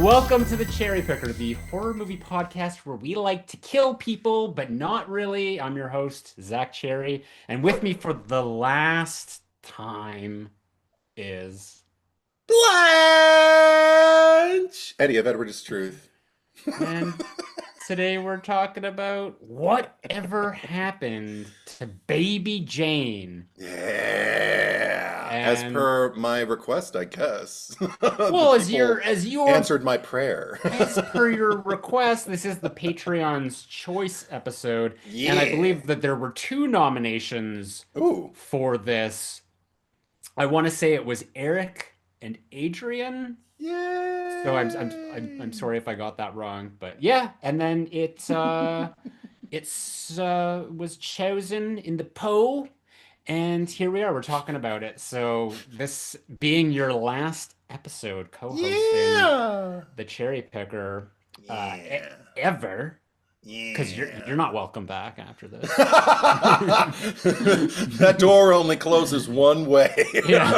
Welcome to the Cherry Picker, the horror movie podcast where we like to kill people, but not really. I'm your host, Zack Cherry, and with me for the last time is Blanche! Eddie of Edward's Truth. and today we're talking about whatever happened to Baby Jane. Yeah. As And per my request, I guess. The well, people as your answered my prayer. as per your request, this is the Patreon's choice episode, and I Yeah. believe that there were two nominations Ooh. for this. I want to say it was Eric and Adrian. So I'm Yay. sorry if I got that wrong, but yeah. And then it's was chosen in the poll, and here we are. We're talking about it. So this being your last episode co-hosting Yeah. the Cherry Picker Yeah. ever, because you're Yeah. not welcome back after this. That door only closes one way. Yeah.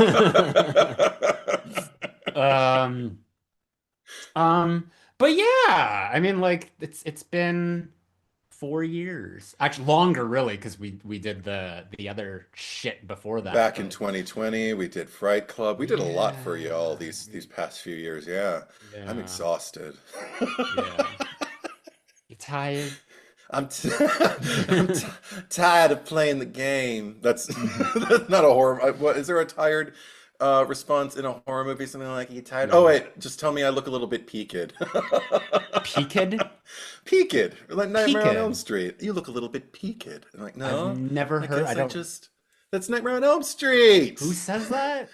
Um, but yeah, I mean, like it's been 4 years, actually longer, really, because we did the other shit before that. Back in But 2020, we did Fright Club. We did a lot for y'all yeah, these past few years. Yeah. I'm yeah, exhausted. yeah. You tired? I'm t I'm t tired of playing the game. That's that's not a horror. What is there a tired response in a horror movie? Something like you tired? Oh No. wait, just tell me I look a little bit peaked. Peaked? Peaked, like Nightmare on Elm Peaked. Street. You look a little bit peaked. I'm like, I've no, never I heard. I guess I don't. just that's Nightmare on Elm Street. Who says that?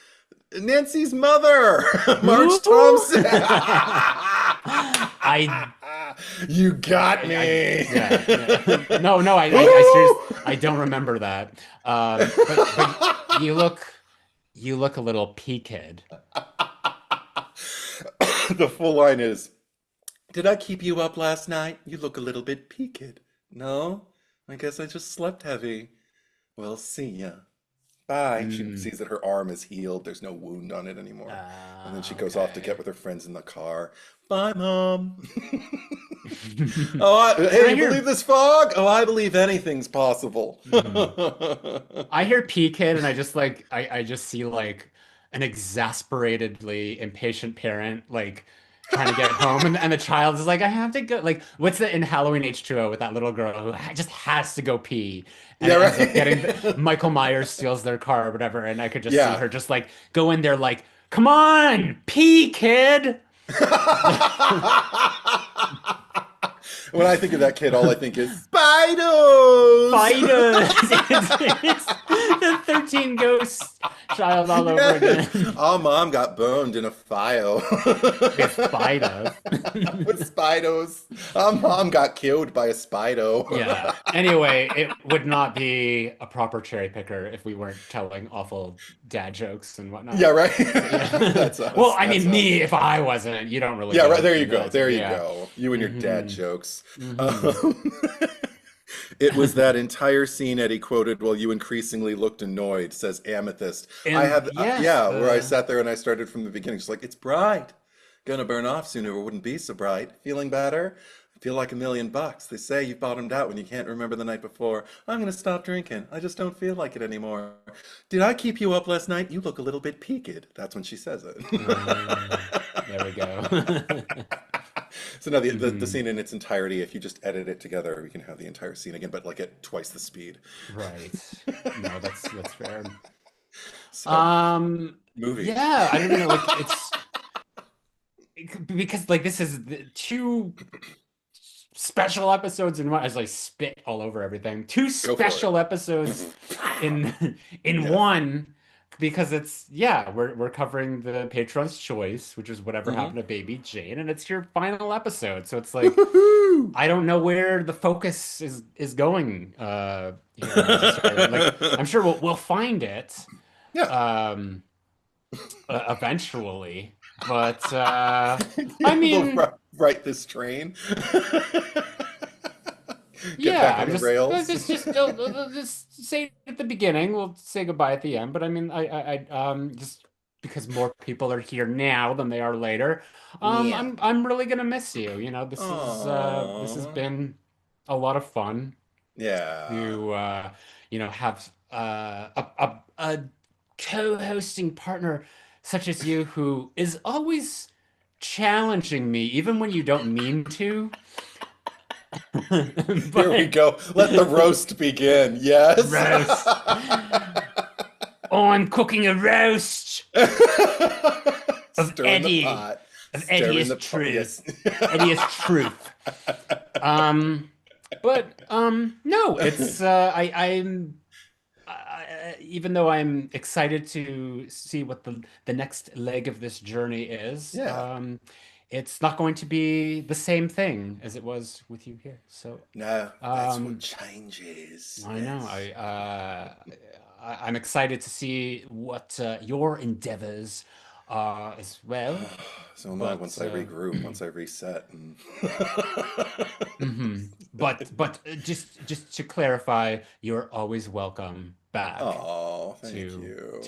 Nancy's mother, Marge Who? Thompson. I You got me. yeah, yeah. No, no, I seriously, Woo! I don't remember that. But you look a little peaked. The full line is, did I keep you up last night? You look a little bit peaked. No? I guess I just slept heavy. Well, see ya. Bye. She Mm. sees that her arm is healed. There's no wound on it anymore. And then she goes off to get Okay. with her friends in the car. Bye, Mom. Oh, And hey, I you hear believe this fog? Oh, I believe anything's possible. mhm. I hear peaked, and I just I just see like an exasperatedly impatient parent like trying to get home, and the child is like, I have to go. Like, what's the in Halloween H2O with that little girl who just has to go pee, and Yeah, it ends up getting right? Michael Myers steals their car or whatever, and I could just see Yeah. her just like go in there like, come on, pee, kid. When I think of that kid, all I think is Spidos! Spiders. It's the 13 Ghosts child all over Yes. again. Our mom got burned in a fire With spiders. with Spidos. Our mom got killed by a Yeah. Spido. Anyway, it would not be a proper cherry picker if we weren't telling awful dad jokes and Yeah, whatnot. right? So, yeah. That's Well, us. I That's mean, me, us. if I wasn't, you don't really Yeah, right. go There you for go. that. There you Yeah. go. You and your dad Hmm. jokes. Hmm. Um, it was that entire scene Eddie quoted while you increasingly looked annoyed, says Amethyst. I And have, yes, yeah, where I sat there and I started from the beginning. Just like, it's bright. Gonna burn off sooner or wouldn't be so bright. Feeling better? Feel like $1 million. They say you bottomed out when you can't remember the night before. I'm gonna stop drinking. I just don't feel like it anymore. Did I keep you up last night? You look a little bit peaked. That's when she says it. there we go. So now the Hmm. scene in its entirety, if you just edit it together, we can have the entire scene again, but like at twice the speed. Right. No, that's fair. So, Um, movie. yeah, I don't know, like because like this is two special episodes in one, as I spit all over everything. Two Go for it. special episodes in Yes. one, because it's yeah, we're covering the Patron's choice, which is whatever Hmm. happened to Baby Jane, and it's your final episode. So it's like Woohoo! I don't know where the focus is going here necessarily. Like I'm sure we'll find it Yeah. um eventually, but I We'll mean, write this train. Get yeah, back on I'm the just rails. just say at the beginning, we'll say goodbye at the end, but I mean, I just because more people are here now than they are later. Yeah. I'm really gonna miss you. You know, this has Aww. been a lot of fun Yeah. to have a co-hosting partner such as you who is always challenging me, even when you don't mean to. Here we But go. Let the roast begin. Yes. roast. I'm cooking a roast of Stir in the Eddie, pot. of Stir in Eddie's the pot. truth. Yes. Eddie's truth. Um, but no, it's even though I'm excited to see what the next leg of this journey is, Yeah. it's not going to be the same thing as it was with you here. So, No, that's what um, changes. I know Yes. I'm excited to see what your endeavors are as well. So am I But once I regroup, once I reset. And mhm. But just to clarify, you're always welcome back oh, thank to you.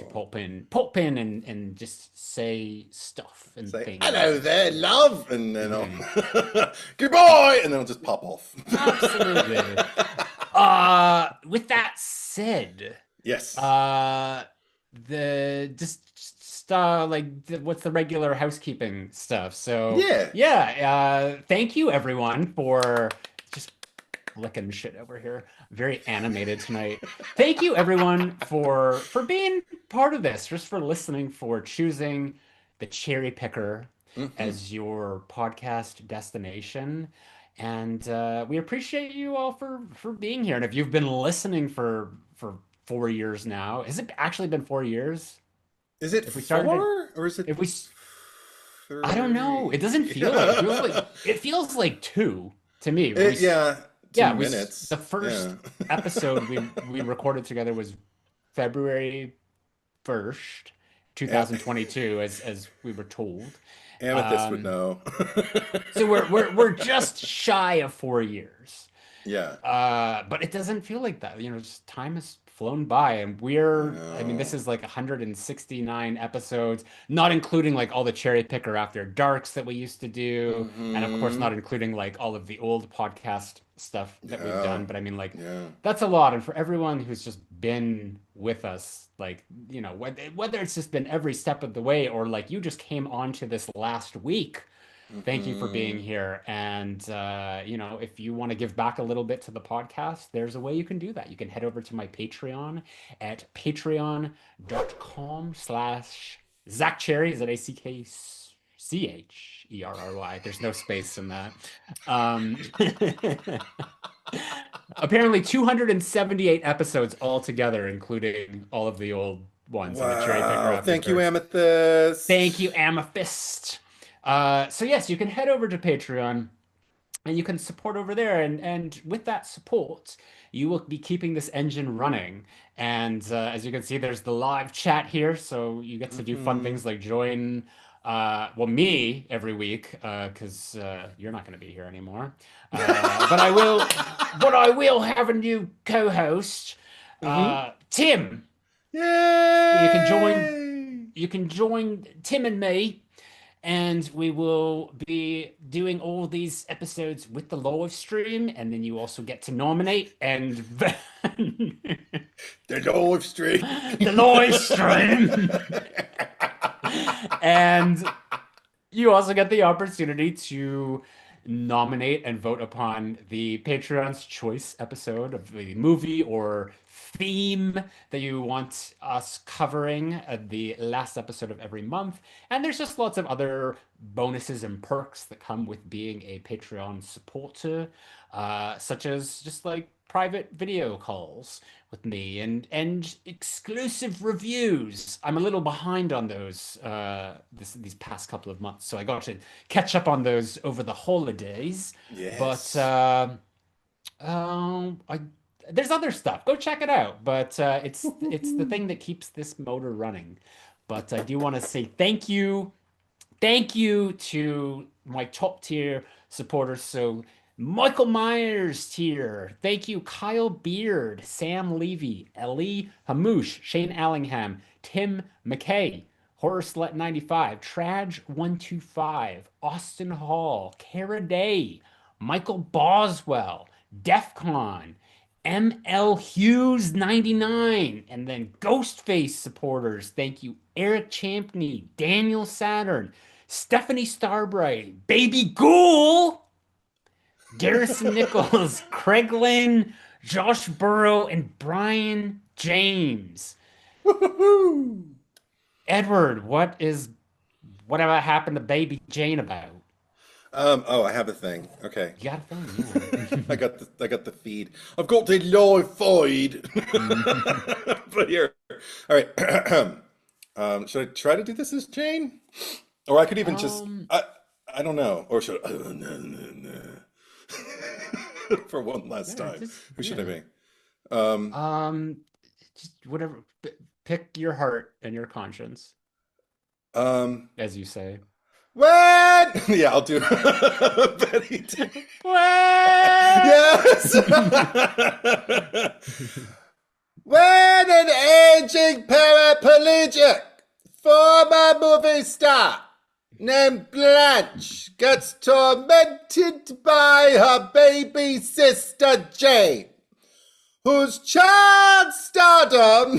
pulp in and just say stuff and Say, things. hello there, love. And then I'll, Mhm. goodbye. And then I'll just pop off. Absolutely. With that said, Yes. uh, what's the regular housekeeping stuff? So Yeah. yeah, thank you everyone for just licking shit over here. Very animated tonight. Thank you everyone for being part of this, just for listening, for choosing the Cherry Picker Hmm. as your podcast destination. And we appreciate you all for being here. And if you've been listening for 4 years now, has it actually been 4 years? Is it If we started it, four or is it if we, I don't know. It doesn't three? feel like it feels like two to me. Yeah, two Yeah, the minutes. Yeah. first episode we recorded together was February 1st, Am- 2022, as we were told. Amethyst would Um, know. so we're just shy of 4 years. Yeah. But it doesn't feel like that. Just time has flown by, and I I mean, this know. is like 169 episodes, not including like all the cherry picker after darks that we used to do, and of course, Hmm. not including like all of the old podcast stuff that we've Yeah. done. But I mean, like, Yeah. that's a lot. And for everyone who's just been with us, like, whether it's just been every step of the way or like you just came onto this last week, thank you for being Hmm. here. And, if you want to give back a little bit to the podcast, there's a way you can do that. You can head over to my Patreon at patreon.com/Zack Cherry. Is that ACKCHERRY? There's no space in that. Um, apparently 278 episodes altogether, including all of the old ones and the cherry picker Wow. after Thank you, darks. Thank Amethyst. you, Amethyst. So yes, you can head over to Patreon and you can support over there, and with that support, you will be keeping this engine running. And as you can see, there's the live chat here, so you get to do fun Hmm. things like join, me every week, because you're not going to be here anymore. But I will have a new co-host, Hmm. Tim. You can join. Yay! You can join Tim and me, and we will be doing all these episodes with the live stream, and then you also get to nominate and The Live Stream. the live stream. And you also get the opportunity to nominate and vote upon the Patreon's choice episode of the movie or theme that you want us covering at the last episode of every month. And there's just lots of other bonuses and perks that come with being a Patreon supporter, such as just like private video calls with me and exclusive reviews. I'm a little behind on those these past couple of months, so I got to catch up on those over the holidays. But Yes. I there's other stuff. Go check it out. But it's the thing that keeps this motor running. But I do want to say thank you to my top tier supporters. So Michael Myers tier. Thank you, Kyle Beard, Sam Levy, Ellie Hamouche, Shane Allingham, Tim McKay, Horror Slut 95, Traj 125, Austin Hall, Cara Day, Michael Boswell, Defcon, ML Hughes 99, and then Ghostface supporters. Thank you, Eric Champney, Daniel Saturn, Stephanie Starbright, Baby Ghoul, Garrison Nichols, Craig Lynn, Josh Burrow, and Brian James. Woohoo! Edward, whatever happened to Baby Jane about? Oh, I have a thing. Okay. You got a thing, I got the feed. I've got the live feed. yeah. But here. All right. Should I try to do this as Jane? Or I could even just Um, I don't know. Or should I for one last yeah, time. just Who should I yeah. be? Um Um, just whatever. Pick your heart and your conscience, um as you say. what? Yeah, I'll do Betty T. What? Yes. When an aging paraplegic former movie star named Blanche gets tormented by her baby sister Jane, whose child stardom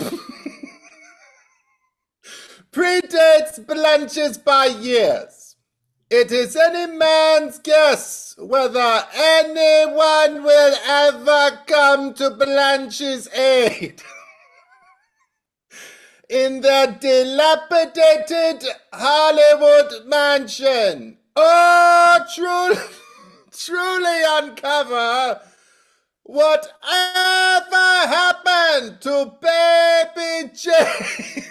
predates Blanche's by years. It is any man's guess whether anyone will ever come to Blanche's aid in their dilapidated Hollywood mansion. Oh, truly, truly uncover whatever happened to baby Jane.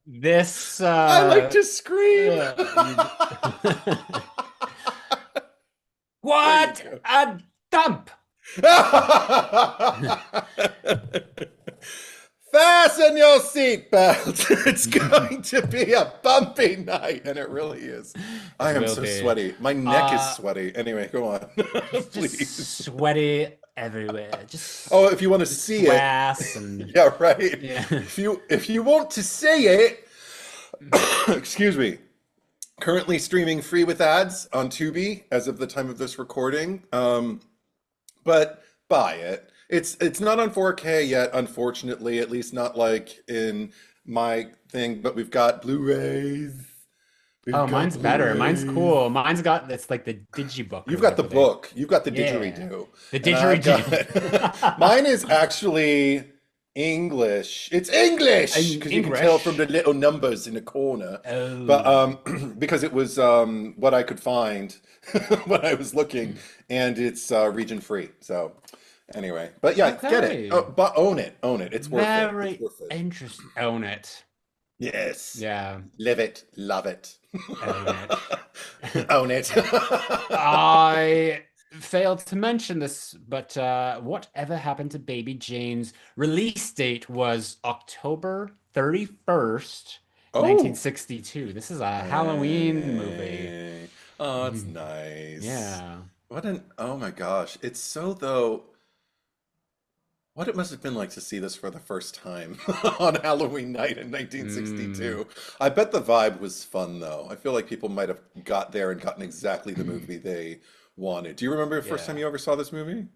This I like to scream. There you what go. a dump. Fasten your seatbelt. It's going to be a bumpy night, and it really is. I It am will so be. sweaty. My neck is Uh, sweaty. Anyway, go on. Please. just sweaty everywhere. Just Oh, if you want to see it, swass and yeah, right. yeah. If you want to see it, excuse me. Currently streaming free with ads on Tubi as of the time of this recording. But buy it. It's not on 4K yet, unfortunately, at least not like in my thing, but we've got Blu-rays. We've Oh, got mine's better. Mine's Blu-rays. cool. Mine's got it's like the digibook or You've got the whatever they. book. You've got the Yeah. didgeridoo. The And I've didgeridoo. got mine is actually English. It's English because you can tell from English. the little numbers in the corner. But Oh. because it was what I could find when I was looking, and it's region free. So anyway, but yeah, get it. Okay. Oh, but own it. Own it. It's worth it. It's Very worth it. interesting. Own it. Yes. Yeah. Live it. Love it. Own it. Own it. I failed to mention this, but whatever happened to Baby Jane's release date was October 31st, Oh. 1962. This is a Halloween movie. Hey. Oh, it's Mhm. nice. Yeah. Oh my gosh. It's so though, what it must have been like to see this for the first time on Halloween night in Mm. 1962. I bet the vibe was fun though. I feel like people might have got there and gotten exactly the movie they wanted. Do you remember the first time Yeah. you ever saw this movie?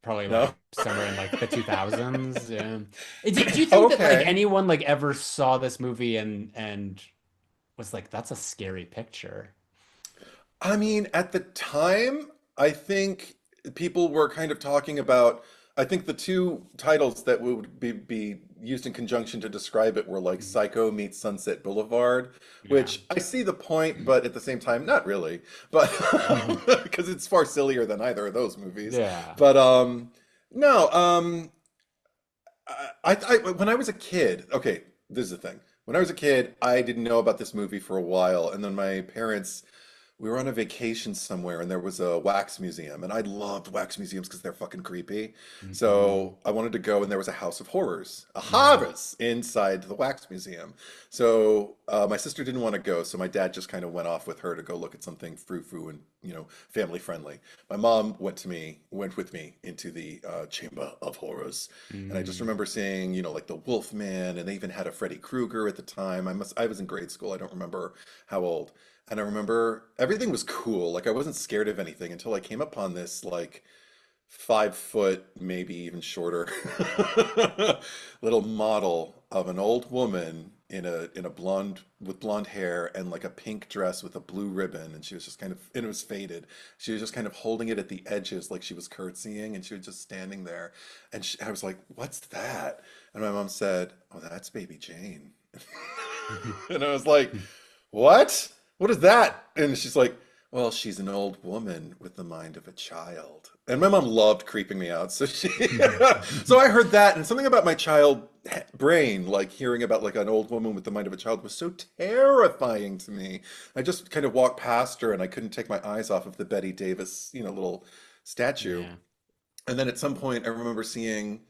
Probably No? like somewhere in like the 2000s. Yeah. Do you think that like Okay. anyone like ever saw this movie and was like, that's a scary picture? I mean, at the time, I think people were kind of talking about. I think the two titles that would be used in conjunction to describe it were like Mhm. Psycho meets Sunset Boulevard, Yeah. which I see the point, but at the same time, not really. But because it's far sillier than either of those movies. Yeah. But no, when I was a kid, okay, this is the thing. When I was a kid, I didn't know about this movie for a while, and then my parents, we were on a vacation somewhere, and there was a wax museum, and I loved wax museums because they're fucking creepy. Hmm. So I wanted to go, and there was a house of horrors, a Hmm. harvest inside the wax museum. So my sister didn't want to go, so my dad just kind of went off with her to go look at something frou-frou and family friendly. My mom went with me into the Chamber of Horrors, and I just Mm. remember seeing, like the Wolfman, and they even had a Freddy Krueger at the time. I was in grade school. I don't remember how old, and I remember everything was cool. Like I wasn't scared of anything until I came upon this like 5 foot, maybe even shorter, little model of an old woman in a blonde with blonde hair and like a pink dress with a blue ribbon, and she was just kind of and it was faded. She was just kind of holding it at the edges like she was curtsying, and she was just standing there. And I was like, "What's that?" And my mom said, "Oh, that's Baby Jane." And I was like, "What? What is that?" And she's like, "Well, she's an old woman with the mind of a child." And my mom loved creeping me out. So so I heard that, and something about my child brain, like hearing about like an old woman with the mind of a child was so terrifying to me. I just kind of walked past her and I couldn't take my eyes off of the Betty Davis, little statue. Yeah. And then at some point I remember seeing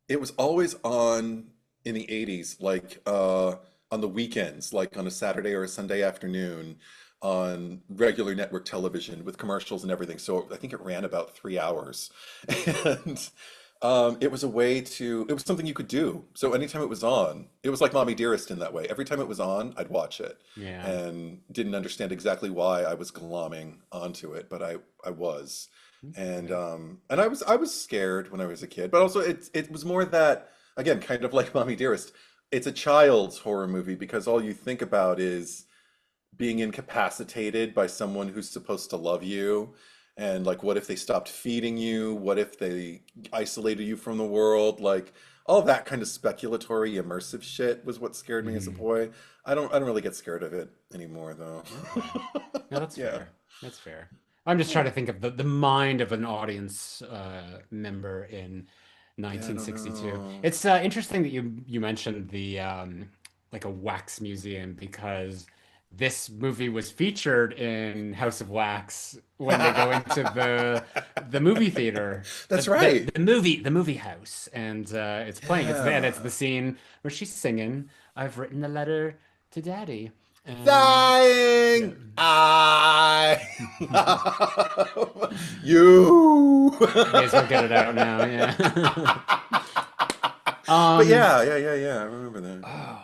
it was always on in the 80s, like on the weekends, like on a Saturday or a Sunday afternoon on regular network television with commercials and everything. So I think it ran about 3 hours. And it was a way it was something you could do. So anytime it was on, it was like Mommy Dearest in that way. Every time it was on, I'd watch it Yeah. and didn't understand exactly why I was glomming onto it, but I was. Okay. And I was scared when I was a kid, but also it was more that, again, kind of like Mommy Dearest, it's a child's horror movie because all you think about is being incapacitated by someone who's supposed to love you. And like, what if they stopped feeding you? What if they isolated you from the world? Like all that kind of speculatory, immersive shit was what scared me as a Mm. boy. I don't really get scared of it anymore though. Okay. No, that's Yeah. fair. That's fair. I'm just trying to think of the mind of an audience member in Yeah, I don't 1962. know. It's interesting that you mentioned the like a wax museum because this movie was featured in House of Wax when they go into the movie theater, That's right. the movie house, and it's playing. It's the Yeah. scene where she's singing, "I've written a letter to Daddy," and yeah. Dying, I love you. May as well get it out now. Yeah. But Um, yeah, yeah, yeah, yeah. I remember that. oh,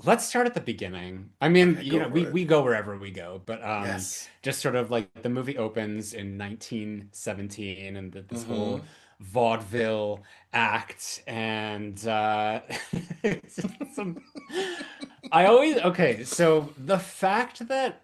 let's start at the beginning. I mean, Okay, go we for it. we go wherever we go, but Yes. just sort of like the movie opens in 1917, and this whole Mm-hmm. vaudeville act, and it's just some. I always okay. So the fact that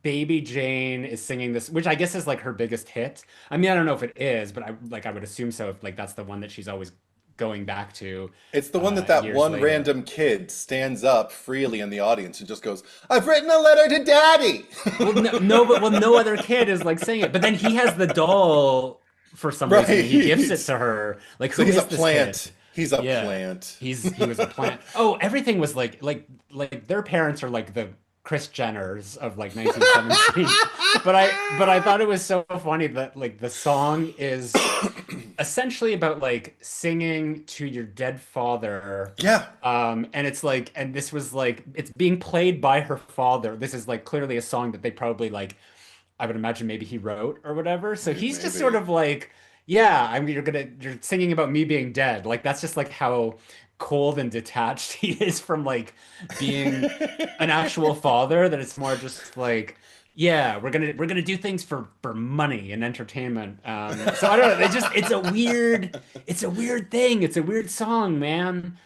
Baby Jane is singing this, which I guess is like her biggest hit. I mean, I don't know if it is, but I would assume so. If like that's the one that she's always going back to It's the one that years one later. random kid stands up freely in the audience and just goes, "I've written a letter to Daddy." Well, no, but well, no other kid is like saying it. But then he has the doll for some reason, and he gives it Right. to her. Like, So who he's a is this kid? plant. He's a Yeah, plant. he was a plant. Oh, everything was like their parents are like the Kris Jenners of like 1917. But I thought it was so funny that like the song is essentially about like singing to your dead father. Yeah, And it's like, and this was like, it's being played by her father. This is like clearly a song that they probably like, I would imagine maybe he wrote or whatever. So he's just sort maybe. of like, yeah, I mean, you're singing about me being dead. Like that's just like how cold and detached he is from like being an actual father, that it's more just like, yeah, we're gonna do things for money and entertainment. So I don't know. It's a weird thing. It's a weird song, man.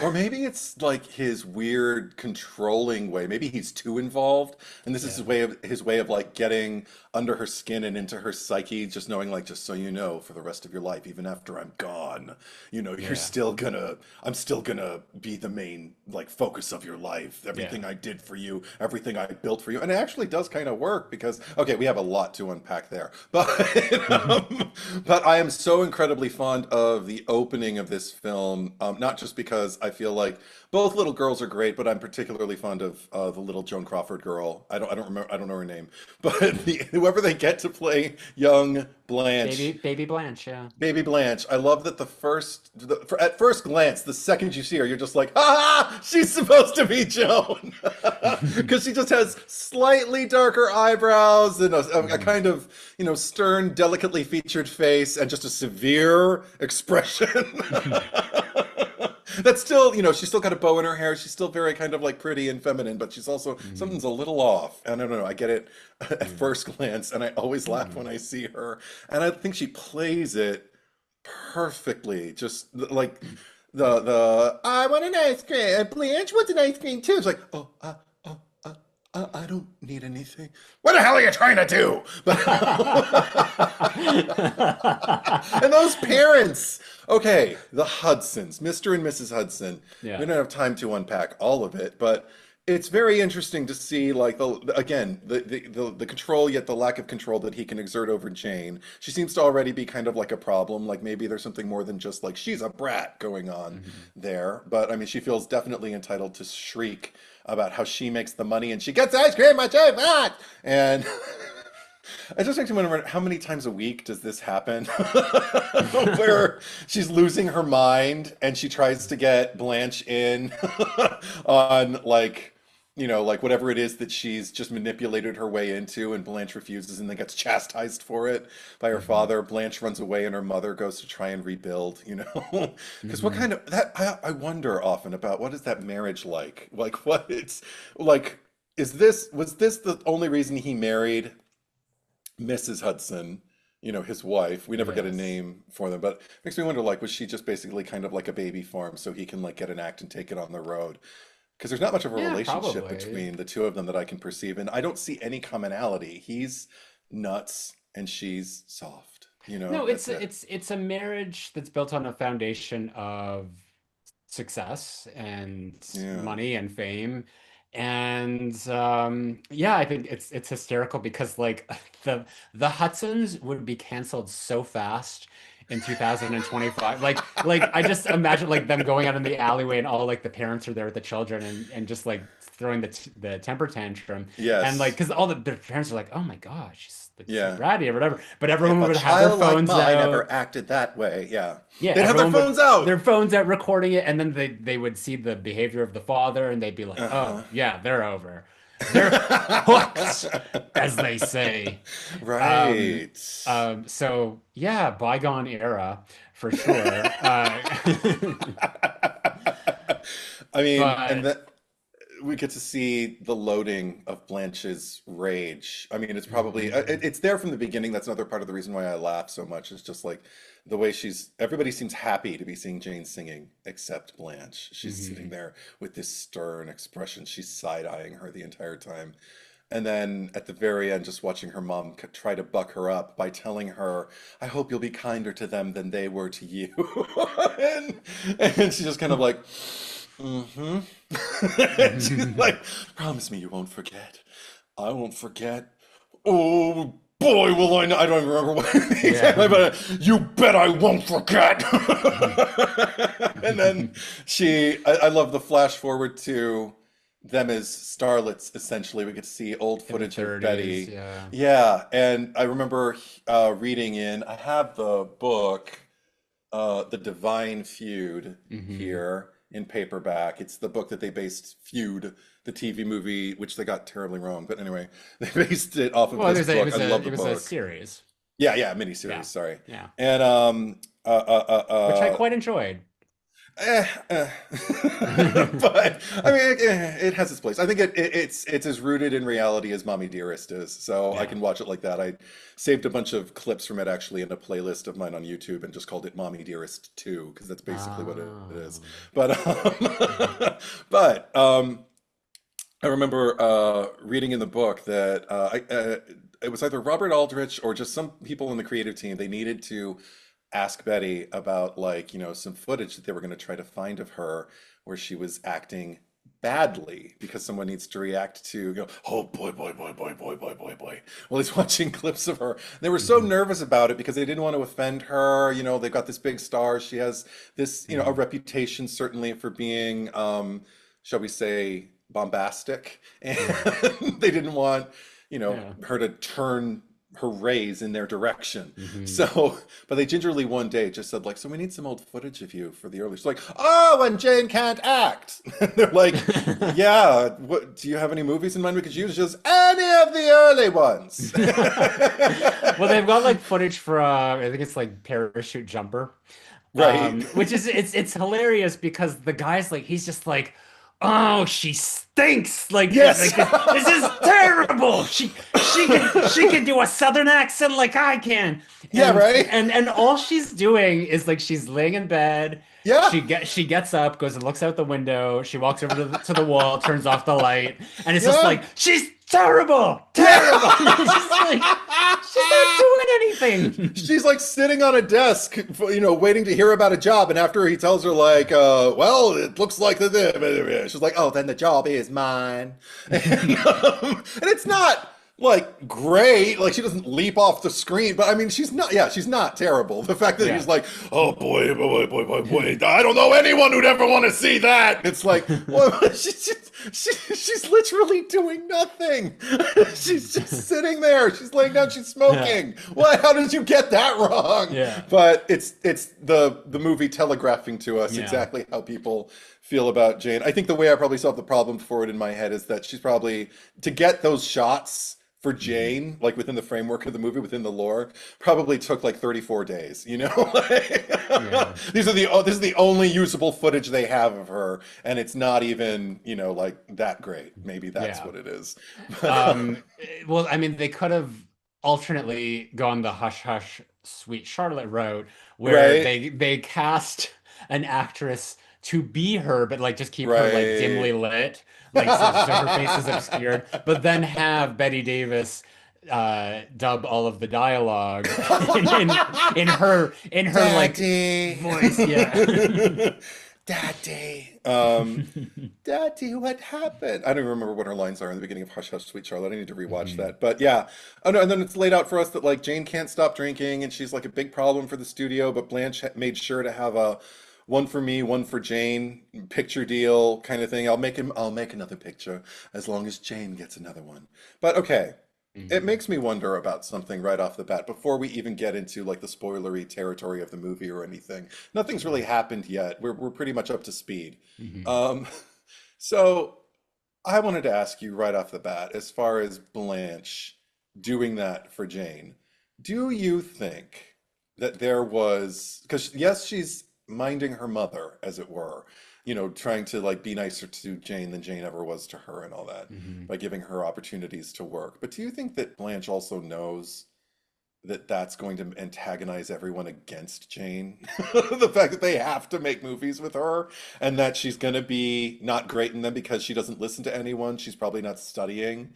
Or maybe it's like his weird controlling way. Maybe he's too involved, and this is Yeah. his way of like getting under her skin and into her psyche, just knowing like, just so you know, for the rest of your life, even after I'm gone, you're Yeah. still gonna I'm still gonna be the main like focus of your life. Yeah. Everything I did for you, everything I built for you. And it actually does kind of work because okay, we have a lot to unpack there. But but I am so incredibly fond of the opening of this film, not just because I feel like both little girls are great, but I'm particularly fond of the little Joan Crawford girl. I don't remember, I don't know her name, but whoever they get to play young Blanche. Baby Blanche, yeah. Baby Blanche, I love that at first glance, the second you see her, you're just like, ah, she's supposed to be Joan. Because she just has slightly darker eyebrows and a Mhm. kind of, stern, delicately featured face and just a severe expression. That's still, she's still got a bow in her hair. She's still very kind of like pretty and feminine, but she's also, Mhm. something's a little off. And I don't know, I get it at Mhm. first glance, and I always laugh Mhm. when I see her. And I think she plays it perfectly. Just like the I want an ice cream. And Blanche wants an ice cream too. It's like, oh, I don't need anything. What the hell are you trying to do? But and those parents. Okay, the Hudsons, Mr. and Mrs. Hudson. We Yeah. don't have time to unpack all of it, but it's very interesting to see, like, again, the control, yet the lack of control that he can exert over Jane. She seems to already be kind of like a problem. Like maybe there's something more than just like she's a brat going on Mhm. there. But I mean, she feels definitely entitled to shriek about how she makes the money and she gets ice cream much I want. And it just makes me wonder how many times a week does this happen? Where she's losing her mind and she tries to get Blanche in on like, like whatever it is that she's just manipulated her way into, and Blanche refuses and then gets chastised for it by her Mhm. father. Blanche runs away and her mother goes to try and rebuild. Because what Mhm. kind of that I wonder often about what is that marriage like? Like what it's like was this the only reason he married Mrs. Hudson, his wife? We never get a Yes. name for them, but it makes me wonder, like, was she just basically kind of like a baby farm so he can like get an act and take it on the road? Because there's not much of a Yeah, relationship probably. between the two of them that I can perceive, and I don't see any commonality. He's nuts and she's soft. No, That's it. it's a marriage that's built on a foundation of success and Yeah. money and fame. And yeah, I think it's hysterical because like the Hudsons would be canceled so fast in 2025. Like I just imagine like them going out in the alleyway and all like the parents are there with the children and just like throwing the temper tantrum and like Yes. because all the parents are like, oh my gosh, she's like so Yeah. bratty or whatever. But everyone If a would have their child like phones mine out. ever acted that way, yeah. Yeah, They'd have their everyone would phones out. their phones out recording it, and then they would see the behavior of the father, and they'd be like, Uh-huh. "Oh, yeah, they're over. They're hooked," as they say. Um, Right. so yeah, bygone era for sure. I mean, and But that we get to see the loading of Blanche's rage. I mean, it's probably mhm, it's there from the beginning. That's another part of the reason why I laugh so much. It's just like the way everybody seems happy to be seeing Jane singing except Blanche. She's sitting mhm. there with this stern expression. She's side-eyeing her the entire time. And then at the very end, just watching her mom try to buck her up by telling her, I hope you'll be kinder to them than they were to you. and, and she's just kind of like, mm-hmm. And she's like, promise me you won't forget. I won't forget. Oh boy, will I not. I don't even remember what exactly, Yeah. but you bet I won't forget. And then I love the flash forward to them as starlets, essentially. We get to see old In the footage of 30s, Betty. yeah. Yeah, and I remember I have the book, The Divine Feud Hmm. here in paperback. It's the book that they based Feud, the TV movie, which they got terribly wrong. But anyway, they based it off of Well, this it book. was I love the it was a book. series. Yeah, yeah, miniseries, Yeah. sorry. Yeah. And Which I quite enjoyed. Eh, eh. But I mean, it has its place. I think it's as rooted in reality as Mommy Dearest is, so I Yeah. can watch it like that. I saved a bunch of clips from it actually in a playlist of mine on YouTube and just called it Mommy Dearest 2 because that's basically what it is. Um, But mhm. but I remember reading in the book that it was either Robert Aldrich or just some people in the creative team. They needed to ask Betty about like, some footage that they were going to try to find of her where she was acting badly because someone needs to react to go, oh boy, boy, boy, boy, boy, boy, boy, boy. Well, he's watching clips of her. They were so Hmm. nervous about it because they didn't want to offend her. You know, they've got this big star. She has this, you know, a Hmm. reputation certainly for being, shall we say, bombastic. And Yeah. they didn't want, you know, Yeah. her to turn her rays in their direction. Hmm. So, but they gingerly one day just said like, so we need some old footage of you for the early. She's like, oh, and Jane can't act. They're like, yeah, what do you have any movies in mind we could use? Just any of the early ones. Well, they've got like footage for I think it's like parachute jumper. Right. Which is it's hilarious because the guy's like he's just like, oh, she stinks. Yes. Like this is terrible. She can do a southern accent like I can. Yeah, And right. and all she's doing is like she's laying in bed. Yeah. She gets up, goes and looks out the window. She walks over to the wall, turns off the light, and it's just Yeah. like she's terrible, Yeah. terrible. It's just like she's not doing anything. She's like sitting on a desk, you know, waiting to hear about a job. And after he tells her, like, well, it looks like she's like, oh, then the job is mine. And it's not like great. Like, she doesn't leap off the screen, but I mean, she's not terrible. The fact that Yeah. he's like, oh boy, boy, boy, boy, boy, I don't know anyone who'd ever want to see that. It's like, well, she's literally doing nothing. She's just sitting there. She's laying down. She's Yeah. smoking. What? How did you get that wrong? Yeah. But it's the movie telegraphing to us Yeah. exactly how people feel about Jane. I think the way I probably solved the problem for it in my head is that she's probably to get those shots for Mhm. Jane, like within the framework of the movie, within the lore, probably took like 34 days, you know? Like, Yeah. this is the only usable footage they have of her, and it's not even, you know, like that great. Maybe that's Yeah. what it is. But, Well, I mean, they could have alternately gone the Hush Hush Sweet Charlotte route, where right, they cast an actress to be her, but like just keep her like right. dimly lit, like so her face is obscured, but then have Betty Davis dub all of the dialogue in her like Daddy. voice. Yeah. Daddy. Daddy, what happened? I don't remember what her lines are in the beginning of Hush Hush Sweet Charlotte. I need to rewatch Mhm. that. But yeah. Oh no, and then it's laid out for us that like Jane can't stop drinking and she's like a big problem for the studio, but Blanche made sure to have a one for me, one for Jane picture deal kind of thing. I'll make another picture as long as Jane gets another one. But okay. It Mhm. makes me wonder about something right off the bat before we even get into like the spoilery territory of the movie or anything. Nothing's really happened yet. We're pretty much up to speed. Mhm. Um, so I wanted to ask you right off the bat, as far as Blanche doing that for Jane, do you think that there was, because yes, she's minding her mother, as it were, you know, trying to like be nicer to Jane than Jane ever was to her and all that Mhm. by giving her opportunities to work. But do you think that Blanche also knows that that's going to antagonize everyone against Jane? The fact that they have to make movies with her and that she's going to be not great in them because she doesn't listen to anyone. She's probably not studying.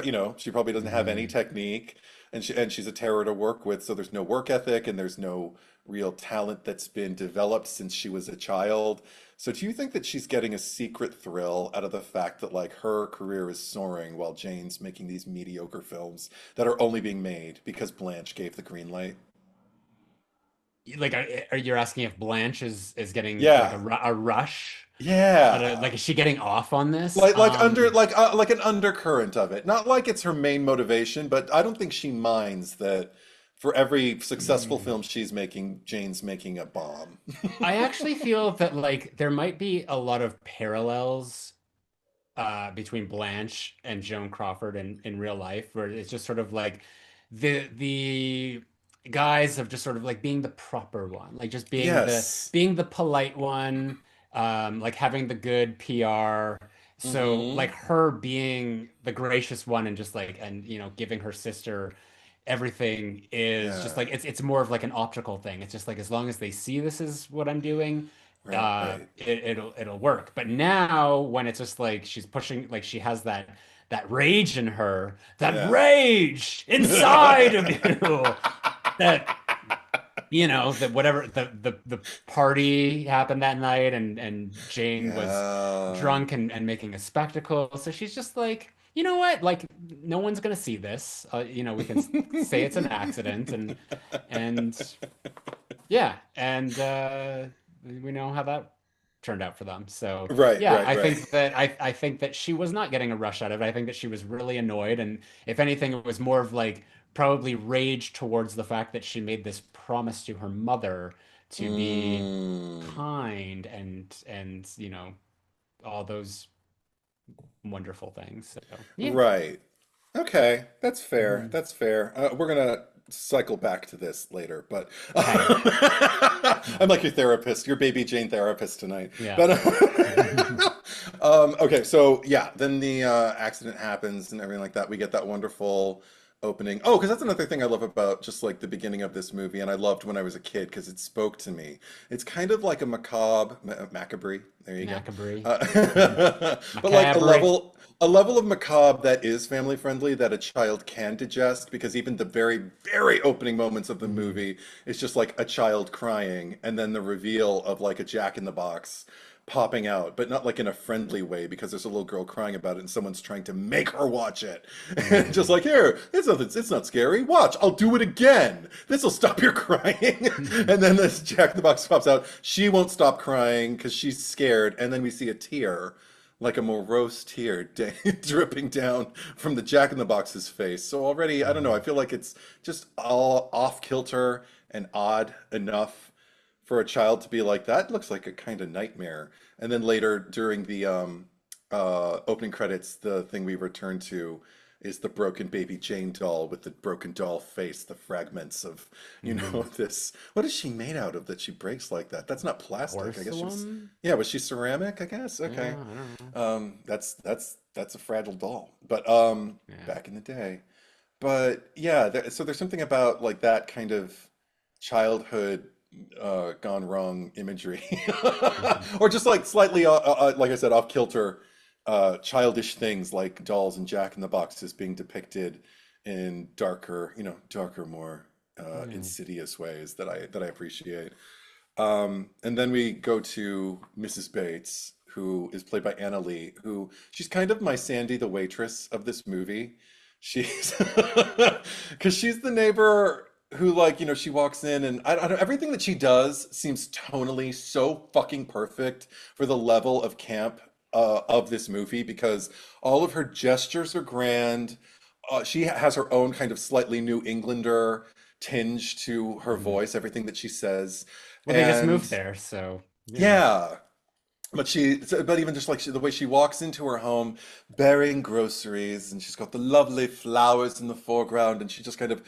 You know, she probably doesn't have any Mhm. technique and she's a terror to work with. So there's no work ethic and there's no real talent that's been developed since she was a child. So do you think that she's getting a secret thrill out of the fact that like her career is soaring while Jane's making these mediocre films that are only being made because Blanche gave the green light? Like, are you asking if Blanche is getting like Yeah. a rush? Yeah. Like, is she getting off on this? Like an undercurrent of it. Not like it's her main motivation, but I don't think she minds that for every successful Mm. film she's making, Jane's making a bomb. I actually feel that like there might be a lot of parallels between Blanche and Joan Crawford in real life, where it's just sort of like the guys of just sort of like being the proper one, like just Yes. being the polite one, like having the good PR. So Hmm. like her being the gracious one and just like and you know giving her sister everything is just Yeah. like it's more of like an optical thing. It's just like as long as they see this is what I'm doing, Right. it'll work. But now when it's just like she's pushing, like she has that rage in her, that Yeah. rage inside of you, that you know, that whatever the party happened that night, and Jane was Yeah. drunk and making a spectacle. So she's just like, you know what? Like, no one's gonna see this. You know, we can say it's an accident, and yeah, and we know how that turned out for them. So Right, yeah, right, right. I think that she was not getting a rush out of it. I think that she was really annoyed, and if anything, it was more of like probably rage towards the fact that she made this promise to her mother to be Mm, kind and you know all those wonderful things. So yeah. right. Okay, that's fair. Mhm. That's fair. We're gonna cycle back to this later, but Okay. I'm like your therapist, your baby Jane therapist tonight. Yeah. But okay, so yeah, then the accident happens and everything like that. We get that wonderful opening. Oh, because that's another thing I love about just like the beginning of this movie, and I loved when I was a kid because it spoke to me. It's kind of like a macabre. There you go. Macabre. But like Macabre. a level of macabre that is family friendly that a child can digest because even the very opening moments of the Mhm. movie is just like a child crying and then the reveal of like a Jack in the Box popping out, but not like in a friendly way because there's a little girl crying about it and someone's trying to make her watch it. And just Mhm. like, here, it's not scary. Watch, I'll do it again. This will stop your crying. And then this Jack in the Box pops out. She won't stop crying because she's scared. And then we see a tear, like a morose tear dripping down from the Jack in the Box's face. So already, I don't know, I Mhm. feel like it's just all off kilter and odd enough for a child to be like, that looks like a kind of nightmare. And then later during the opening credits, the thing we return to is the broken baby Jane doll with the broken doll face, the fragments of, Mhm. this. What is she made out of that she breaks like that? That's not plastic. I guess she was, Porcelain? yeah, was she ceramic, I guess? Okay. Yeah, I don't know. That's a fragile doll. But Yeah. back in the day. But yeah, so there's something about like that kind of childhood gone wrong imagery, Mhm. or just like slightly, like I said, off kilter, childish things like dolls and Jack in the Boxes being depicted in darker, darker, more Yeah. insidious ways that I appreciate. And then we go to Mrs. Bates, who is played by Anna Lee, who she's kind of my Sandy the waitress of this movie. She's because she's the neighbor who, like, she walks in and I don't know, everything that she does seems tonally so fucking perfect for the level of camp of this movie because all of her gestures are grand. She has her own kind of slightly New Englander tinge to her Mhm. voice, everything that she says. Well, they just moved And there, so yeah. yeah, but even just like the way she walks into her home bearing groceries, and she's got the lovely flowers in the foreground, and she just kind of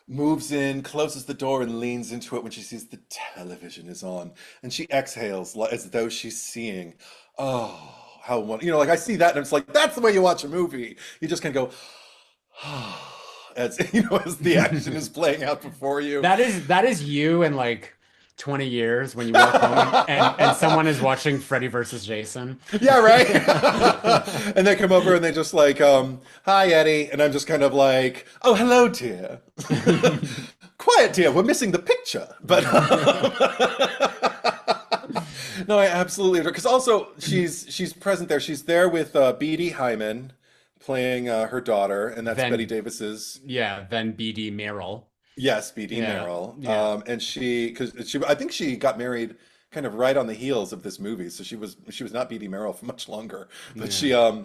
moves in, closes the door, and leans into it when she sees the television is on, and she exhales as though she's seeing, oh, how one, like I see that, and it's like that's the way you watch a movie. You just kind of go, as as the action is playing out before you. That is you in like 20 years when you walk home and someone is watching Freddy versus Jason. Yeah, right. And they come over and they just like, hi, Eddie. And I'm just kind of like, oh, hello, dear. Quiet, dear. We're missing the picture. But no, I absolutely adore. Because also she's present there. She's there with Beatty Hyman playing her daughter, and that's Betty Then Davis's. yeah, then BD Merrill. Yes, BD Yeah. Merrill. Yeah. And because I think she got married kind of right on the heels of this movie, so she was not BD Merrill for much longer. But Yeah.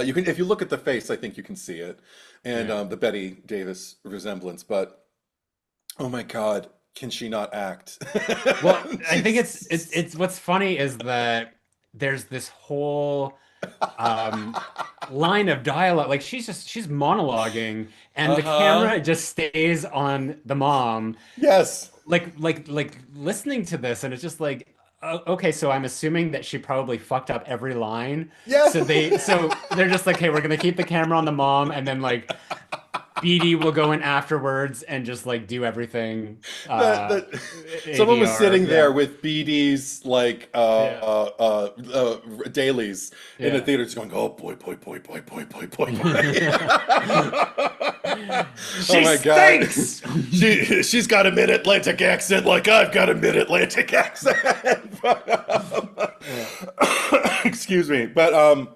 you can, if you look at the face, I think you can see it, and Yeah. the Betty Davis resemblance. But oh my God, can she not act? Well, I think it's She's it's what's funny is that there's this whole um line of dialogue. Like she's monologuing and the uh-huh. camera just stays on the mom, Yes. like listening to this, and it's just like okay, so I'm assuming that she probably fucked up every line. Yes. So they're just like, hey, we're gonna keep the camera on the mom, and then like BD will go in afterwards and just like do everything Someone was ADR. sitting there Yeah. with BD's like Yeah. dailies in the Yeah. theater, just going, "Oh boy, boy, boy, boy, boy, boy, boy, boy." Oh She my God. stinks. She's got a mid-Atlantic accent like I've got a mid-Atlantic accent. Yeah. Excuse me. But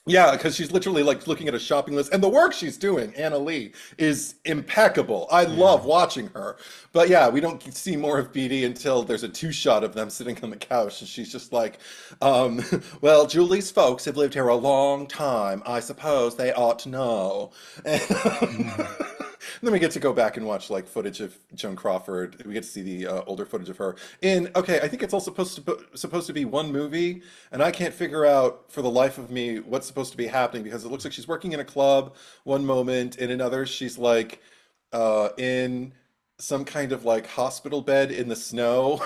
yeah, because she's literally like looking at a shopping list, and the work she's doing, Anna Lee, is impeccable. I Yeah. love watching her. But yeah, we don't see more of BD until there's a two-shot of them sitting on the couch, and she's just like, "Well, Julie's folks have lived here a long time. I suppose they ought to know." And then we get to go back and watch like footage of Joan Crawford. We get to see the older footage of her in. Okay, I think it's all supposed to be one movie, and I can't figure out for the life of me what's supposed to be happening because it looks like she's working in a club one moment, in another she's like in some kind of like hospital bed in the snow.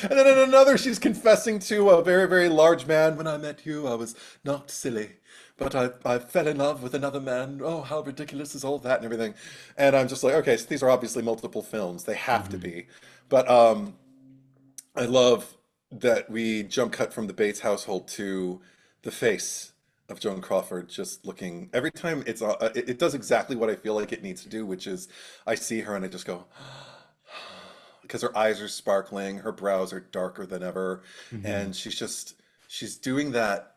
And then in another, she's confessing to a very, very large man. When I met you, I was not silly, but I fell in love with another man. Oh, how ridiculous is all that and everything. And I'm just like, okay, so these are obviously multiple films. They have to Mhm. be. But I love that we jump cut from the Bates household to the face of Joan Crawford just looking every time it does exactly what I feel like it needs to do, which is I see her and I just go, because her eyes are sparkling, her brows are darker than ever, Mhm. and she's doing that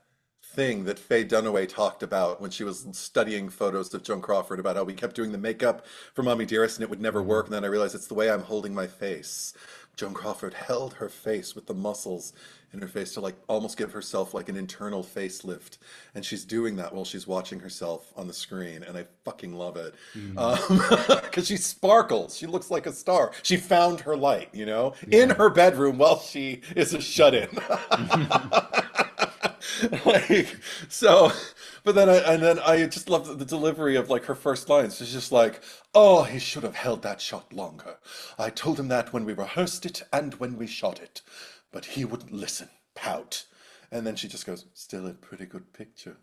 thing that Faye Dunaway talked about when she was studying photos of Joan Crawford about how we kept doing the makeup for Mommy Dearest and it would never work, Mhm. and then I realized it's the way I'm holding my face. Joan Crawford held her face with the muscles in her face to like almost give herself like an internal facelift, and she's doing that while she's watching herself on the screen, and I fucking love it. Mhm. Because she sparkles. She looks like a star. She found her light, in Yeah. her bedroom while she is a shut-in. Like, so, but then I just love the delivery of like her first lines. She's just like, "Oh, he should have held that shot longer. I told him that when we rehearsed it and when we shot it, but he wouldn't listen, pout." And then she just goes, "Still a pretty good picture."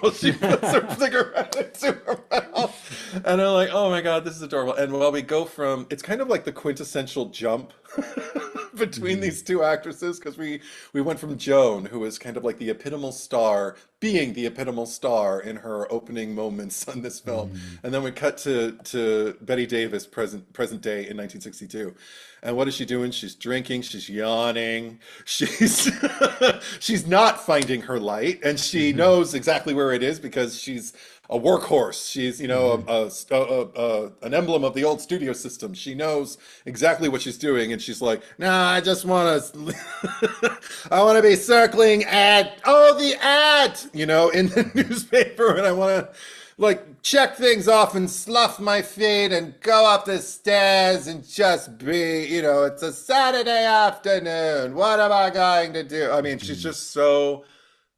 Well, she puts her cigarette into her mouth. And I'm like, oh my God, this is adorable. And while we go from, it's kind of like the quintessential jump between Mhm. these two actresses, because we went from Joan, who is kind of like the epitomal star, being the epitomal star in her opening moments on this film, Mhm. and then we cut to Betty Davis, present day in 1962. And what is she doing? She's drinking, she's yawning, she's she's not finding her light, and she Mhm. knows exactly where it is because she's a workhorse. She's, Mhm. an emblem of the old studio system. She knows exactly what she's doing, and she's like, "Nah, I just want to, I want to be circling the ad, in the newspaper, and I want to." Like check things off and slough my feet and go up the stairs and just be, it's a Saturday afternoon. What am I going to do? I mean, she's Mhm. just so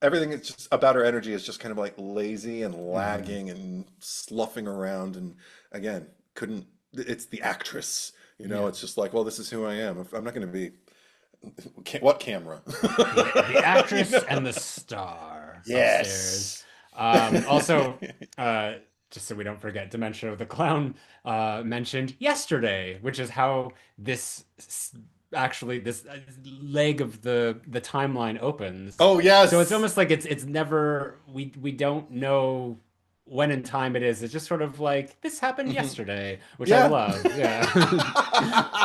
everything is just about her energy is just kind of like lazy and Mhm. lagging and sloughing around. And again, couldn't, it's the actress, Yeah. it's just like, well, this is who I am. I'm not going to be, what camera? The You actress and know? the star upstairs. Yes. Also, uh, just so we don't forget to mention of the clown mentioned yesterday, which is how actually this leg of the timeline opens. Oh, So it's yes. almost like it's never we don't know when in time it is. It's just sort of like this happened Mhm. yesterday, which I Yeah. love. Yeah.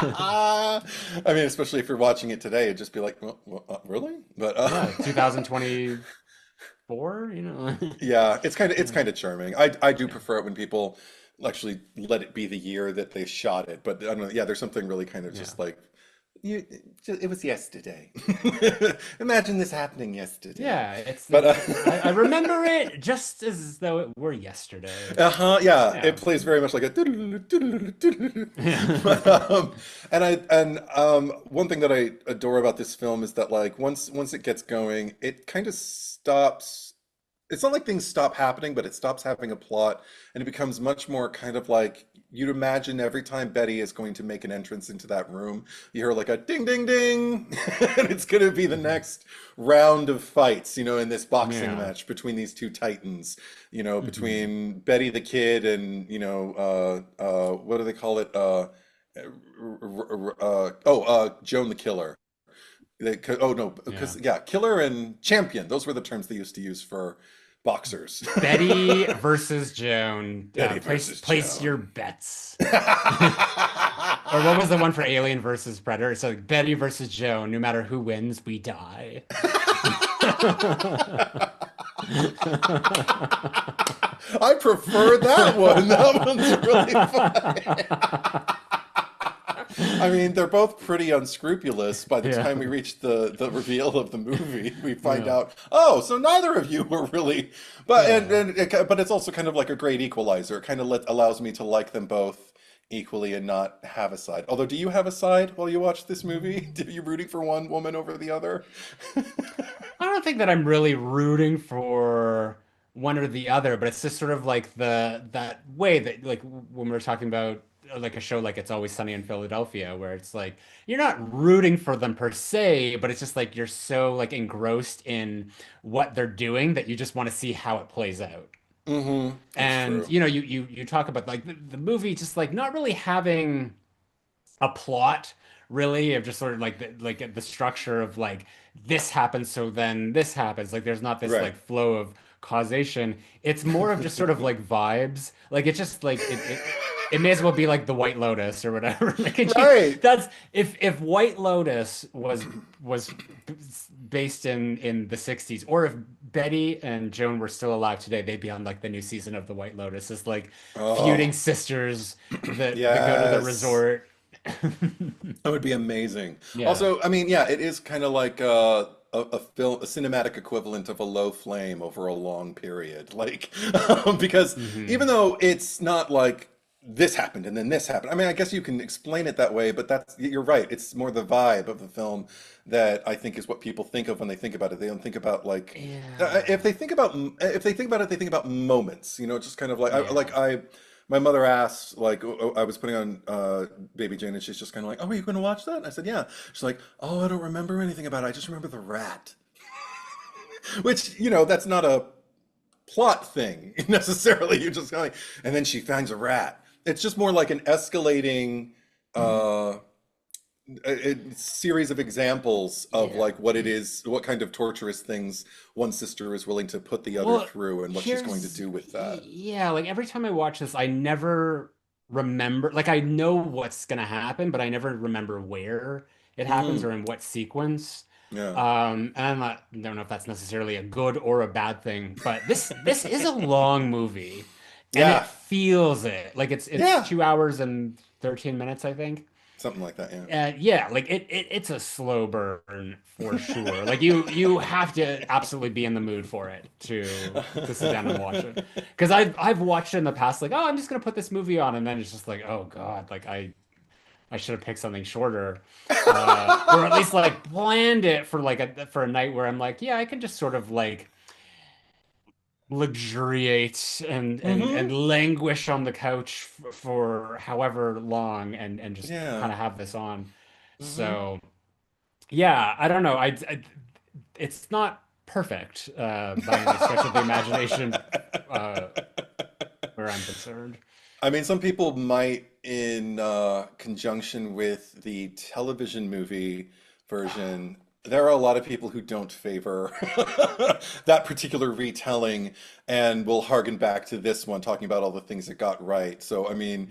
I mean, especially if you're watching it today, it'd just be like, really? But Yeah, 2024, yeah, it's Yeah. kind of charming. I do Yeah. prefer it when people actually let it be the year that they shot it. But I don't know. Yeah, there's something really kind of Yeah. just like you. It was yesterday. Imagine this happening yesterday. Yeah, it's But I remember it just as though it were yesterday. uh-huh, yeah, it Yeah. plays very much like a but, Yeah. one thing that I adore about this film is that like once it gets going, it kind of stops. It's not like things stop happening, but it stops having a plot and it becomes much more kind of like you'd imagine every time Betty is going to make an entrance into that room, you hear like a ding, ding, ding, and it's going to be the Mhm. next round of fights, in this boxing Yeah. match between these two titans, Hmm. between Betty the Kid and, what do they call it? Joan the Killer. Oh no, Yeah. because yeah, killer and champion. Those were the terms they used to use for boxers. Betty versus Joan. Betty versus Place your Joan. bets. Or what was the one for Alien versus Predator? So like, Betty versus Joan. No matter who wins, we die. I prefer that one. That one's really funny. I mean, they're both pretty unscrupulous. By the Yeah. time we reach the reveal of the movie, we find Yeah. out, oh, so neither of you were really. But Yeah. but it's also kind of like a great equalizer. It kind of allows me to like them both equally and not have a side. Although, do you have a side while you watch this movie? Are you rooting for one woman over the other? I don't think that I'm really rooting for one or the other, but it's just sort of like that way that like when we were talking about like a show like It's Always Sunny in Philadelphia, where it's like you're not rooting for them per se, but it's just like you're so like engrossed in what they're doing that you just want to see how it plays out. Mm-hmm. It's And true. you talk about like the movie just like not really having a plot really of just sort of like the structure of like this happens so then this happens like there's not this Right. like flow of causation. It's more of just sort of like vibes, like it's just like it may as well be like the White Lotus or whatever. Like Right. that's if White Lotus was based in the 60s, or if Betty and Joan were still alive today, they'd be on like the new season of the White Lotus. It's like feuding Oh, sisters that go to the yes. resort. That would be amazing. Yeah. Also, I mean, yeah, it is kind of like a film, a cinematic equivalent of a low flame over a long period. Like, because Hmm. even though it's not like this happened and then this happened, I mean, I guess you can explain it that way, but you're right. It's more the vibe of the film that I think is what people think of when they think about it. They don't think about like, Yeah. if they think about it, they think about moments. Just kind of like, Yeah. my mother asked, like, I was putting on Baby Jane, and she's just kind of like, "Oh, are you going to watch that?" And I said, "Yeah." She's like, "Oh, I don't remember anything about it. I just remember the rat." Which, that's not a plot thing necessarily. You're just going, and then she finds a rat. It's just more like an escalating uh, series of examples of Yeah. like what it is, what kind of torturous things one sister is willing to put the other Well, through, and what she's going to here's do with that. yeah, like every time I watch this, I never remember, like I know what's gonna happen, but I never remember where it happens Hmm. or in what sequence. Yeah. And don't know if that's necessarily a good or a bad thing, but this is a long movie, and it Yeah. feels it. Like it's Yeah. 2 hours and 13 minutes, I think. Something like that, yeah. Yeah, like it's a slow burn for sure. Like you have to absolutely be in the mood for it to sit down and watch it. Because I've watched it in the past, like, oh, I'm just gonna put this movie on, and then it's just like, oh God, like I should have picked something shorter, or at least like planned it for like for a night where I'm like, yeah, I can just sort of like luxuriate and Hmm. languish on the couch for however long and just Yeah. kind of have this on. Hmm. So yeah, I don't know. It's not perfect by any stretch of the imagination uh, where I'm concerned. I mean, some people might, in conjunction with the television movie version, there are a lot of people who don't favor that particular retelling and will harken back to this one, talking about all the things it got right. So, I mean,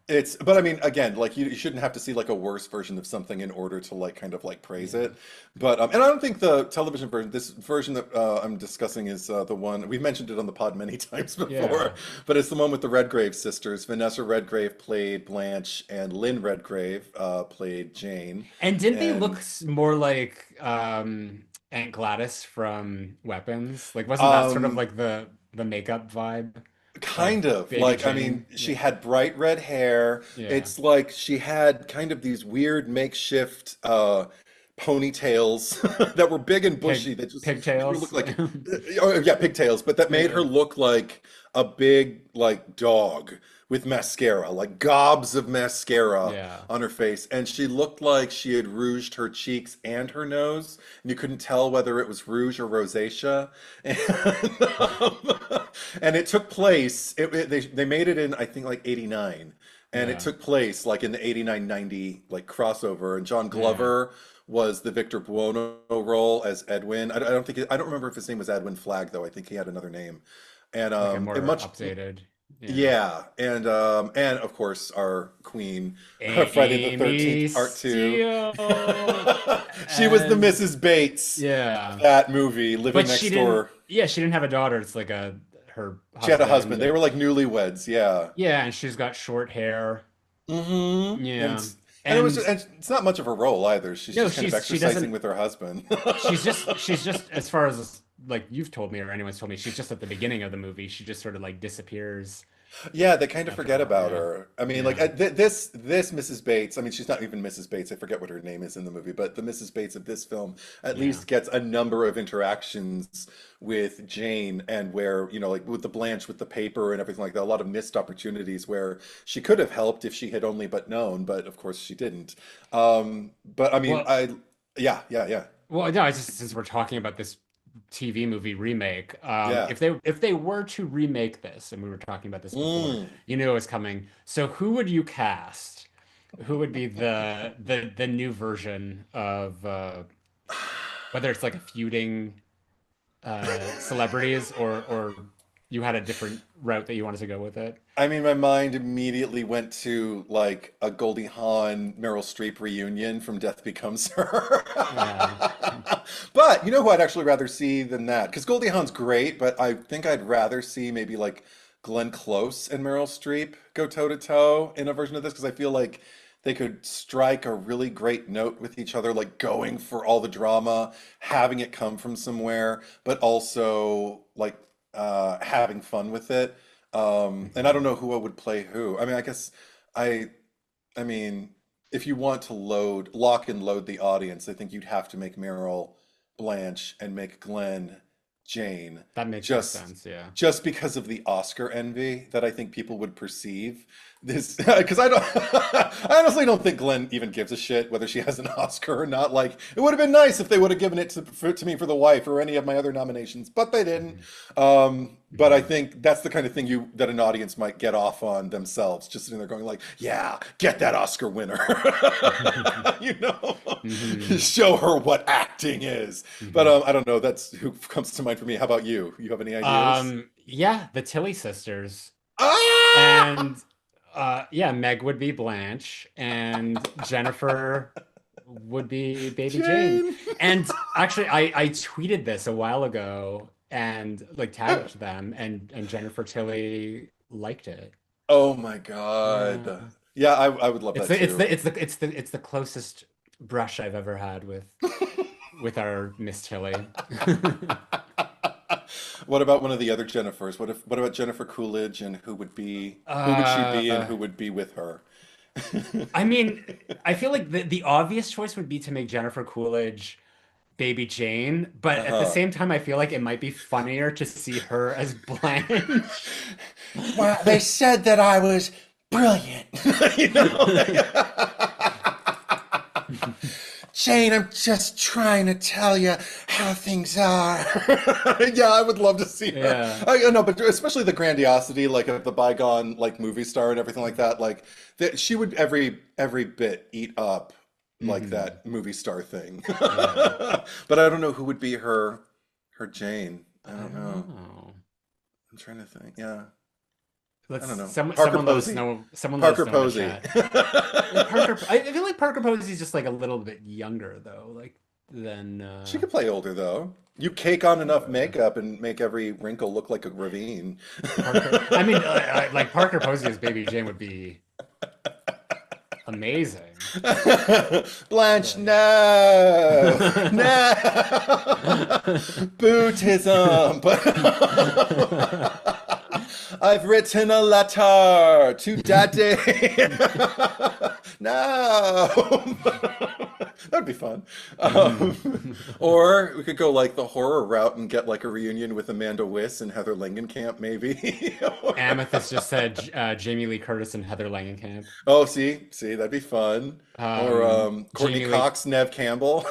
Yeah, but I mean, again, like you shouldn't have to see like a worse version of something in order to like kind of like praise yeah, it. But and I don't think the television version, this version that I'm discussing is the one we've mentioned it on the pod many times before, yeah. but it's the one with the Redgrave sisters. Vanessa Redgrave played Blanche, and Lynn Redgrave played Jane. And didn't they look And more like Aunt Gladys from Weapons? Like, wasn't that sort of um, like the makeup vibe of kind of Baby like, I mean, Jane? she Yeah, had bright red hair. yeah. It's like she had kind of these weird makeshift ponytails that were big and bushy that just made her look Pigtails. like, oh yeah, pigtails, but that made her Yeah. look like a big like dog with mascara, like gobs of mascara Yeah. on her face. And she looked like she had rouged her cheeks and her nose. And you couldn't tell whether it was rouge or rosacea. And it took place, they made it in, I think, like 89. And it Yeah. took place like in the 89-90 like crossover. And John Yeah. Glover was the Victor Buono role as Edwin. I don't think, I don't remember if his name was Edwin Flagg, though. I think he had another name. And Like a it more much updated. Yeah. yeah, and of course our queen, Friday the Amy 13th Part 2. Steele. She was the And Mrs. Bates of yeah. that movie, living But she next didn't, door. yeah, she didn't have a daughter. It's like her She had a husband. husband. They were like newlyweds, yeah. Yeah, and she's got short hair. Yeah. And it was And and it's not much of a role either. She's no, just kind of she exercising doesn't with her husband. she's just as far as like you've told me or anyone's told me, she's just at the beginning of the movie. She just sort of like disappears Yeah, they kind of after a forget while. about Yeah. her. I mean, like Yeah. this Mrs. Bates. I mean, she's not even Mrs. Bates. I forget what her name is in the movie, but the Mrs. Bates of this film at Yeah. least gets a number of interactions with Jane, and where, like with the Blanche with the paper and everything like that. A lot of missed opportunities where she could have helped if she had only but known, but of course she didn't. But I mean, Well, yeah, yeah, yeah, well, no, it's just since we're talking about this TV movie remake, yeah. if they were to remake this, and we were talking about this before, Mm. you knew it was coming. So who would you cast? Who would be the new version of whether it's like a feuding celebrities or you had a different route that you wanted to go with it? I mean, my mind immediately went to like a Goldie Hawn, Meryl Streep reunion from Death Becomes Her. Yeah. But you know who I'd actually rather see than that? Because Goldie Hawn's great, but I think I'd rather see maybe like Glenn Close and Meryl Streep go toe to toe in a version of this, because I feel like they could strike a really great note with each other, like going for all the drama, having it come from somewhere, but also like having fun with it. And I don't know who I would play who. I mean, I guess I, I mean, if you want to lock and load the audience, I think you'd have to make Meryl Blanche and make Glenn Jane, That makes more just sense, yeah. just because of the Oscar envy that I think people would perceive this. Because I don't, I honestly don't think Glenn even gives a shit whether she has an Oscar or not. Like, it would have been nice if they would have given it to me for The Wife or any of my other nominations, but they didn't. But I Mhm. think that's the kind of thing that an audience might get off on themselves, just sitting there going like, "Yeah, get that Oscar winner," you know, Mhm. show her what acting is. But Mhm. I don't know. That's who comes to mind for me. How about you? You have any ideas? Yeah, the Tilly sisters. Ah! And yeah, Meg would be Blanche and Jennifer would be Baby Jane. Jane. And actually I tweeted this a while ago and like tagged them and Jennifer Tilly liked it. Oh my Yeah. God. Yeah, I would love It's that the it's too. the it's the it's the it's the closest brush I've ever had with our Miss Tilly. What about one of the other Jennifers? What about Jennifer Coolidge, and who would she be and Uh who would be with her? I mean, I feel like the obvious choice would be to make Jennifer Coolidge Baby Jane, but at the Uh-huh. same time, I feel like it might be funnier to see her as Blanche. Well, they said that I was brilliant. You know? Jane, I'm just trying to tell you how things are. Yeah, I would love to see her. Yeah. I know, but especially the grandiosity, like of the bygone, like movie star and everything like that. Like that, she would every bit eat up like Hmm. that movie star thing. Yeah. But I don't know who would be her Jane. I I don't don't know. know. I'm trying to think. Yeah, I Let's don't know. Parker someone let us Posey. know. Someone let us Parker know in the Posey. chat. I feel like Parker Posey is just like a little bit younger though, like than She could play older though. You cake on enough uh, makeup and make every wrinkle look like a ravine. Parker. I mean, like Parker Posey as Baby Jane would be amazing. Blanche, But no, no, Bootism. But I've written a letter to Daddy. No. That'd be fun. Or we could go like the horror route and get like a reunion with Amanda Wyss and Heather Langenkamp, maybe. Amethyst just said Jamie Lee Curtis and Heather Langenkamp. Oh, see, that'd be fun. Or Courtney Jamie Lee. Cox, Nev Campbell.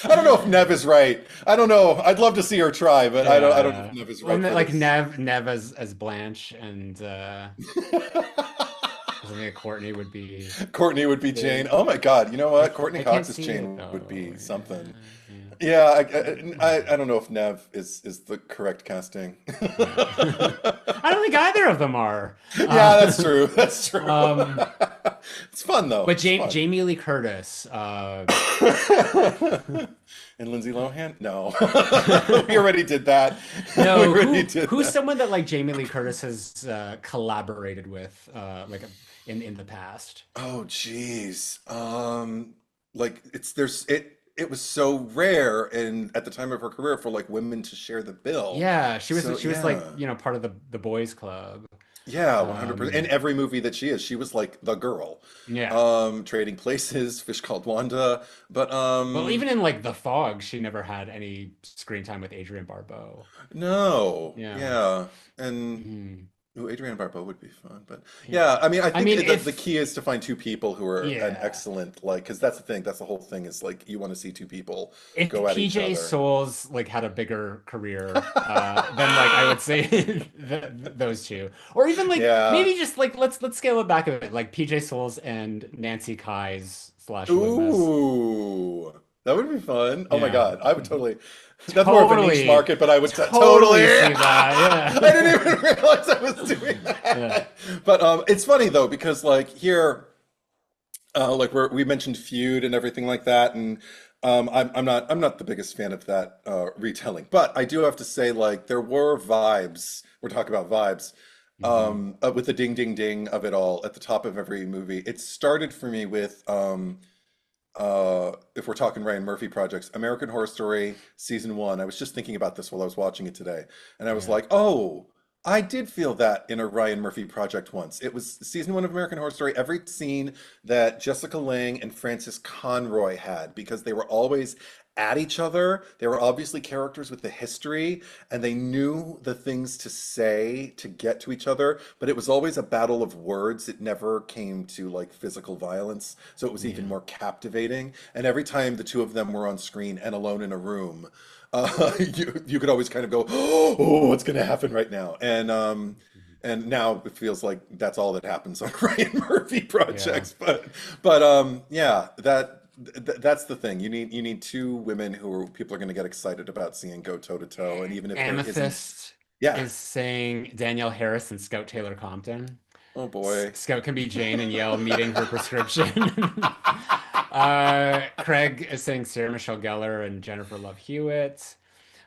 I don't know if Nev is right. I don't know. I'd love to see her try, but I don't know if Nev is Well, right for like this. Nev as Blanche, and I think Courtney would be. Courtney would be Jane. Oh my God. You know what? Courtney I can't Cox as see it Jane would though. be something. Yeah, Yeah, I don't know if Nev is the correct casting. yeah. I don't think either of them are. Yeah, that's true. That's true. Um, It's fun though. but It's fun. Jamie Lee Curtis. And Lindsay Lohan? No. We already did that. We No, already did who's that. someone that like Jamie Lee Curtis has collaborated with, like in the past? Oh, geez. Like it was so rare and at the time of her career for like women to share the bill. Yeah, So she was like, yeah. part of the boys club. Yeah, 100%. In Um, every movie that she was like the girl. yeah. Trading Places, Fish Called Wanda. But Well, even in like The Fog, she never had any screen time with Adrienne Barbeau. no. Yeah. Yeah. And Mhm. ooh, Adrienne Barbeau would be fun, but Yeah. yeah, I mean, I I think mean, the if key is to find two people who are an yeah, excellent, like, because that's the thing, that's the whole thing is like you want to see two people if go at each PJ other. Souls like had a bigger career, then like I would say those two, or even like Yeah. maybe just like let's scale it back a bit, like PJ Souls and Nancy Kai's slash Loomis. Ooh, that would be fun. Oh my Yeah. God, I would totally. That's more of a niche Totally, market, but I would totally. totally see I that. didn't even realize I was doing Yeah. Yeah. that. But it's funny though because like here, like we mentioned feud and everything like that, and I'm not the biggest fan of that retelling, but I do have to say like there were vibes. We're talking about vibes. Mhm. With the ding ding ding of it all at the top of every movie. It started for me with if we're talking Ryan Murphy projects, American Horror Story season one. I was just thinking about this while I was watching it today, and I was Yeah. like, oh, I did feel that in a Ryan Murphy project once. It was season one of American Horror Story. Every scene that Jessica Lange and Francis Conroy had, because they were always at each other. They were obviously characters with a history, and they knew the things to say to get to each other, but it was always a battle of words. It never came to like physical violence, so it was even Yeah. more captivating. And every time the two of them were on screen and alone in a room, you could always kind of go, "Oh, what's going to happen right now?" And now it feels like that's all that happens on Ryan Murphy Yeah. projects. Yeah, that's the thing. You need two women people are going to get excited about seeing go toe to toe, and even if there isn't, Amethyst yeah. is saying Danielle Harris and Scout Taylor Compton. Oh boy. Scout can be Jane and Yale meeting her prescription. Craig is saying Sarah Michelle Gellar and Jennifer Love Hewitt.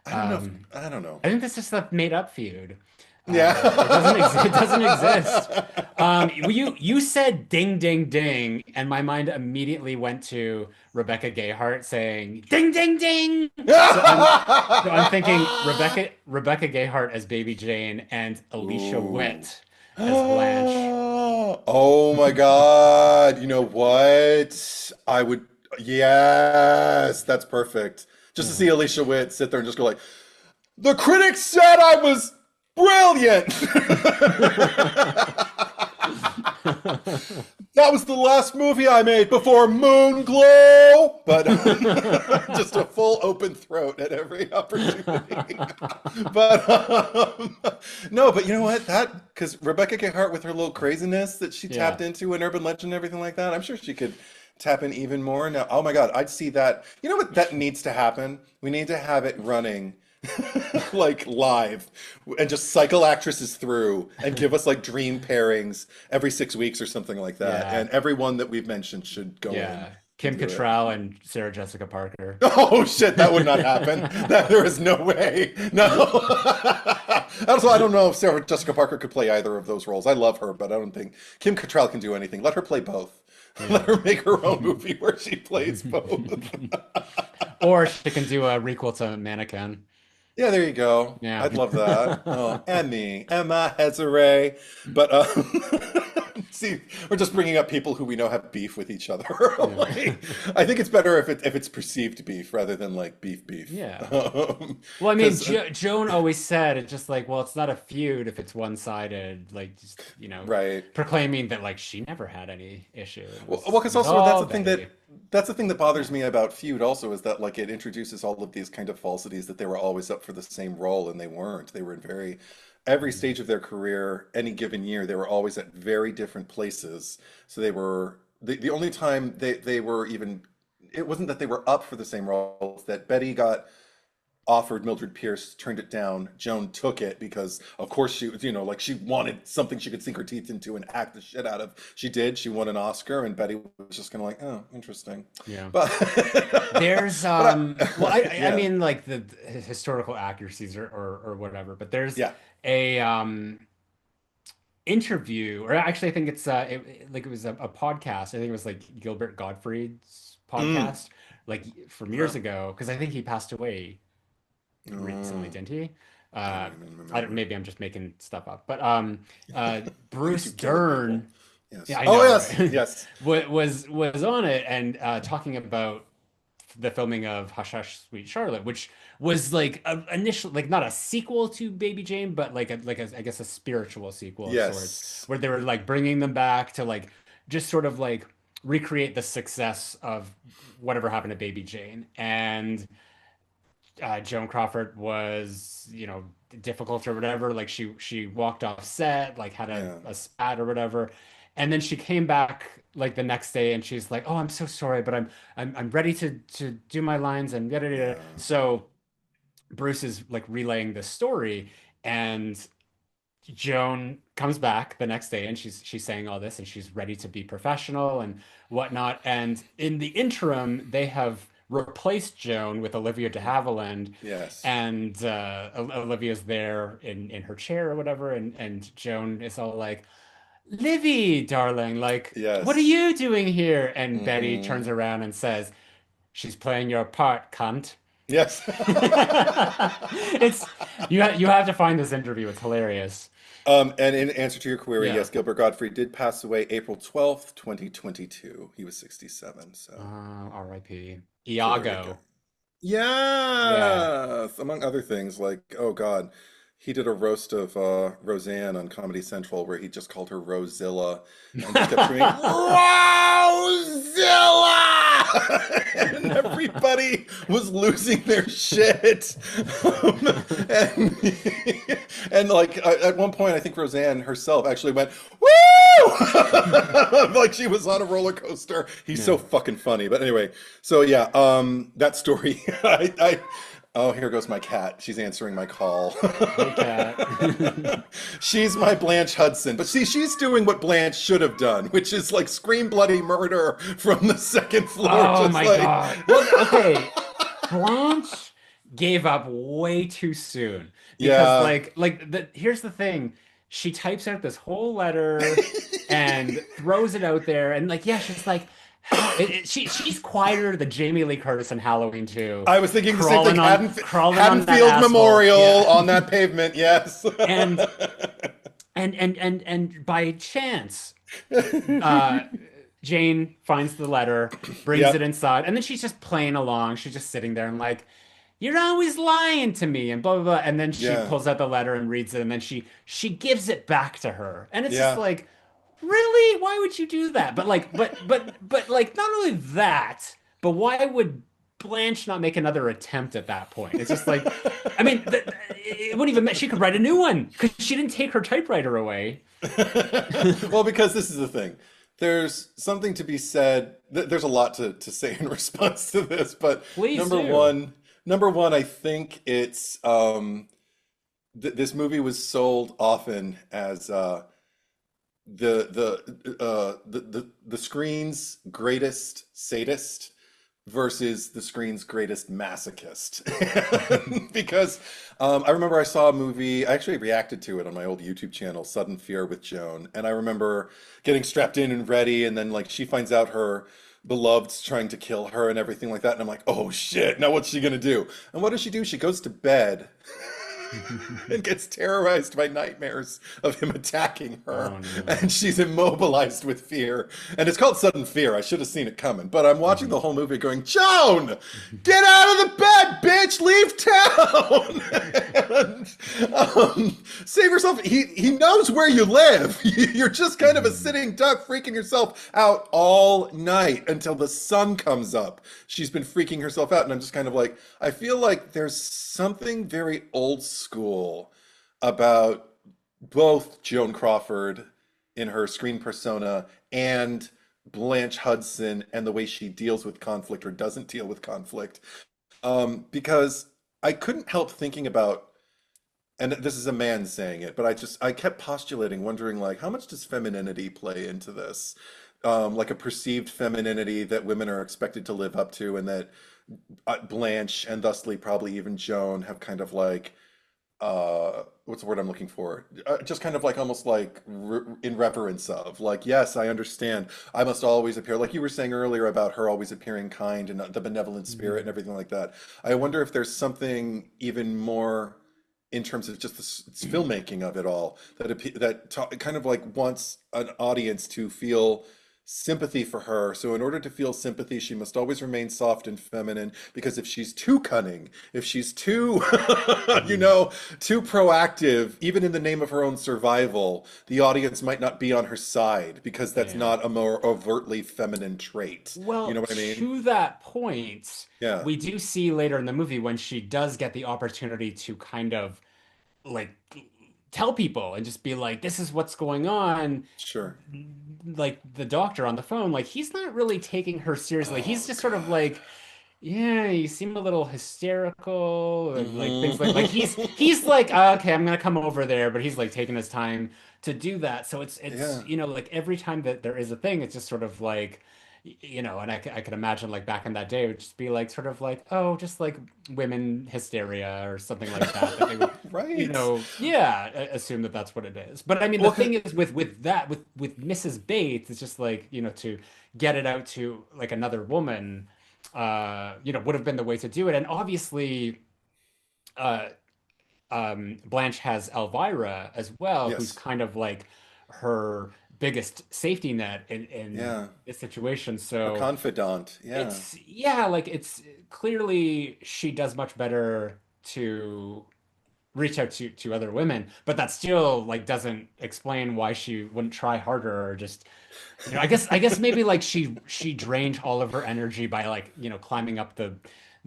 I don't know. Um, I don't know. I think this is a made up feud. Yeah. It doesn't exist. It doesn't exist. You said ding ding ding, and my mind immediately went to Rebecca Gayheart saying ding ding ding. So I'm thinking Rebecca Gayheart as Baby Jane and Alicia Ooh. Witt as Blanche. Oh my God. You know what? I would, yes, that's perfect. Just to Yeah. see Alicia Witt sit there and just go like, the critics said I was brilliant. That was the last movie I made before Moonglow, but just a full open throat at every opportunity. But no, but you know what? That because Rebecca Gayheart with her little craziness that she Yeah. tapped into in Urban Legend and everything like that, I'm sure she could tap in even more. Now, oh my God, I'd see that. You know what? That needs to happen. We need to have it running like live and just cycle actresses through and give us like dream pairings every 6 weeks or something like that. Yeah. And everyone that we've mentioned should go in Yeah. and Kim do it. Cattrall and Sarah Jessica Parker. Oh shit, that would not happen. That there is no way. No. Also, I don't know if Sarah Jessica Parker could play either of those roles. I love her, but I don't think Kim Cattrall can do anything. Let her play both. Let Yeah. her make her own movie where she plays both. Or she can do a requel to Mannequin. Yeah, there you go. Yeah. I'd love that. Oh, Emmy, Emma Hezare. But see, we're just bringing up people who we know have beef with each other. Yeah. Like, I think it's better if it's perceived beef rather than like beef. Yeah. Well, I mean, Because Joan always said it's just like, well, it's not a feud if it's one-sided, like just, right. proclaiming that like she never had any issue. It Well, was because it was also all Betty. that's the thing that bothers me about Feud also is that like it introduces all of these kind of falsities that they were always up for the same role and they weren't. They were in every stage of their career, any given year, they were always at very different places. So they were the only time they were even it wasn't that they were up for the same role, it's that Betty got offered Mildred Pierce, turned it down. Joan took it because, of course, she was, like she wanted something she could sink her teeth into and act the shit out of. She did. She won an Oscar, and Betty was just kind of like, oh, interesting. Yeah. But, There's well, I yeah, mean like the historical accuracies or whatever, but there's yeah. a interview, or actually I think it's like it was a podcast. I think it was like Gilbert Gottfried's Mm. podcast, like from years Huh. ago, because I think he passed away recently, Oh, didn't he? I don't Uh, even I don't, remember. maybe I'm just making stuff up, but Look at Bruce you killing people. Dern, yeah, Yes. I Oh, know, yes, right? yes. Was on it and talking about the filming of Hush Hush Sweet Charlotte, which was like a initial, like not a sequel to Baby Jane, but I guess a spiritual sequel of sorts, Yes. where they were like bringing them back to like just sort of like recreate the success of whatever happened to Baby Jane. And Joan Crawford was, difficult or whatever. Like she walked off set, like had Yeah. a spat or whatever. And then she came back like the next day and she's like, "Oh, I'm so sorry, but I'm ready to do my lines and yada yada, yada." Yeah. So Bruce is like relaying this story and Joan comes back the next day and she's saying all this and she's ready to be professional and whatnot. And in the interim, they have replaced Joan with Olivia de Havilland, Yes. and Olivia's there in her chair or whatever, and Joan is all like, "Livy, darling, like, what are Yes. you doing here?" And Betty Hmm. turns around and says, "She's playing your part, cunt." Yes. It's you have to find this interview. It's hilarious. And in answer to your query, Yeah. yes, Gilbert Gottfried did pass away April 12th, 2022. He was 67, so R.I.P. there you go. Iago. Yeah. Yes, among other things, like, oh God, he did a roast of Roseanne on Comedy Central where he just called her Rosilla and just kept screaming, Rosilla! And everybody was losing their shit. And, and like at one point, I think Roseanne herself actually went, woo! Like she was on a roller coaster. He's so Yeah. fucking funny. But anyway, so yeah, that story, oh, here goes my cat. She's answering my call. Hey, cat. She's my Blanche Hudson. But see, she's doing what Blanche should have done, which is like scream bloody murder from the second floor, Oh just my like. God. Well, okay. Blanche gave up way too soon because Yeah. here's the thing. She types out this whole letter and throws it out there and like yeah, she's like she's quieter than Jamie Lee Curtis in Halloween 2, I was thinking the same thing. crawling on that Haddonfield asshole. Memorial Yeah. on that pavement, yes. And and by chance uh Jane finds the letter, brings it Yep. inside, and then she's just playing along. She's just sitting there and like, "You're always lying to me," and blah blah blah. And then she Yeah. pulls out the letter and reads it, and then she gives it back to her, and it's just Yeah. like, really? Why would you do that? But like, but like, not only that, but why would Blanche not make another attempt at that point? It's just like, I mean, it wouldn't even. She could write a new one because she didn't take her typewriter away. Well, because this is the thing. There's something to be said. There's a lot to say in response to this, but Please number do. one, number one, I think it's th this movie was sold often as the screen's greatest sadist versus the screen's greatest masochist. Because I remember I saw a movie, I actually reacted to it on my old YouTube channel, Sudden Fear with Joan, and I remember getting strapped in and ready, and then like she finds out her beloved's trying to kill her and everything like that. And I'm like, oh shit, now what's she gonna do? And what does she do? She goes to bed and gets terrorized by nightmares of him attacking her. Oh And no. she's immobilized with fear. And it's called Sudden Fear. I should have seen it coming. But I'm watching the whole movie going, Joan, get out of the bed, bitch! Leave town! and, save yourself. He knows where you live. You're just kind of a sitting duck freaking yourself out all night until the sun comes up. She's been freaking herself out. And I'm just kind of like, I feel like there's something very old school about both Joan Crawford in her screen persona and Blanche Hudson and the way she deals with conflict or doesn't deal with conflict. Because I couldn't help thinking about, and this is a man saying it, but I kept postulating, wondering like, how much does femininity play into this? Like a perceived femininity that women are expected to live up to, and that Blanche and thusly probably even Joan have kind of like what's the word I'm looking for? Just kind of like almost like in reverence of like, yes, I understand. I must always appear like you were saying earlier about her always appearing kind and the benevolent spirit and Mhm. everything like that. I wonder if there's something even more in terms of just the filmmaking of it all that kind of like wants an audience to feel sympathy for her. So in order to feel sympathy, she must always remain soft and feminine, because if she's too cunning, if she's too, Mhm. too proactive, even in the name of her own survival, the audience might not be on her side because that's Yeah. not a more overtly feminine trait. You know Well, what I mean? to that point, Yeah, we do see later in the movie when she does get the opportunity to kind of like tell people and just be like, this is what's going on. sure. Like the doctor on the phone, like he's not really taking her seriously. He's Oh just sort of God. like, yeah, you seem a little hysterical and like things like he's Hmm. like, "Ah, okay, I'm gonna come over there," but he's like taking his time to do that. So it's Yeah, like every time that there is a thing, it's just sort of like and I could imagine like back in that day it would just be like sort of like, oh, just like women hysteria or something like that that they would right. yeah, assume that that's what it is. But I mean, the Well, thing is with that with Mrs. Bates, it's just like, to get it out to like another woman would have been the way to do it. And obviously, uh, Blanche has Elvira as well, who's yes, kind of like her biggest safety net in yeah, this situation. her So confidant. Yeah, yeah, like it's clearly she does much better to reach out to other women, but that still like doesn't explain why she wouldn't try harder or just I guess maybe like she drained all of her energy by like, climbing up the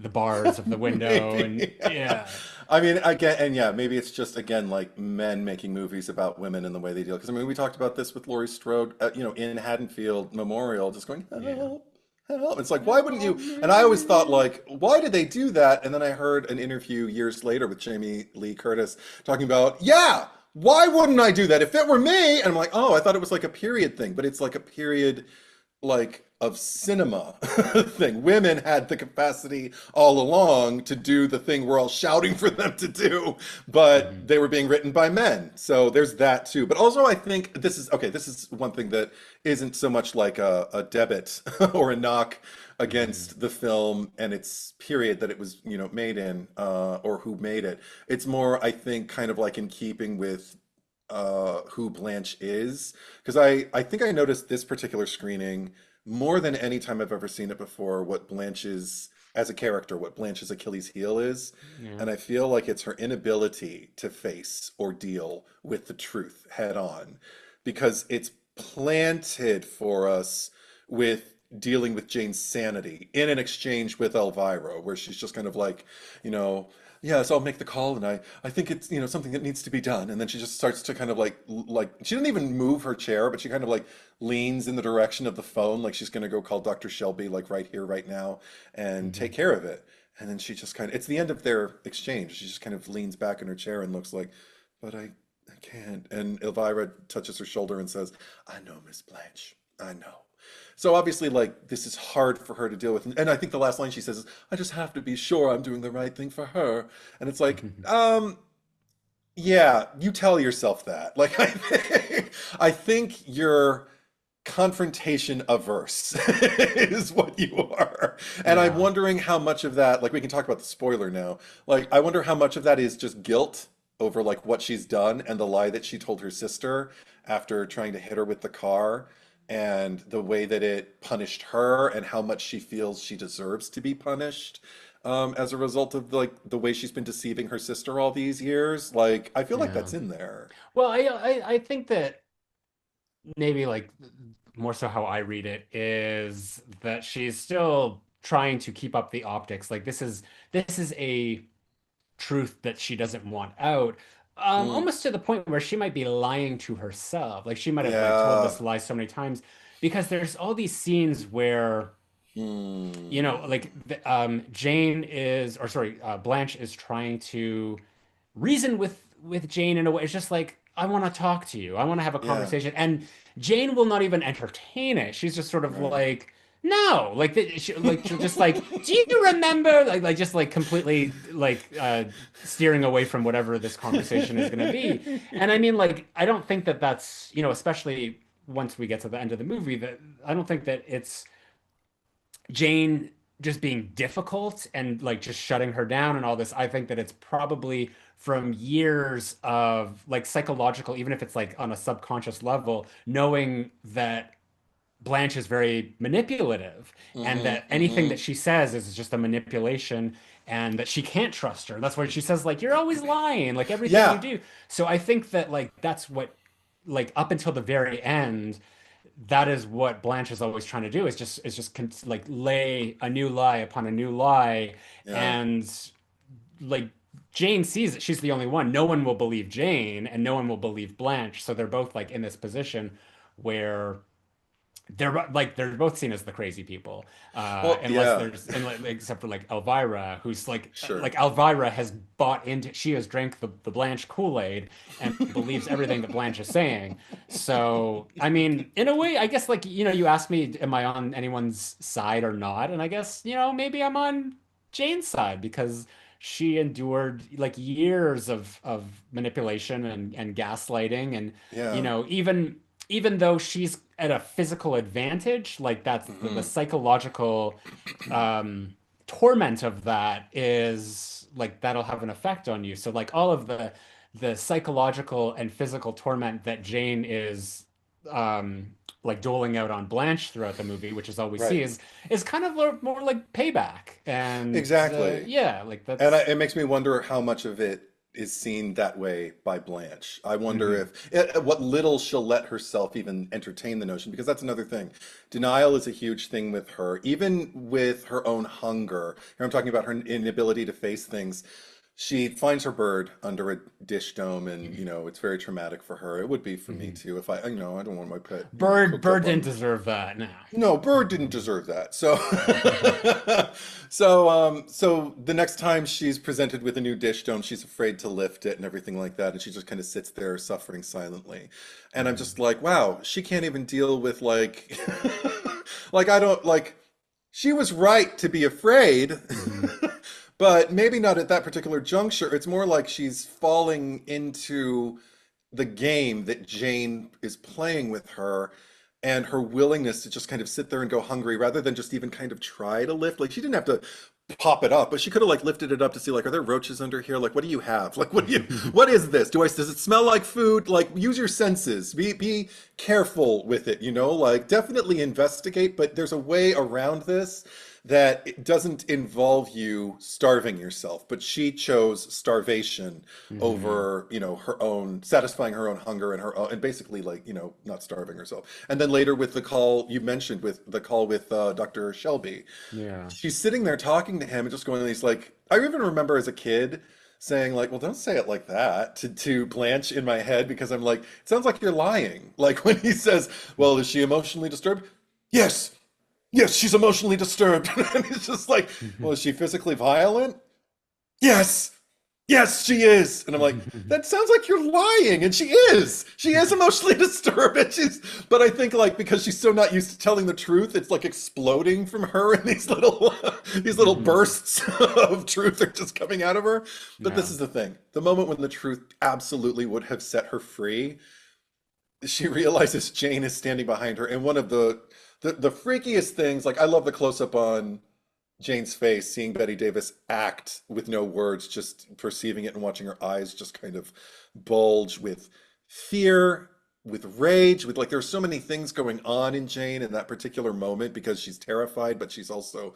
bars of the window and maybe. yeah. I mean, again, and yeah, maybe it's just again like men making movies about women and the way they deal. Because I mean, we talked about this with Laurie Strode, in Haddonfield Memorial, just going Yeah. help, help. It's like, why wouldn't Help you? And I always thought me. like, why did they do that? And then I heard an interview years later with Jamie Lee Curtis talking about, yeah, why wouldn't I do that if it were me? And I'm like, oh, I thought it was like a period thing, but it's like a period like of cinema thing. Women had the capacity all along to do the thing we're all shouting for them to do, but Mhm. they were being written by men. So there's that too. But also, I think this is okay. This is one thing that isn't so much like a debit or a knock Mhm. against the film and its period that it was, made in, or who made it. It's more, I think, kind of like in keeping with who Blanche is. Because I think I noticed this particular screening more than any time I've ever seen it before, what Blanche's, as a character, what Blanche's Achilles heel is. Yeah. And I feel like it's her inability to face or deal with the truth head on, because it's planted for us with dealing with Jane's sanity in an exchange with Elvira, where she's just kind of like, you know, yes, I'll make the call, and I think it's, something that needs to be done. And then she just starts to kind of like she didn't even move her chair, but she kind of like leans in the direction of the phone, like she's gonna go call Dr. Shelby, like right here, right now, and take Mhm. care of it. And then she just kind of, it's the end of their exchange. She just kind of leans back in her chair and looks like, but I can't. And Elvira touches her shoulder and says, I know, Miss Blanche. I know. So obviously, like, this is hard for her to deal with. And I think the last line she says is, I just have to be sure I'm doing the right thing for her. And it's like, yeah, you tell yourself that. Like, I think you're confrontation averse is what you are. And I'm Yeah. wondering how much of that, like we can talk about the spoiler now. Like I wonder how much of that is just guilt over like what she's done and the lie that she told her sister after trying to hit her with the car and the way that it punished her and how much she feels she deserves to be punished. As a result of like the way she's been deceiving her sister all these years, like I feel like Yeah. that's in there. Well, I think that maybe like more so how I read it is that she's still trying to keep up the optics. Like this is a truth that she doesn't want out. Mm, Almost to the point where she might be lying to herself. Like she might have like told yeah. this lie so many times because there's all these scenes where Mm, like Jane is, or sorry, Blanche is trying to reason with Jane in a way. It's just like, I want to talk to you. I want to have a yeah. conversation. And Jane will not even entertain it. She's just sort of Right. like, no, like she'll just like, do you remember? Like just like completely like steering away from whatever this conversation is going to be. And I mean, like, I don't think that that's, especially once we get to the end of the movie, that I don't think that it's Jane just being difficult and like just shutting her down and all this. I think that it's probably from years of like psychological, even if it's like on a subconscious level, knowing that Blanche is very manipulative and Mm-hmm. that anything that Mm-hmm. she says is just a manipulation and that she can't trust her. That's why she says like, you're always lying, like everything you Yeah. do. So I think that like that's what, like up until the very end, that is what Blanche is always trying to do, like lay a new lie upon a new lie. Yeah. And like Jane sees it, she's the only one. No one will believe Jane and no one will believe Blanche. So they're both like in this position where they're both seen as the crazy people, Well, unless yeah. there's and except for like Elvira, who's Sure. like Elvira has bought into, she has drank the Blanche Kool-Aid and believes everything that Blanche is saying. So I mean, in a way, I guess like you asked me, am I on anyone's side or not? And I guess maybe I'm on Jane's side because she endured like years of manipulation and gaslighting and Yeah. even though she's at a physical advantage, like that's the Mm-hmm. psychological um, torment of that is like that'll have an effect on you. So like all of the psychological and physical torment that Jane is like doling out on Blanche throughout the movie, which is all we see, Right. is kind of more like payback. And Exactly. yeah, like And that's it makes me wonder how much of it is seen that way by Blanche. I wonder mhm. if what little she'll let herself even entertain the notion, because that's another thing. Denial is a huge thing with her, even with her own hunger. Here I'm talking about her inability to face things. She finds her bird under a dish dome, and it's very traumatic for her. It would be for me Mhm. too if I don't want my pet, cooked Bird up didn't on. deserve that. No. No, Bird didn't deserve that. So, so the next time she's presented with a new dish dome, she's afraid to lift it and everything like that, and she just kind of sits there suffering silently. And I'm just Mhm. like, wow, she can't even deal with like, like I don't like. She was right to be afraid, Mhm. but maybe not at that particular juncture. It's more like she's falling into the game that Jane is playing with her and her willingness to just kind of sit there and go hungry rather than just even kind of try to lift. Like she didn't have to pop it up, but she could have like lifted it up to see like, are there roaches under here? Like, what do you have? Like, what is this? Does it smell like food? Like, use your senses. Be careful with it, like definitely investigate, but there's a way around this that it doesn't involve you starving yourself, but she chose starvation Mhm. over, her own satisfying her own hunger and her own, and basically like, not starving herself. And then later with the call you mentioned with the call with Dr. Shelby, Yeah. she's sitting there talking to him and just going these like, I even remember as a kid saying like, well, don't say it like that to Blanche in my head because I'm like, it sounds like you're lying. Like when he says, well, is she emotionally disturbed? Yes. Yes, she's emotionally disturbed. And it's just like, well, is she physically violent? Yes. Yes, she is. And I'm like, that sounds like you're lying. And she is. She is emotionally disturbed. And but I think like because she's so not used to telling the truth, it's like exploding from her and these little Mhm. bursts of truth are just coming out of her. But this Yeah. is the thing. The moment when the truth absolutely would have set her free, she realizes Jane is standing behind her, and one of the freakiest things, like I love the close up on Jane's face, seeing Betty Davis act with no words, just perceiving it and watching her eyes just kind of bulge with fear, with rage, with like there's so many things going on in Jane in that particular moment because she's terrified, but she's also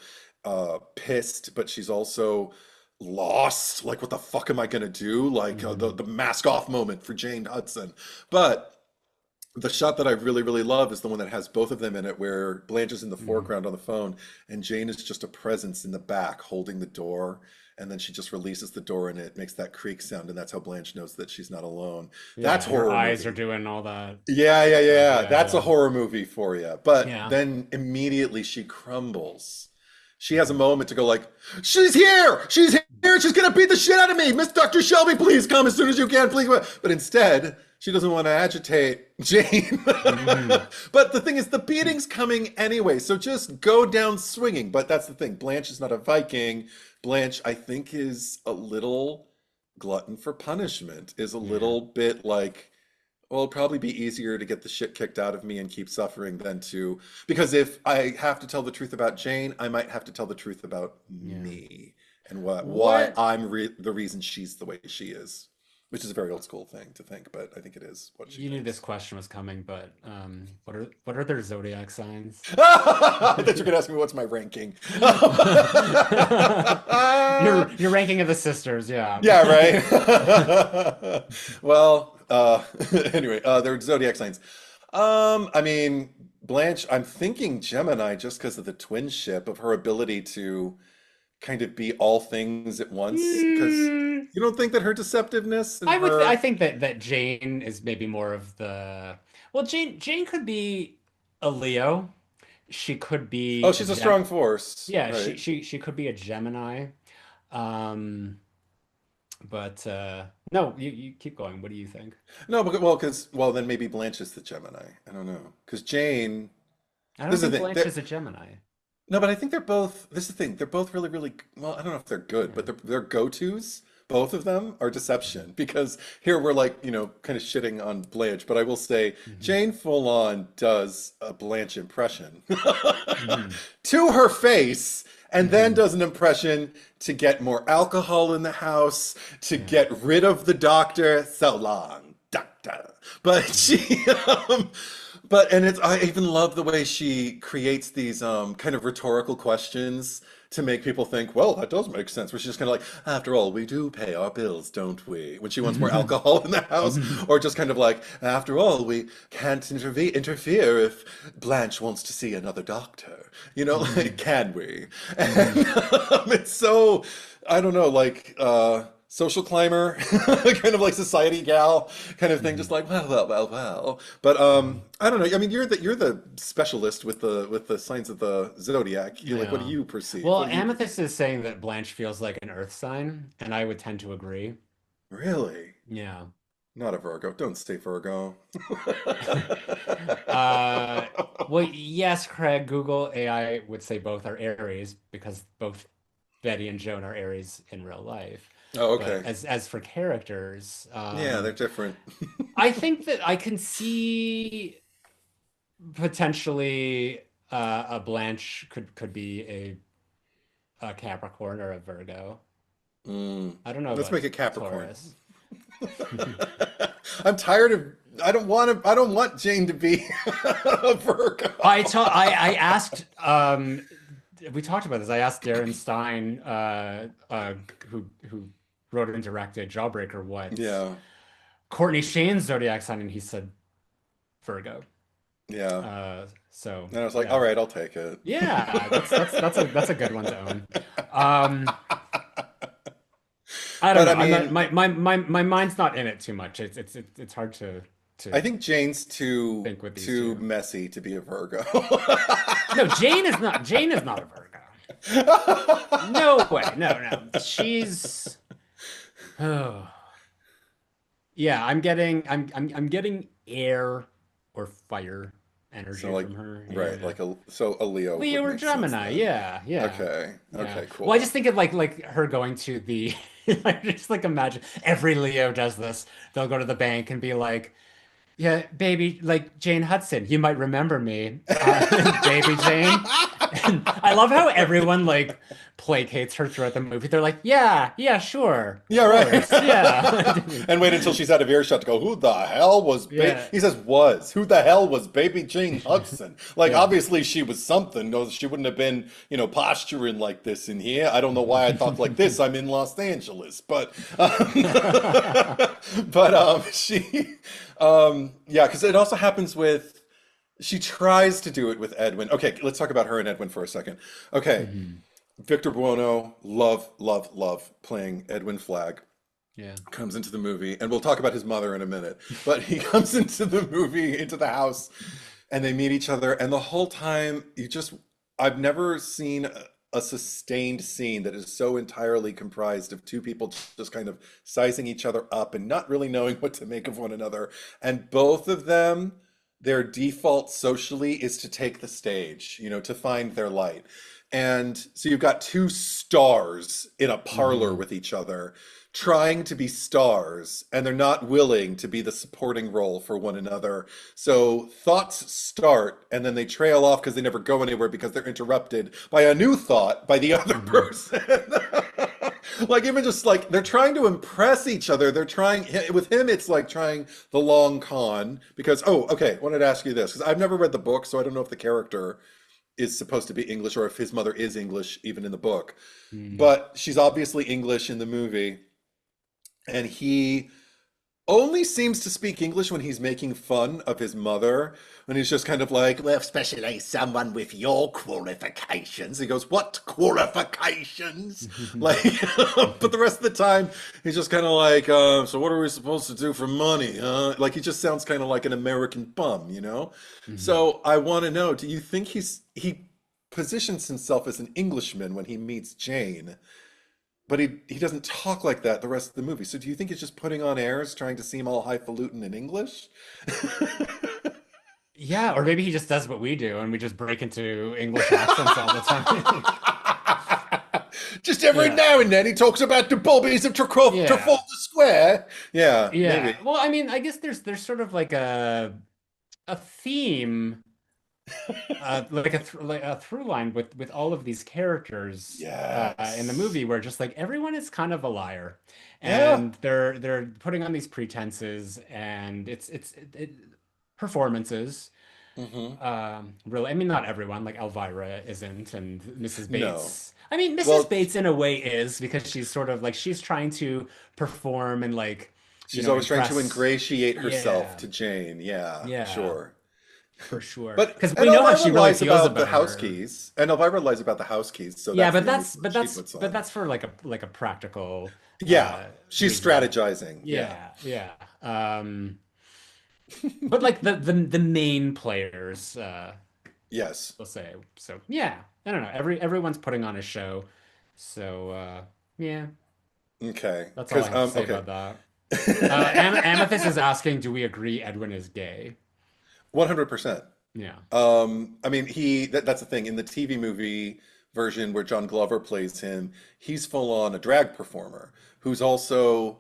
pissed, but she's also lost. Like, what the fuck am I gonna do? Like Mhm. the mask off moment for Jane Hudson. But the shot that I really, really love is the one that has both of them in it, where Blanche is in the Mhm. foreground on the phone, and Jane is just a presence in the back holding the door. And then she just releases the door, and it makes that creak sound, and that's how Blanche knows that she's not alone. That's Yeah, her horror eyes are movie. doing all that Yeah, yeah, stuff. yeah. Yeah, That's a yeah. horror movie for you. But Yeah. then immediately she crumbles. She has a moment to go like, she's here! She's here! She's gonna beat the shit out of me! Miss Dr. Shelby, please come as soon as you can, please. But instead, she doesn't want to agitate Jane. Mhm. But the thing is, the beating's coming anyway, so just go down swinging. But that's the thing. Blanche is not a Viking. Blanche, I think, is a little glutton for punishment, is a Yeah. little bit like, well, it'll probably be easier to get the shit kicked out of me and keep suffering than to, because if I have to tell the truth about Jane, I might have to tell the truth about Yeah. me and why What I'm the reason she's the way she is, which is a very old school thing to think, but I think it is what she you knew this thinks. question was coming, but what are their zodiac signs? I thought you could ask me what's my ranking. Your ranking of the sisters, yeah. Yeah, right. Well, anyway, they're zodiac signs. I mean, Blanche, I'm thinking Gemini just because of the twinship of her ability to kind of be all things at once. Because Mm, you don't think that her deceptiveness and her, I think that Jane is maybe more of the well, Jane could be a Leo. She could oh, be a she's a Gem. strong force, Yeah, right? she could be a Gemini. Um, but no, you keep going. What do you think? No, but well, because well, then maybe Blanche is the Gemini. I don't know. Because Jane, I don't this is think the thing. Blanche is a Gemini. No, but I think they're both. This is the thing. They're both really, really well. I don't know if they're good, but Yeah. their go-tos, both of them, are deception. Because here we're like, kind of shitting on Blanche, but I will say Hmm. Jane full on does a Blanche impression Hmm. to her face, and then Hmm. does an impression to get more alcohol in the house, to Yeah. get rid of the doctor. So long, doctor. But she, and it's I even love the way she creates these kind of rhetorical questions to make people think, well, that does make sense. Where she's just kind of like, after all, we do pay our bills, don't we? When she wants more Hmm. alcohol in the house, Hmm. or just kind of like, after all, we can't interfere if Blanche wants to see another doctor. Like, Hmm. can we? Hmm. And it's so, I don't know, like social climber, kind of like society gal kind of thing, just Hmm. like, well, well, well, well. But Hmm. I don't know. I mean, you're the specialist with the signs of the zodiac. You're like, what do Yeah. you perceive? Well, What do you perceive? Amethyst is saying that Blanche feels like an earth sign, and I would tend to agree. Really? Yeah. Not a Virgo. Don't say Virgo. Uh, well, yes, Craig, Google AI would say both are Aries because both Betty and Joan are Aries in real life. Oh, But okay. as for characters, Yeah, they're different. I think that I can see potentially a Blanche could be a Capricorn or a Virgo. Mm. I don't know Let's about make it Capricorn. Taurus. I'm tired of. I don't want Jane to be a Virgo. I asked we talked about this. I asked Darren Stein who wrote and directed Jawbreaker what Yeah, Courtney Shane's zodiac sign and he said Virgo. yeah. So And I was like, all yeah. right, I'll take it. Yeah, that's a good one to own. Um I don't But I know. I'm not mean, my mind's not in it too much. It's hard I to think Jane's too think with these too two. messy to be a Virgo. No, Jane is not a Virgo. No way. No, no. She's oh. Yeah, I'm getting air or fire So energy like, from her. right, Yeah. like a Leo would Leo or make sense Gemini. then. Yeah, yeah. Okay, Yeah. okay, Well, I cool. just think of like her going to I just like imagine every Leo does this. They'll go to the bank and be like, Yeah, baby, like Jane Hudson, you might remember me, baby Jane. And I love how everyone like placates her throughout the movie. They're like, yeah, yeah, sure, of Yeah, course, right. yeah, And wait until she's out of earshot to go, who the hell was yeah, he says was. Who the hell was baby Jane Hudson? Like yeah. obviously she was something. No, she wouldn't have been, posturing like this in here. I don't know why I talk like this. I'm in Los Angeles. But she yeah, because it also happens with she tries to do it with Edwin. Okay, let's talk about her and Edwin for a second. Okay. Mhm. Victor Buono, love, love, love playing Edwin Flagg, Yeah. comes into the movie, and we'll talk about his mother in a minute, but he comes into the movie, into the house, and they meet each other, and the whole time, I've never seen a sustained scene that is so entirely comprised of two people just kind of sizing each other up and not really knowing what to make of one another. And both of them, their default socially is to take the stage, to find their light. And so you've got two stars in a parlor Hmm. with each other, trying to be stars, and they're not willing to be the supporting role for one another. So thoughts start, and then they trail off because they never go anywhere because they're interrupted by a new thought by the other Hmm. person. Like even just like they're trying to impress each other. They're trying with him. It's like trying the long con because okay. I wanted to ask you this because I've never read the book, so I don't know if the character is supposed to be English or if his mother is English even in the book. Hmm. But she's obviously English in the movie, and he only seems to speak English when he's making fun of his mother, when he's just kind of like, well, especially someone with your qualifications. He goes, what qualifications? Like, but the rest of the time, he's just kind of like, so what are we supposed to do for money, huh? Like, he just sounds kind of like an American bum? Hmm. So I want to know, do you think he positions himself as an Englishman when he meets Jane? But he doesn't talk like that the rest of the movie. So do you think he's just putting on airs, trying to seem all highfalutin in English? Yeah, or maybe he just does what we do and we just break into English accents all the time. Just every Yeah. now and then he talks about the bobbies of Yeah. Trafalgar Square. Yeah, maybe. Yeah. Well, I mean, I guess there's sort of like a theme, like a through line with all of these characters in the Yes. movie, where just like everyone is kind of a liar, Yeah. and they're putting on these pretenses, and performances. Hmm. Really, I mean, not everyone, like Elvira isn't, and Mrs. No. Bates. I mean, Mrs. Well, Bates in a way is because she's sort of like she's trying to perform and like, she's always trying to impress. ingratiate herself Yeah, to Jane. Yeah, yeah, sure. for sure. But Because and we know how Elvira she really lies feels about the about house her. keys, and Elvira lies about the house keys, so Yeah, that's but the only that's front but she that's puts but on. that's for like a practical Yeah, she's reason. strategizing. Yeah. Yeah, yeah. But like the main players, Yes. we'll say. So yeah, I don't know. Everyone's putting on a show. So yeah, Okay. that's all I Because have to say okay. about that. Amethyst is asking, do we agree Edwin is gay? 100%. Yeah. I mean, that's the thing. In the TV movie version where John Glover plays him, he's full on a drag performer who's also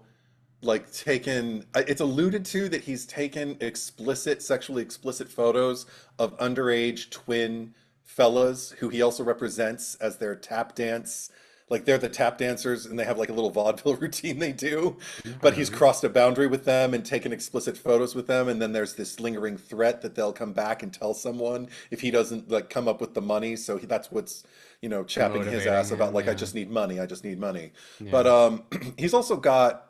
like taken, it's alluded to that he's taken sexually explicit photos of underage twin fellas who he also represents as their tap dance. Like they're the tap dancers and they have like a little vaudeville routine they do. But he's Okay. crossed a boundary with them and taken explicit photos with them. And then there's this lingering threat that they'll come back and tell someone if he doesn't like come up with the money. So that's what's, chapping his Motivating ass about him. like, I Yeah. just need money. I just need money. But Yeah. he's also got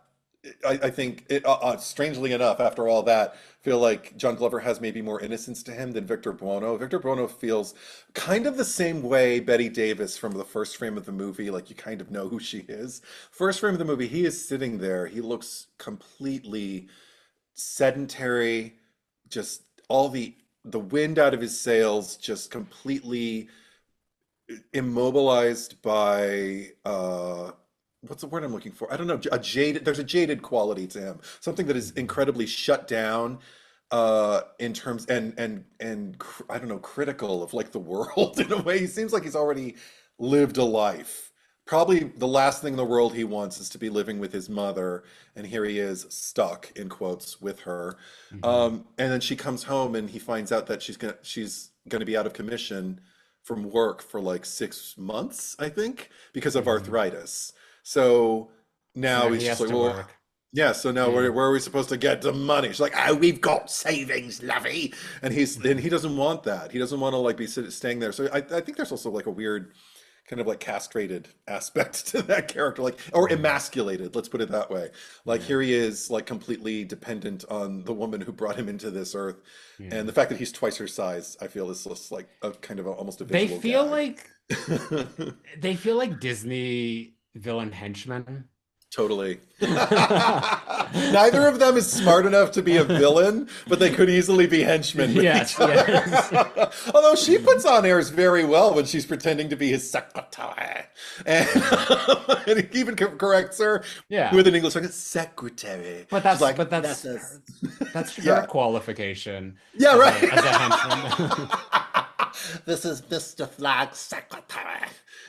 I think strangely enough, after all that, feel like John Glover has maybe more innocence to him than Victor Buono. Victor Buono feels kind of the same way Betty Davis from the first frame of the movie, like you kind of know who she is. First frame of the movie, he is sitting there. He looks completely sedentary, just all the wind out of his sails, just completely immobilized by what's the word I'm looking for? I don't know. A jaded. There's a jaded quality to him. Something that is Mhm. incredibly shut down in terms I don't know, critical of like the world in a way. He seems like he's already lived a life probably the last thing in the world he wants is to be living with his mother, and here he is stuck in quotes with her. Hmm. And then she comes home and he finds out that she's gonna be out of commission from work for like 6 months, I think, because of Hmm. arthritis. So So now now he's he just has like, to well, work. yeah, so now Yeah. where are we supposed to get the money? She's like, oh, we've got savings, lovey. And he doesn't want that. He doesn't want to like be staying there. So I think there's also like a weird kind of like castrated aspect to that character, like, or Hmm. emasculated, let's put it that way. Like Yeah. here he is like completely dependent on the woman who brought him into this earth. And Yeah. the fact that he's twice her size, I feel is just like a kind of almost a They visual feel gag. like they feel like Disney villain henchmen. Totally. Neither of them is smart enough to be a villain, but they could easily be henchmen with each Yes, yes. other. Although she puts on airs very well when she's pretending to be his secretary. And, Yeah. and he even corrects her Yeah. with an English accent, secretary. But She's that's like, but that's that's us. that's her Yeah. qualification Yeah, right. as a henchman. This is Mr. Flag's secretary.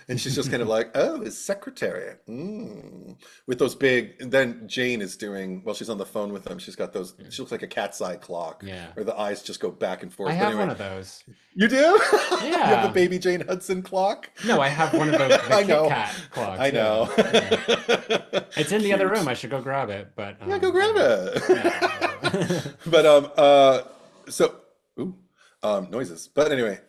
And she's just kind of like, oh, his secretary. Mm. With those big, and then Jane is doing, well, she's on the phone with them. She's got those, she looks like a cat's eye clock Yeah. where the eyes just go back and I forth. But have anyway, one of those. you do? You have the Yeah. baby Jane Hudson clock? No, I have one of the I Kit know. Kat I clocks. Yeah. know. Yeah. It's in the other room. Cute. I should go grab it, but Yeah, go grab anyway. it. Yeah. But so ooh, noises. But anyway,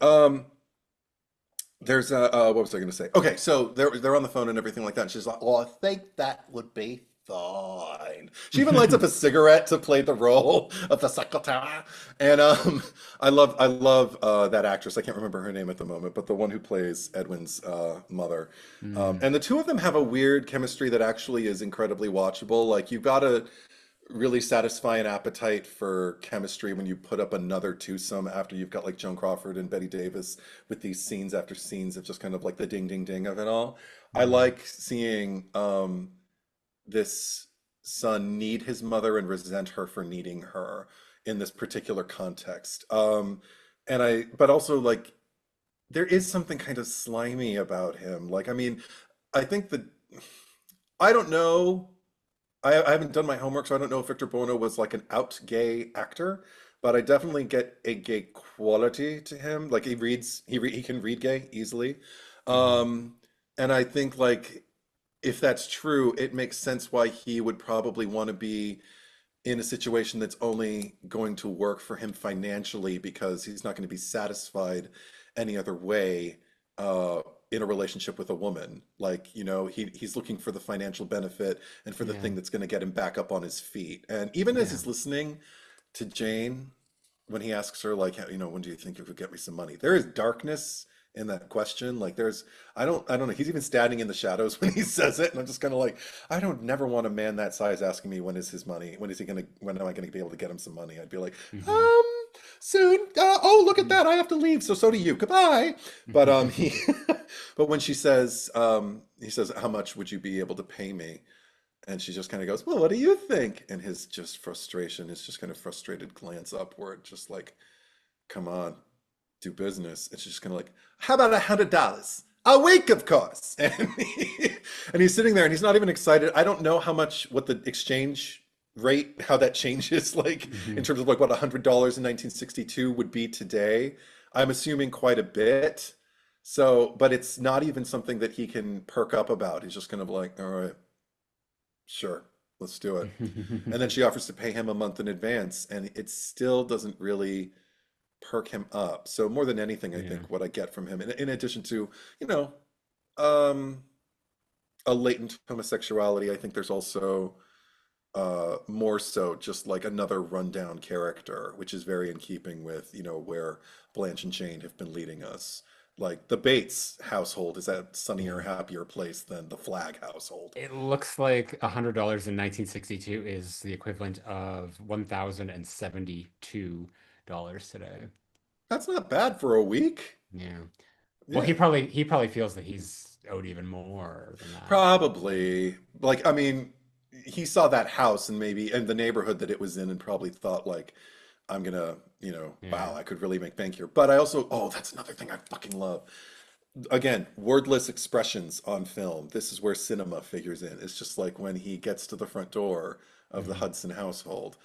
there's what was I going to say? Okay, so they're on the phone and everything like that. And she's like, "Oh, I think that would be fine." She even lights up a cigarette to play the role of the secretary. And I love that actress. I can't remember her name at the moment, but the one who plays Edwin's mother. Mm, And the two of them have a weird chemistry that actually is incredibly watchable. Like you've got to really satisfy an appetite for chemistry when you put up another twosome after you've got like Joan Crawford and Betty Davis with these scenes after scenes of just kind of like the ding ding ding of it all. I mm, like seeing this son need his mother and resent her for needing her in this particular context. But also like there is something kind of slimy about him. Like, I mean, I think that I don't know. I haven't done my homework, so I don't know if Victor Buono was like an out gay actor, but I definitely get a gay quality to him. Like he can read gay easily. mhm. Um, and I think like if that's true, it makes sense why he would probably want to be in a situation that's only going to work for him financially because he's not going to be satisfied any other way uh, in a relationship with a woman. Like, he's looking for the financial benefit and for the Yeah. thing that's going to get him back up on his feet. And even as Yeah. he's listening to Jane, when he asks her, like, when do you think you could get me some money? There is darkness in that question. Like I don't know. He's even standing in the shadows when he says it. And I'm just kind of like, I don't never want a man that size asking me when is his money? When am I gonna be able to get him some money? I'd be like, Mhm. um, soon. Oh, look at that. I have to leave. So do you. Goodbye. But but when he says, how much would you be able to pay me? And she just kind of goes, well, what do you think? And his just frustration, his just kind of frustrated glance upward, just like, come on, do business. And she's just kind of like, how about $100 a week, of course? And he's sitting there and he's not even excited. I don't know what the exchange rate, how that changes, like in Mhm. terms of like what $100 in 1962 would be today. I'm assuming quite a bit. So, but it's not even something that he can perk up about. He's just kind of like, all right, sure, let's do it. And then she offers to pay him a month in advance, and it still doesn't really perk him up. So more than anything, I Yeah. think what I get from him, in addition to, you know, um, a latent homosexuality, I think there's also more so just like another rundown character, which is very in keeping with, where Blanche and Jane have been leading us. Like the Bates household is a sunnier, Yeah. happier place than the Flagg household. It looks like $100 in 1962 is the equivalent of $1,072 today. That's not bad for a week. Yeah. Well, he Yeah. probably he probably feels that he's owed even more than that. Probably. Like, I mean, he saw that house and maybe and the neighborhood that it was in and probably thought like, I'm gonna, Yeah. wow, I could really make bank here. But I also, oh, that's another thing I fucking love. again, wordless expressions on film. This is where cinema figures in. It's just like when he gets to the front door of the Mhm. Hudson household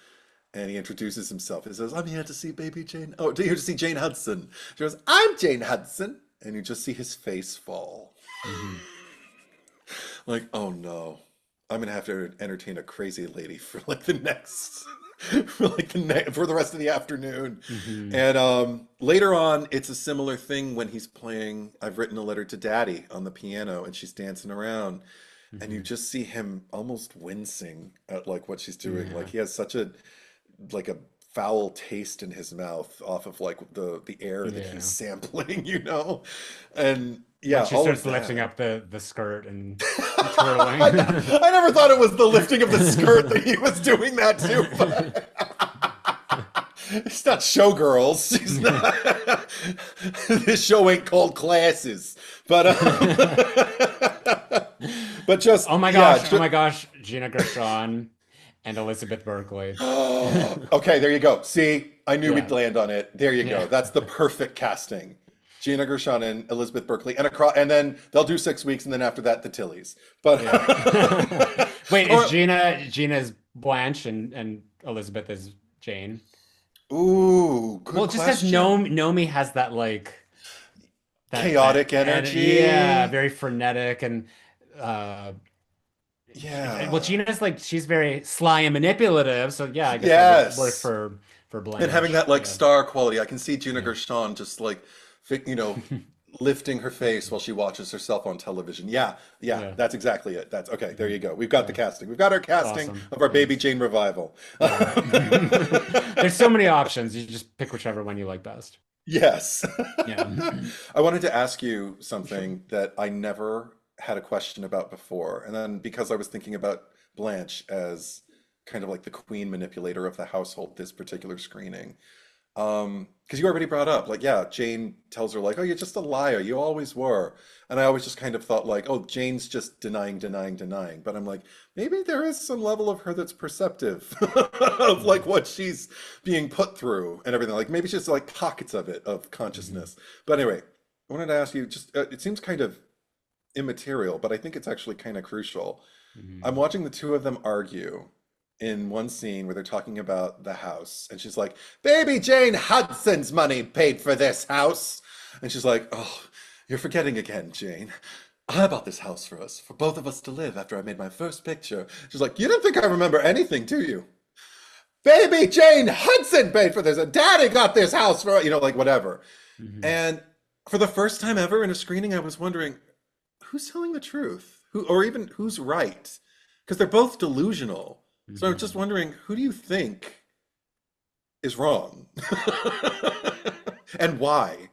and he introduces himself. He says, I'm here to see baby Jane. Oh, here to see Jane Hudson. She goes, I'm Jane Hudson. And you just see his face fall. Mhm. Like, oh no, I'm gonna have to entertain a crazy lady for like the next, for the rest of the afternoon. Mhm. And later on, it's a similar thing when he's playing I've Written a Letter to Daddy on the piano and she's dancing around, and you Mhm. just see him almost wincing at like what she's doing. Like Yeah. he has such a like a foul taste in his mouth off of like the air that he's Yeah. sampling, you know? And When yeah, she all of starts lifting that. up the skirt and I, twirling. I never thought it was the lifting of the skirt that he was doing that too, but it's not Showgirls. She's not. This show ain't called Classes, but but just Oh my yeah. gosh, oh my gosh, Gina Gershon and Elizabeth Berkley. Okay, there you go. See, I knew we'd Yeah, land on it. There you yeah, go. That's the perfect casting. Gina Gershon and Elizabeth Berkley, and across, and then they'll do 6 weeks, and then after that, the Tillies. But yeah. Wait, is or Gina's Blanche and Elizabeth is Jane? ooh, Well, good just because question. Nomi has that like that Chaotic and yeah, energy. very frenetic and uh well, Yeah. Gina's like she's very sly and manipulative, so yeah, I guess that would work Yes. for And having Blanche. that like Yeah. star quality, I can see Gina Yeah. Gershon just like, lifting her face while she watches herself on television. Yeah, yeah, Yeah. that's exactly it. That's okay. There Mhm. you go. We've got the Yeah. casting. We've got our casting Awesome. of our Yeah. Baby Jane revival. Yeah. There's so many options. You just pick whichever one you like best. Yes. Yeah. I wanted to ask you Sure. something that I never had a question about before. And then because I was thinking about Blanche as kind of like the queen manipulator of the household this particular screening. Because you already brought up, like, yeah, Jane tells her, like, oh, you're just a liar. You always were. And I always just kind of thought, like, oh, Jane's just denying, denying, denying. But I'm like, maybe there is some level of her that's perceptive of like Mhm. what she's being put through and everything. Like, maybe it's just like pockets of it, of Mhm. consciousness. But anyway, I wanted to ask you just, it seems kind of immaterial, but I think it's actually kind of crucial. I'm Mhm. watching the two of them argue in one scene where they're talking about the house, and she's like, Baby Jane Hudson's money paid for this house. And she's like, oh, you're forgetting again, Jane. I bought this house for us, for both of us to live after I made my first picture. She's like, you don't think I remember anything, do you? Baby Jane Hudson paid for this, and Daddy got this house for, like whatever. Mhm. And for the first time ever in a screening, I was wondering, who's telling the truth? Who, or even who's right? Because they're both delusional. So I'm just Mhm. wondering, who do you think is wrong? And why?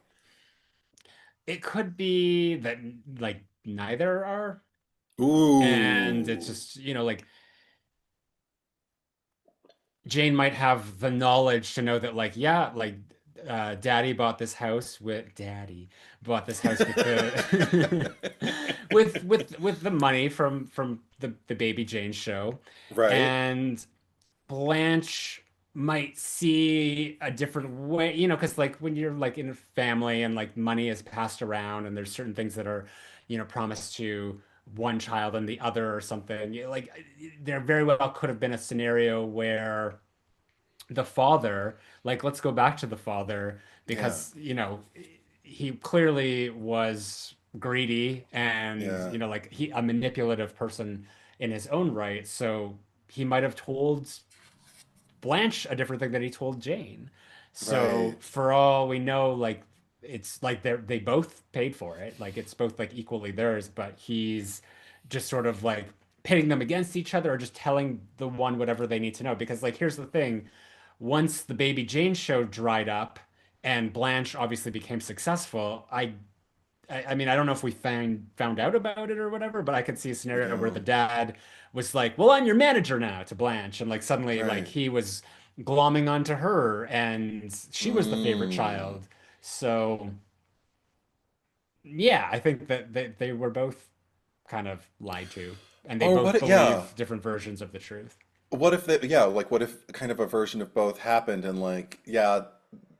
It could be that like neither are, and it's Ooh. just, like Jane might have the knowledge to know that like yeah, like Daddy bought this house with the with the money from the Baby Jane show. Right. And Blanche might see a different way, because like when you're like in a family and like money is passed around and there's certain things that are, promised to one child and the other or something, like there very well could have been a scenario where the father, like let's go back to the father Yeah. because, he clearly was greedy and, Yeah. like he a manipulative person in his own right. So he might have told Blanche a different thing that he told Jane. So Right. for all we know, like it's like they both paid for it. Like it's both like equally theirs, but he's just sort of like pitting them against each other or just telling the one whatever they need to know. Because like here's the thing, once the Baby Jane show dried up and Blanche obviously became successful, I mean, I don't know if we found out about it or whatever, but I could see a We scenario where the don't. dad was like, "Well, I'm your manager now" to Blanche, and like suddenly like Right. he was glomming onto her, and she was the favorite Mm. child. So yeah, I think that they were both kind of lied to, and they Or both what? Yeah. believe different versions of the truth. What if they, yeah, like what if kind of a version of both happened and like, yeah,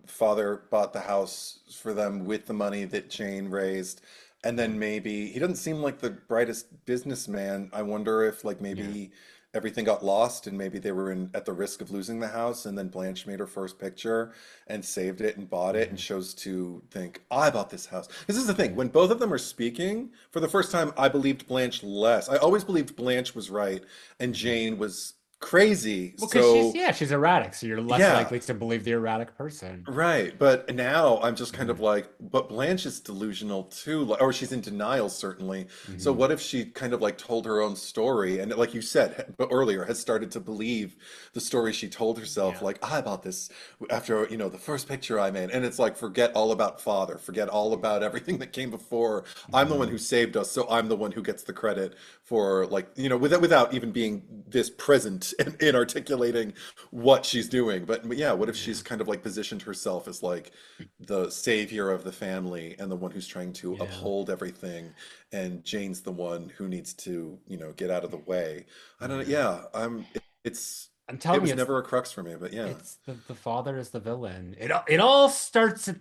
father bought the house for them with the money that Jane raised, And then maybe he doesn't seem like the brightest businessman. I wonder if like Yeah. maybe everything got lost and maybe they were in at the risk of losing the house and then Blanche made her first picture and saved it and bought it and Mhm. chose to think, I bought this house. This is the thing. When both of them are speaking, for the first time, I believed Blanche less. I always believed Blanche was right and Mhm. Jane was crazy. Well, because she's, So yeah, she's erratic, so you're less yeah. likely to believe the erratic person. Right, but now I'm just kind of Mhm. like, but Blanche is delusional too, or she's in denial certainly. So Mhm. what if she kind of like told her own story and like you said but earlier has started to believe the story she told herself, Yeah. like I bought this after, the first picture I made. And it's like, forget all about father, forget all about everything that came before. I'm the one who Mhm. saved us, so I'm the one who gets the credit for like, without even being this present in articulating what she's doing. But yeah, what if Yeah. she's kind of like positioned herself as like the savior of the family and the one who's trying to Yeah. uphold everything, and Jane's the one who needs to, get out of the way. I don't know. Yeah. Yeah, it's I'm it telling you, was never a crux for me, but yeah. it's the father is the villain. It all starts at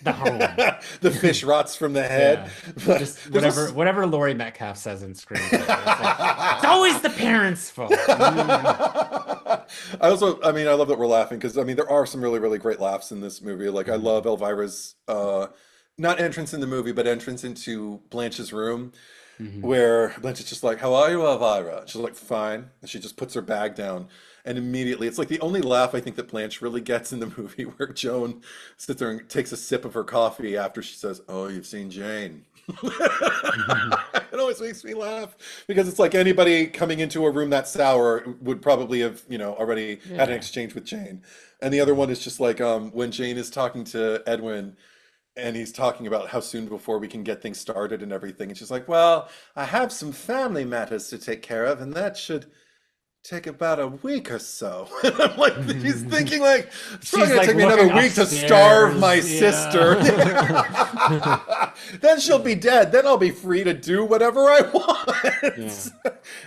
the home. The fish rots from the head, Yeah. but Just there's whatever Laurie Metcalf says in screenplay. It's like it's always the parents' fault. Mm. I mean, I love that we're laughing because I mean, there are some really, really great laughs in this movie. Like, I Mhm. love Elvira's not entrance in the movie, but entrance into Blanche's room, Mhm. where Blanche is just like, "How are you, Elvira?" She's like, "Fine," and she just puts her bag down, and immediately it's like the only laugh I think that Blanche really gets in the movie, where Joan sits there and takes a sip of her coffee after she says, "Oh, you've seen Jane." Mhm. It always makes me laugh because it's like anybody coming into a room that sour would probably have, already had an Yeah. exchange with Jane. And the other one is just like when Jane is talking to Edwin and he's talking about how soon before we can get things started and everything. And she's like, "Well, I have some family matters to take care of, and that should take about a week or so." And I'm like, she's thinking like, it's probably She's gonna like take me another looking week to starve my upstairs. sister. Yeah. Then she'll be dead. Then I'll be free to do whatever I Yeah. want.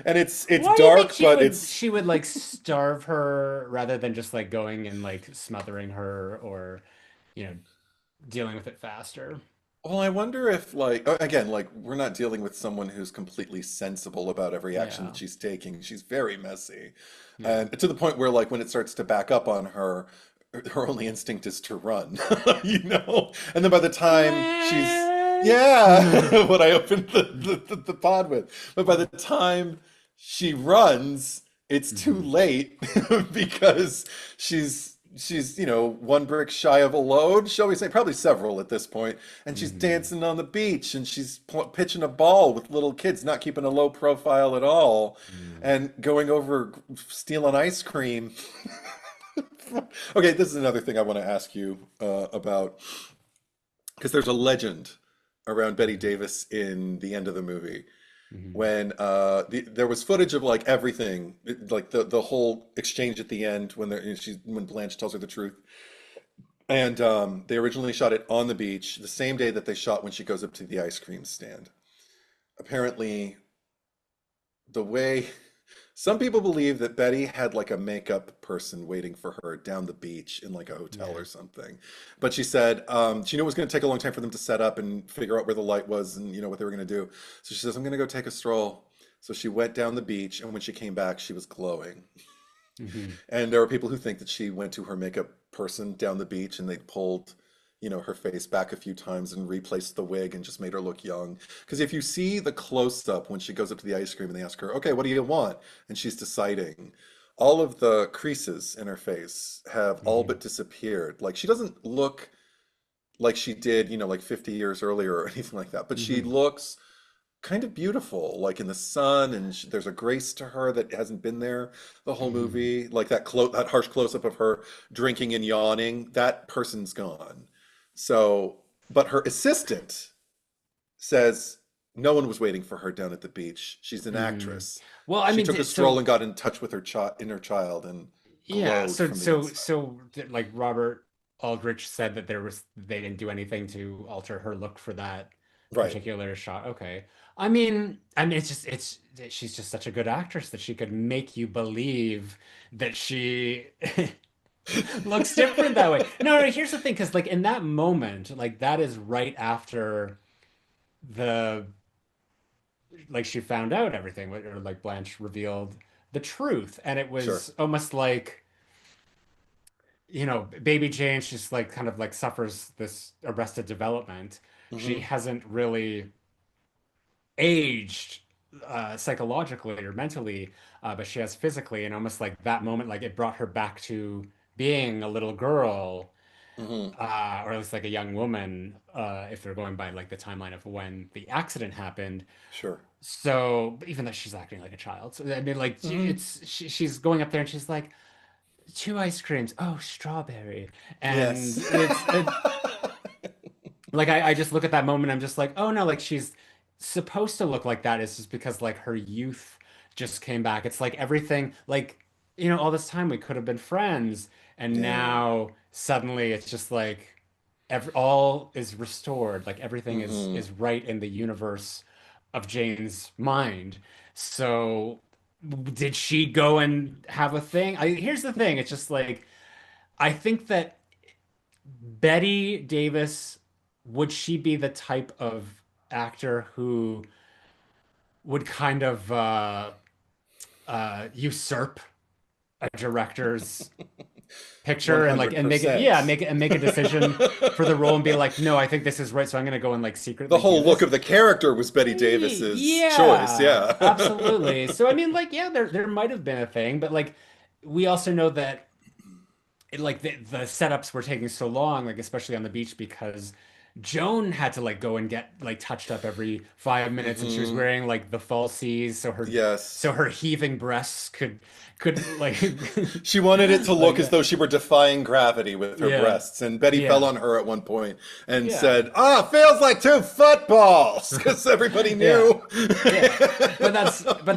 And it's Why do you think dark, but it's she would like starve her rather than just like going and like smothering her or, you know, dealing with it faster? well, I wonder if like again, like we're not dealing with someone who's completely sensible about every action that Yeah. she's taking. She's very messy. Yeah. And to the point where like when it starts to back up on her, her only instinct is to run, And then by the time she's yeah, what I opened the pod with. But by the time she runs, it's too Mhm. late because she's one brick shy of a load, shall we say, probably several at this point, and she's Mhm. dancing on the beach and she's pitching a ball with little kids, not keeping a low profile at all, Yeah. and going over stealing ice cream. Okay, this is another thing I want to ask you about because there's a legend around Betty Mhm. Davis in the end of the movie Mhm. when there was footage of like everything, like the whole exchange at the end when when Blanche tells her the truth, and they originally shot it on the beach the same day that they shot when she goes up to the ice cream stand. Apparently, the way some people believe that Betty had like a makeup person waiting for her down the beach in like a hotel Yeah. or something. But she said she knew it was going to take a long time for them to set up and figure out where the light was and what they were going to do. So she says, "I'm going to go take a stroll." So she went down the beach, and when she came back, she was glowing. Mhm. And there are people who think that she went to her makeup person down the beach and they pulled, her face back a few times and replaced the wig and just made her look young. Because if you see the close up when she goes up to the ice cream and they ask her, "Okay, what do you want?" And she's deciding, all of the creases in her face have all Mhm. but disappeared. Like she doesn't look like she did, like 50 years earlier or anything like that, but she Mhm. looks kind of beautiful, like in the sun, and there's a grace to her that hasn't been there the whole Mhm. movie. Like that harsh close up of her drinking and yawning, that person's gone. So, but her assistant says no one was waiting for her down at the beach. She's an Mhm. actress. Well, I She mean, took a stroll so and got in touch with her inner child and yeah, glowed from the inside. like Robert Aldrich said that they didn't do anything to alter her look for that Right. particular shot. Okay. I mean it's she's just such a good actress that she could make you believe that she looks different that way. No, no, here's the thing, because like in that moment, like that is right after the like she found out everything, or like Blanche revealed the truth, and it Sure. was almost like, baby Jane, she's like kind of like suffers this arrested development. She Hmm. hasn't really aged psychologically or mentally, but she has physically, and almost like that moment, like it brought her back to being a little girl, Hmm. or at least like a young woman, if they're going by like the timeline of when the accident happened. Sure. So even though she's acting like a child, so I mean, like Hmm. she's going up there and she's like, two ice creams, oh, strawberry, and Yes. like I just look at that moment, I'm just like, oh no, like she's supposed to look like that. It's just because like her youth just came back. It's like everything, like, all this time we could have been friends, and Yeah. now suddenly it's just like all is restored. Like everything is Hmm. is right in the universe of Jane's mind. So did she go and have a thing? Here's the thing. It's just like I think that Betty Davis, would she be the type of actor who would kind of usurp a director's picture and like and make it, yeah, 100%. make a decision for the role and be like, no, I think this is right, so I'm gonna go and like The secretly do whole look this. of the character was Betty Davis's choice, Yeah, yeah. absolutely. So I mean, like, yeah, there might have been a thing, but like we also know that like the setups were taking so long, like especially on the beach, because Joan had to like go and get like touched up every 5 minutes, and she was Hmm. wearing like the falsies, so her Yes. heaving breasts could like She wanted it to look like as though she were defying gravity with her yeah, breasts, and Betty fell yeah, on her at one point and yeah, said, "Ah, feels like two footballs," because everybody yeah, knew. yeah. But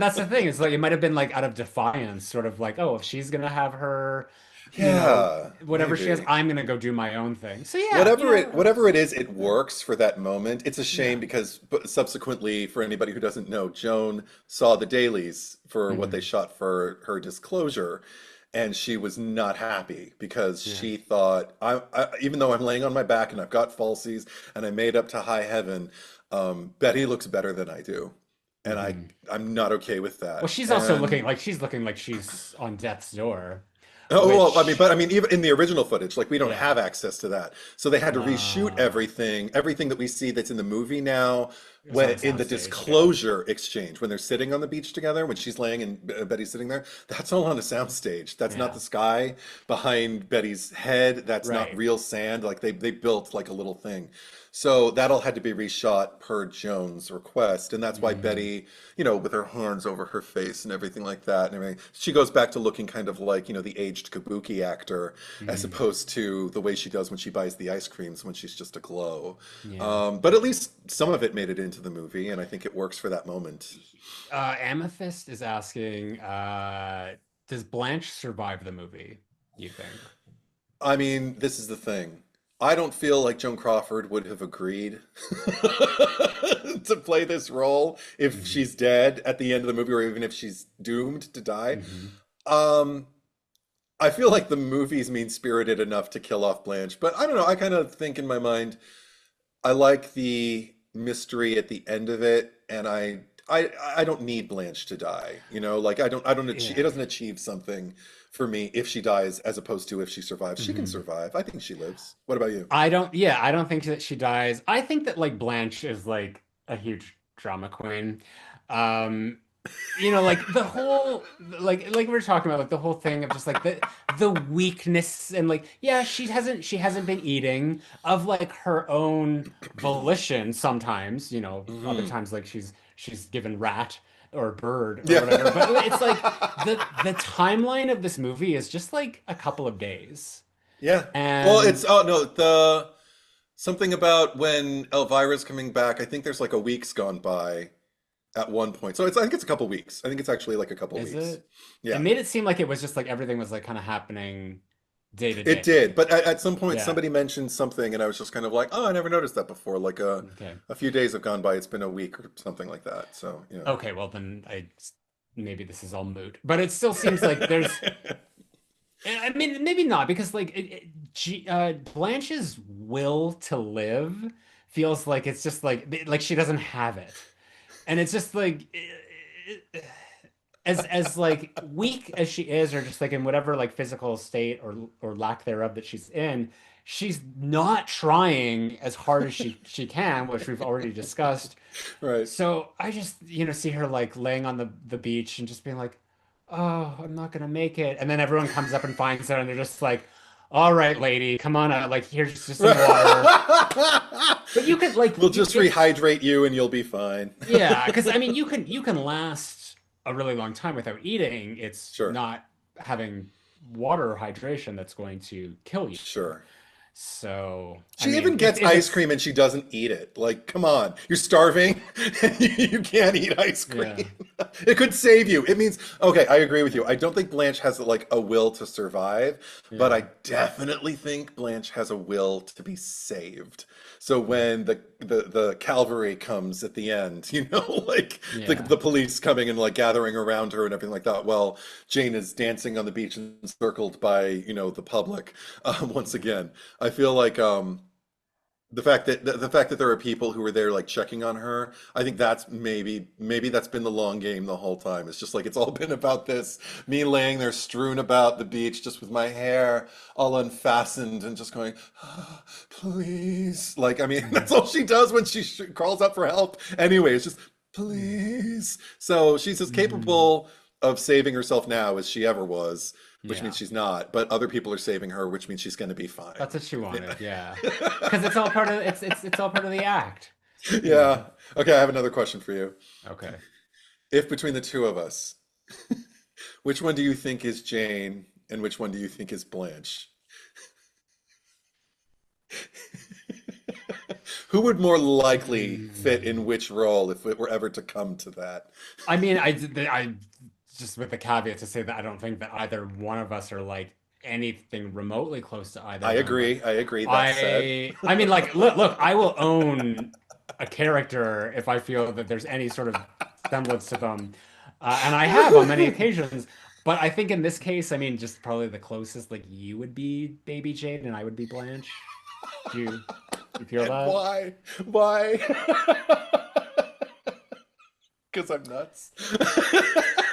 that's the thing. It's like it might have been like out of defiance, sort of like, oh, if she's gonna have her, Yeah, whatever she has, maybe. I'm gonna go do my own thing. So yeah, Whatever it is, it works for that moment. It's a shame yeah. because subsequently, for anybody who doesn't know, Joan saw the dailies for what they Mhm. shot for her disclosure, and she was not happy because Yeah. she thought, even though I'm laying on my back and I've got falsies and I made up to high heaven, Betty looks better than I do, and Mhm. I'm not okay with Well, that. she's also And looking like she's on death's door, oh, well, which, but I mean, even in the original footage, like we don't yeah. have access to that. So they had to reshoot Uh, everything that we see that's in the movie now, it was on when a in the soundstage. Yeah. disclosure exchange, when they're sitting on the beach together, when she's laying and Betty's sitting there, that's all on a soundstage. That's not Yeah. the sky behind Betty's head. That's not Right. real sand. Like they built like a little thing. So that all had to be reshot per Joan's request, and that's why Mhm. Betty, with her hands over her face and everything like that, and everything, she goes back to looking kind of like, the aged kabuki actor, as Mhm. opposed to the way she does when she buys the ice creams when she's just a glow. Yeah. But at least some of it made it into the movie, and I think it works for that moment. Amethyst is asking, does Blanche survive the movie, you think? I mean, this is the thing. I don't feel like Joan Crawford would have agreed to play this role if Hmm. she's dead at the end of the movie, or even if she's doomed to die. Hmm. Um, I feel like the movie's mean-spirited enough to kill off Blanche, but I don't know. I kind of think in my mind, I like the mystery at the end of it, and I don't need Blanche to die. Like I don't achieve, it Yeah. doesn't achieve something for me if she dies as opposed to if she survives. She can Hmm. survive. I think she lives. What about you? I don't think that she dies. I think that like Blanche is like a huge drama queen. Um, like the whole like we were talking about like the whole thing of just like the weakness, and like, yeah, she hasn't been eating of like her own volition sometimes, other Hmm. times like she's given rat or bird or Yeah. whatever, but it's like the timeline of this movie is just like a couple of days. Yeah. Well, it's And oh no, the something about when Elvira's coming back. I think there's like a week's gone by at one point. So I think it's a couple weeks. I think it's actually like a couple is weeks. it it Yeah. made it seem like it was just like everything was like kind of happening day to It did, day. but at some point Yeah. somebody mentioned something, and I was just kind of like, "Oh, I never noticed that before." Like Okay. a few days have gone by. It's been a week or something like that. So Okay, well then maybe this is all moot, but it still seems like there's. I mean, maybe not, because like Blanche's will to live feels like it's just like she doesn't have it. And it's just like as like weak as she is, or just like in whatever like physical state or lack thereof that she's in, she's not trying as hard as she can, which we've already discussed. Right. So I just, see her like laying on the beach and just being like, "Oh, I'm not gonna make it." And then everyone comes up and finds her, and they're just like, "All right, lady, come on out. Like, here's just some water." But you could like, We'll just rehydrate you and you'll be fine. yeah, because I mean, you can last a really long time without eating. It's Sure. not having water or hydration that's going to kill you. Sure. So, I She even mean, gets if ice it's cream and she doesn't eat it. Like, come on. You're starving and you can't eat ice yeah, cream. It could save you. It means, okay, I agree with you. I don't think Blanche has like a will to survive, but yeah, I definitely think Blanche has a will to be saved. So when the cavalry comes at the end, like yeah. the police coming and like gathering around her and everything like that, while Jane is dancing on the beach and circled by, the public, once again. I feel like the fact that there are people who were there like checking on her, I think that's maybe that's been the long game the whole time. It's just like it's all been about this, me laying there strewn about the beach just with my hair all unfastened and just going, "Ah, please." Like, I mean, that's Mhm. all she does when she crawls up for help. Anyway, it's just please. So she's as Mhm. capable of saving herself now as she ever was, which Yeah. means she's not, but other people are saving her, which means she's going to be fine. That's what she Yeah. wanted. Yeah. Because it's all part of the act. Yeah. Yeah. Okay, I have another question for you. Okay. If between the two of us, which one do you think is Jane and which one do you think is Blanche? Who would more likely fit in Hmm. which role if it were ever to come to that? I mean, I just with the caveat to say that I don't think that either one of us are like anything remotely close to either I of them, but agree. I agree. That said, I mean, like, look, I will own a character if I feel that there's any sort of semblance to them, and I have on many occasions. But I think in this case, I mean, just probably the closest, like you would be Baby Jade and I would be Blanche. Do you feel and that? why? Why? Because I'm nuts.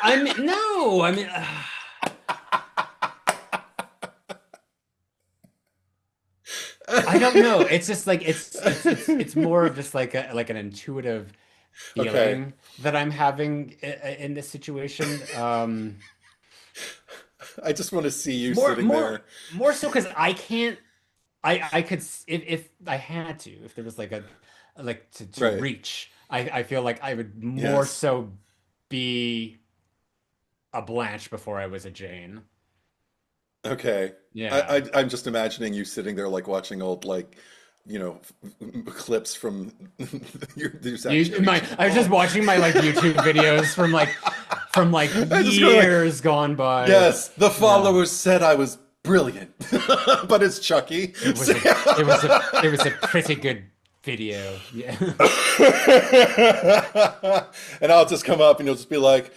I mean, no, I mean, I don't know. It's just like it's more of just like an intuitive Okay. feeling that I'm having in this situation. I just want to see you More sitting more there. more so because I can't. I could if I had to, if there was like a like to Right. reach. I feel like I would more Yes. so be a Blanche before I was a Jane. Okay. Yeah. I'm just imagining you sitting there like watching old like, clips from your Zack I was just channel. watching my like YouTube videos from like I just go like, years gone by. yes, the Yeah. followers said I was brilliant, but it's Chucky. It was it was a pretty good video. Yeah. And I'll just come up and you'll just be like,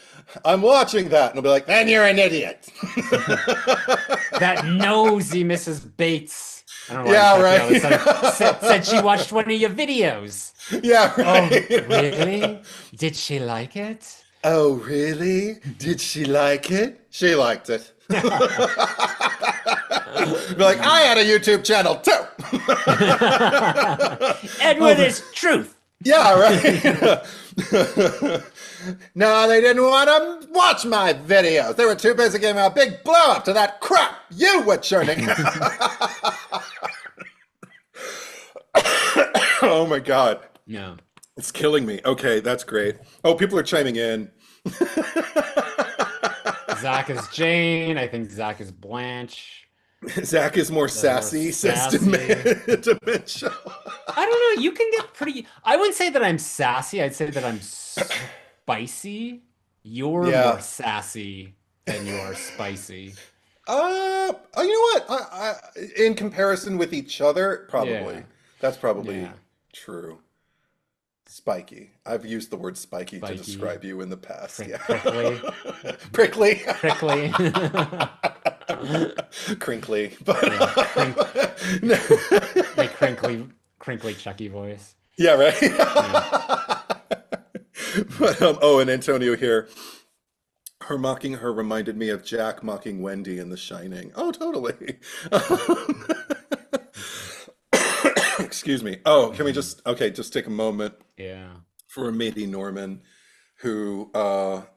I'm watching that. And I'll be like, then you're an idiot. That nosy Mrs. Bates. I don't know why I'm Yeah, talking all of a sudden. right. Said she watched one of your videos. Yeah, Oh, right. really? Did she like it? Oh, really? Did she like it? She liked it. Be like, I had a YouTube channel too. Edward Oh, is truth. yeah, right. No, they didn't want to watch my videos. They were too busy giving a big blow up to that crap you were churning. Oh my God. Yeah. It's killing me. Okay, that's great. Oh, people are chiming in. Zack is Jane. I think Zack is Blanche. Zach is more The more sassy, says sassy. Dementia. I don't know. You can get pretty. I wouldn't say that I'm sassy. I'd say that I'm spicy. You're more Yeah. sassy than you are spicy. Oh, you know what? In comparison with each other, probably. Yeah. That's probably Yeah. true. Spiky. I've used the word spiky to Spiky. describe you in the past. Yeah. Prickly. Prickly. Prickly. Crinkly. But Yeah. no. My crinkly crinkly Chucky voice. Yeah, Yeah. right. But oh, and Antonio here, her mocking her reminded me of Jack mocking Wendy in The Shining. Oh, totally. Excuse me. Oh, can we Mhm. just okay, just take a moment Yeah. for Mady Norman, who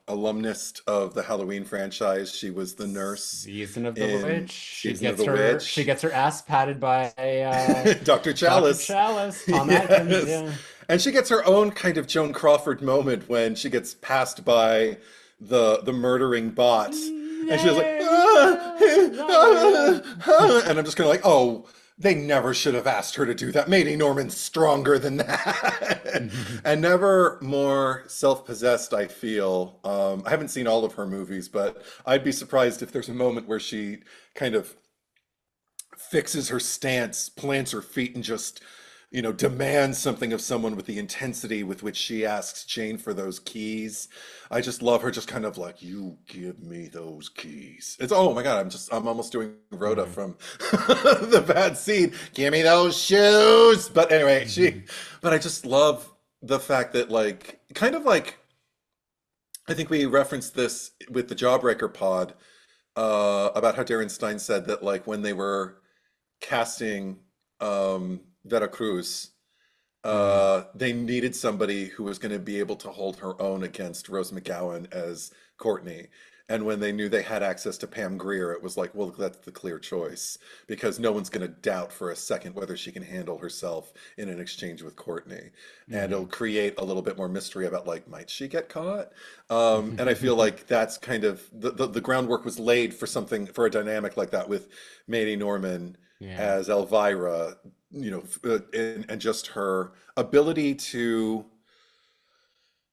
alumnist of the Halloween franchise. She was the nurse Season of the Witch. in She Season of gets the her she Witch. gets her ass patted by Dr. Dr. Chalice. Chalice, Tom Atkins. Yes. Yeah. And she gets her own kind of Joan Crawford moment when she gets passed by the murdering bot. And she's like, ah, Yeah. ah, ah. And I'm just kind of like, oh, they never should have asked her to do that. Mady Norman's stronger than that. And never more self-possessed, I feel. I haven't seen all of her movies, but I'd be surprised if there's a moment where she kind of fixes her stance, plants her feet, and just, demands something of someone with the intensity with which she asks Jane for those keys. I just love her just kind of like, you give me those keys. It's, oh my God, I'm almost doing Rhoda Mhm. from the bad scene. Give me those shoes. But anyway, Mhm. but I just love the fact that like, kind of like, I think we referenced this with the Jawbreaker pod, about how Darren Stein said that like when they were casting Vera Cruz, Mhm. they needed somebody who was going to be able to hold her own against Rose McGowan as Courtney. And when they knew they had access to Pam Grier, it was like, well, that's the clear choice because no one's going to doubt for a second whether she can handle herself in an exchange with Courtney. And it'll Mhm. create a little bit more mystery about like, might she get caught? And I feel Mhm. like that's kind of the groundwork was laid for something, for a dynamic like that with Mady Norman Yeah. as Elvira, and just her ability to,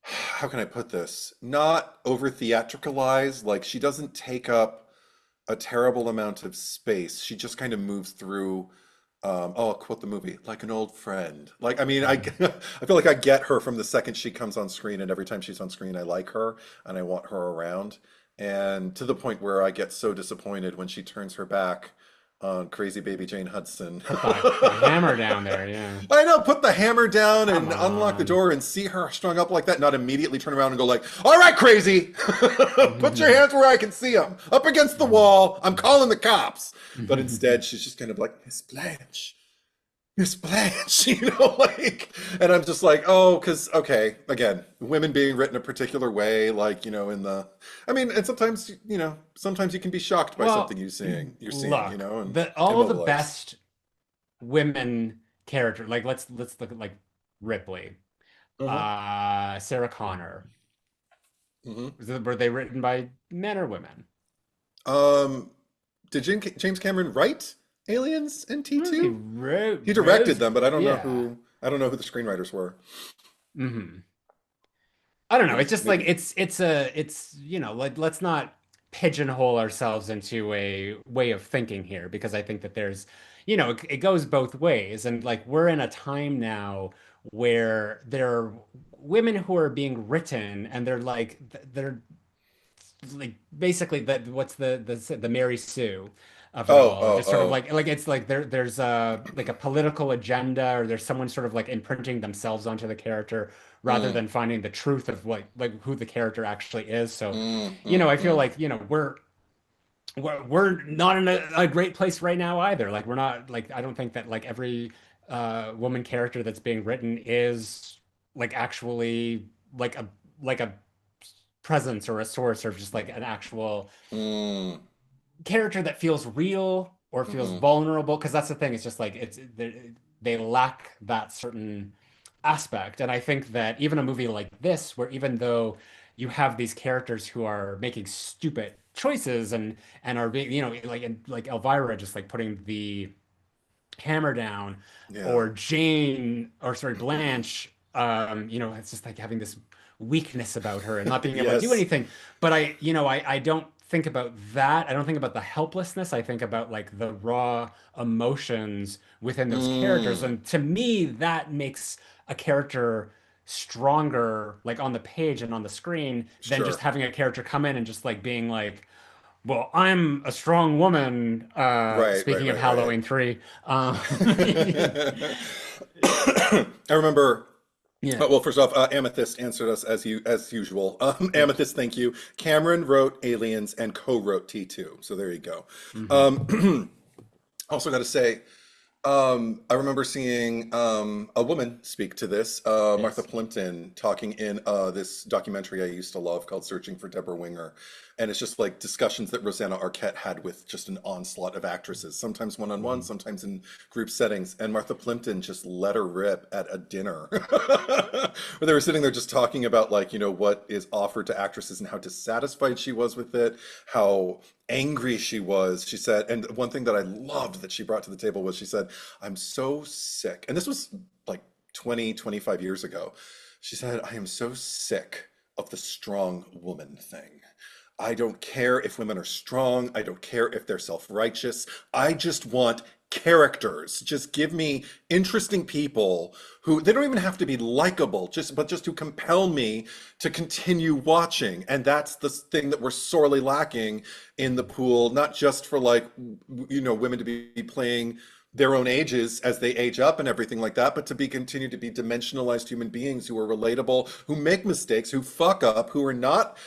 how can I put this? Not over theatricalize. Like she doesn't take up a terrible amount of space. She just kind of moves through. Oh, I'll quote the movie, like an old friend. Like, I mean, I, Mhm. I feel like I get her from the second she comes on screen, and every time she's on screen, I like her and I want her around. And to the point where I get so disappointed when she turns her back on crazy baby Jane Hudson. Put the hammer down there, yeah. I know, put the hammer down Come and unlock the on. door and see her strung up like that, not immediately turn around and go like, "All right, crazy, put your hands where I can see them, up against the wall. I'm calling the cops." But instead, she's just kind of like, "Miss Blanche, Miss Blanche," like, and I'm just like, oh, because okay, again, women being written a particular way, like, I mean, and sometimes, sometimes you can be shocked by something Well, you're seeing, look, and the all the immobilized. best women character, like let's look at like Ripley, Uh-huh. Sarah Connor. Hmm. Were they written by men or women? Um, did James Cameron write Aliens and He T2? wrote He directed Rose. them, but Yeah. I don't know who the screenwriters were. Hmm. I don't know. Maybe It's just like maybe. it's like let's not pigeonhole ourselves into a way of thinking here because I think that there's it goes both ways and like we're in a time now where there are women who are being written and they're like basically that what's the Mary Sue of it Oh, all. oh, Just sort of oh. like it's like there's a like a political agenda or there's someone sort of like imprinting themselves onto the character rather Mm, than finding the truth of like who the character actually is. So, I feel mm. like, we're not in a great place right now either. Like we're not like I don't think that like every woman character that's being written is like actually like a presence or a source or just like an actual Mm, character that feels real or feels mm-hmm. vulnerable because that's the thing it's just like they lack that certain aspect and I think that even a movie like this where even though you have these characters who are making stupid choices and are being like Elvira just like putting the hammer down Yeah. or Jane or sorry Blanche it's just like having this weakness about her and not being able to do Yes. anything but I don't think about that. I don't think about the helplessness. I think about like the raw emotions within those characters Mm, and to me that makes a character stronger like on the page and on the screen than just sure. having a character come in and just like being like well, I'm a strong woman. Right, right, Speaking of right, right. Halloween 3, I remember. Yeah. Well, first off, Amethyst answered us as usual. Amethyst, thank you. Cameron wrote Aliens and co-wrote T2, so there you go. Hmm. Um, also, got to say, I remember seeing a woman speak to this, Martha Yes. Plimpton, talking in this documentary I used to love called Searching for Deborah Winger. And it's just like discussions that Rosanna Arquette had with just an onslaught of actresses, sometimes one on one, Hmm. sometimes in group settings. And Martha Plimpton just let her rip at a dinner where they were sitting there just talking about, like, what is offered to actresses and how dissatisfied she was with it, how angry she was. She said, and one thing that I loved that she brought to the table was she said, I'm so sick. And this was like 20, 25 years ago. She said, I am so sick of the strong woman thing. I don't care if women are strong. I don't care if they're self-righteous. I just want characters. Just give me interesting people who they don't even have to be likable, just to compel me to continue watching. And that's the thing that we're sorely lacking in the pool, not just for like women to be playing their own ages as they age up and everything like that, but to be continue to be dimensionalized human beings who are relatable, who make mistakes, who fuck up, who are not,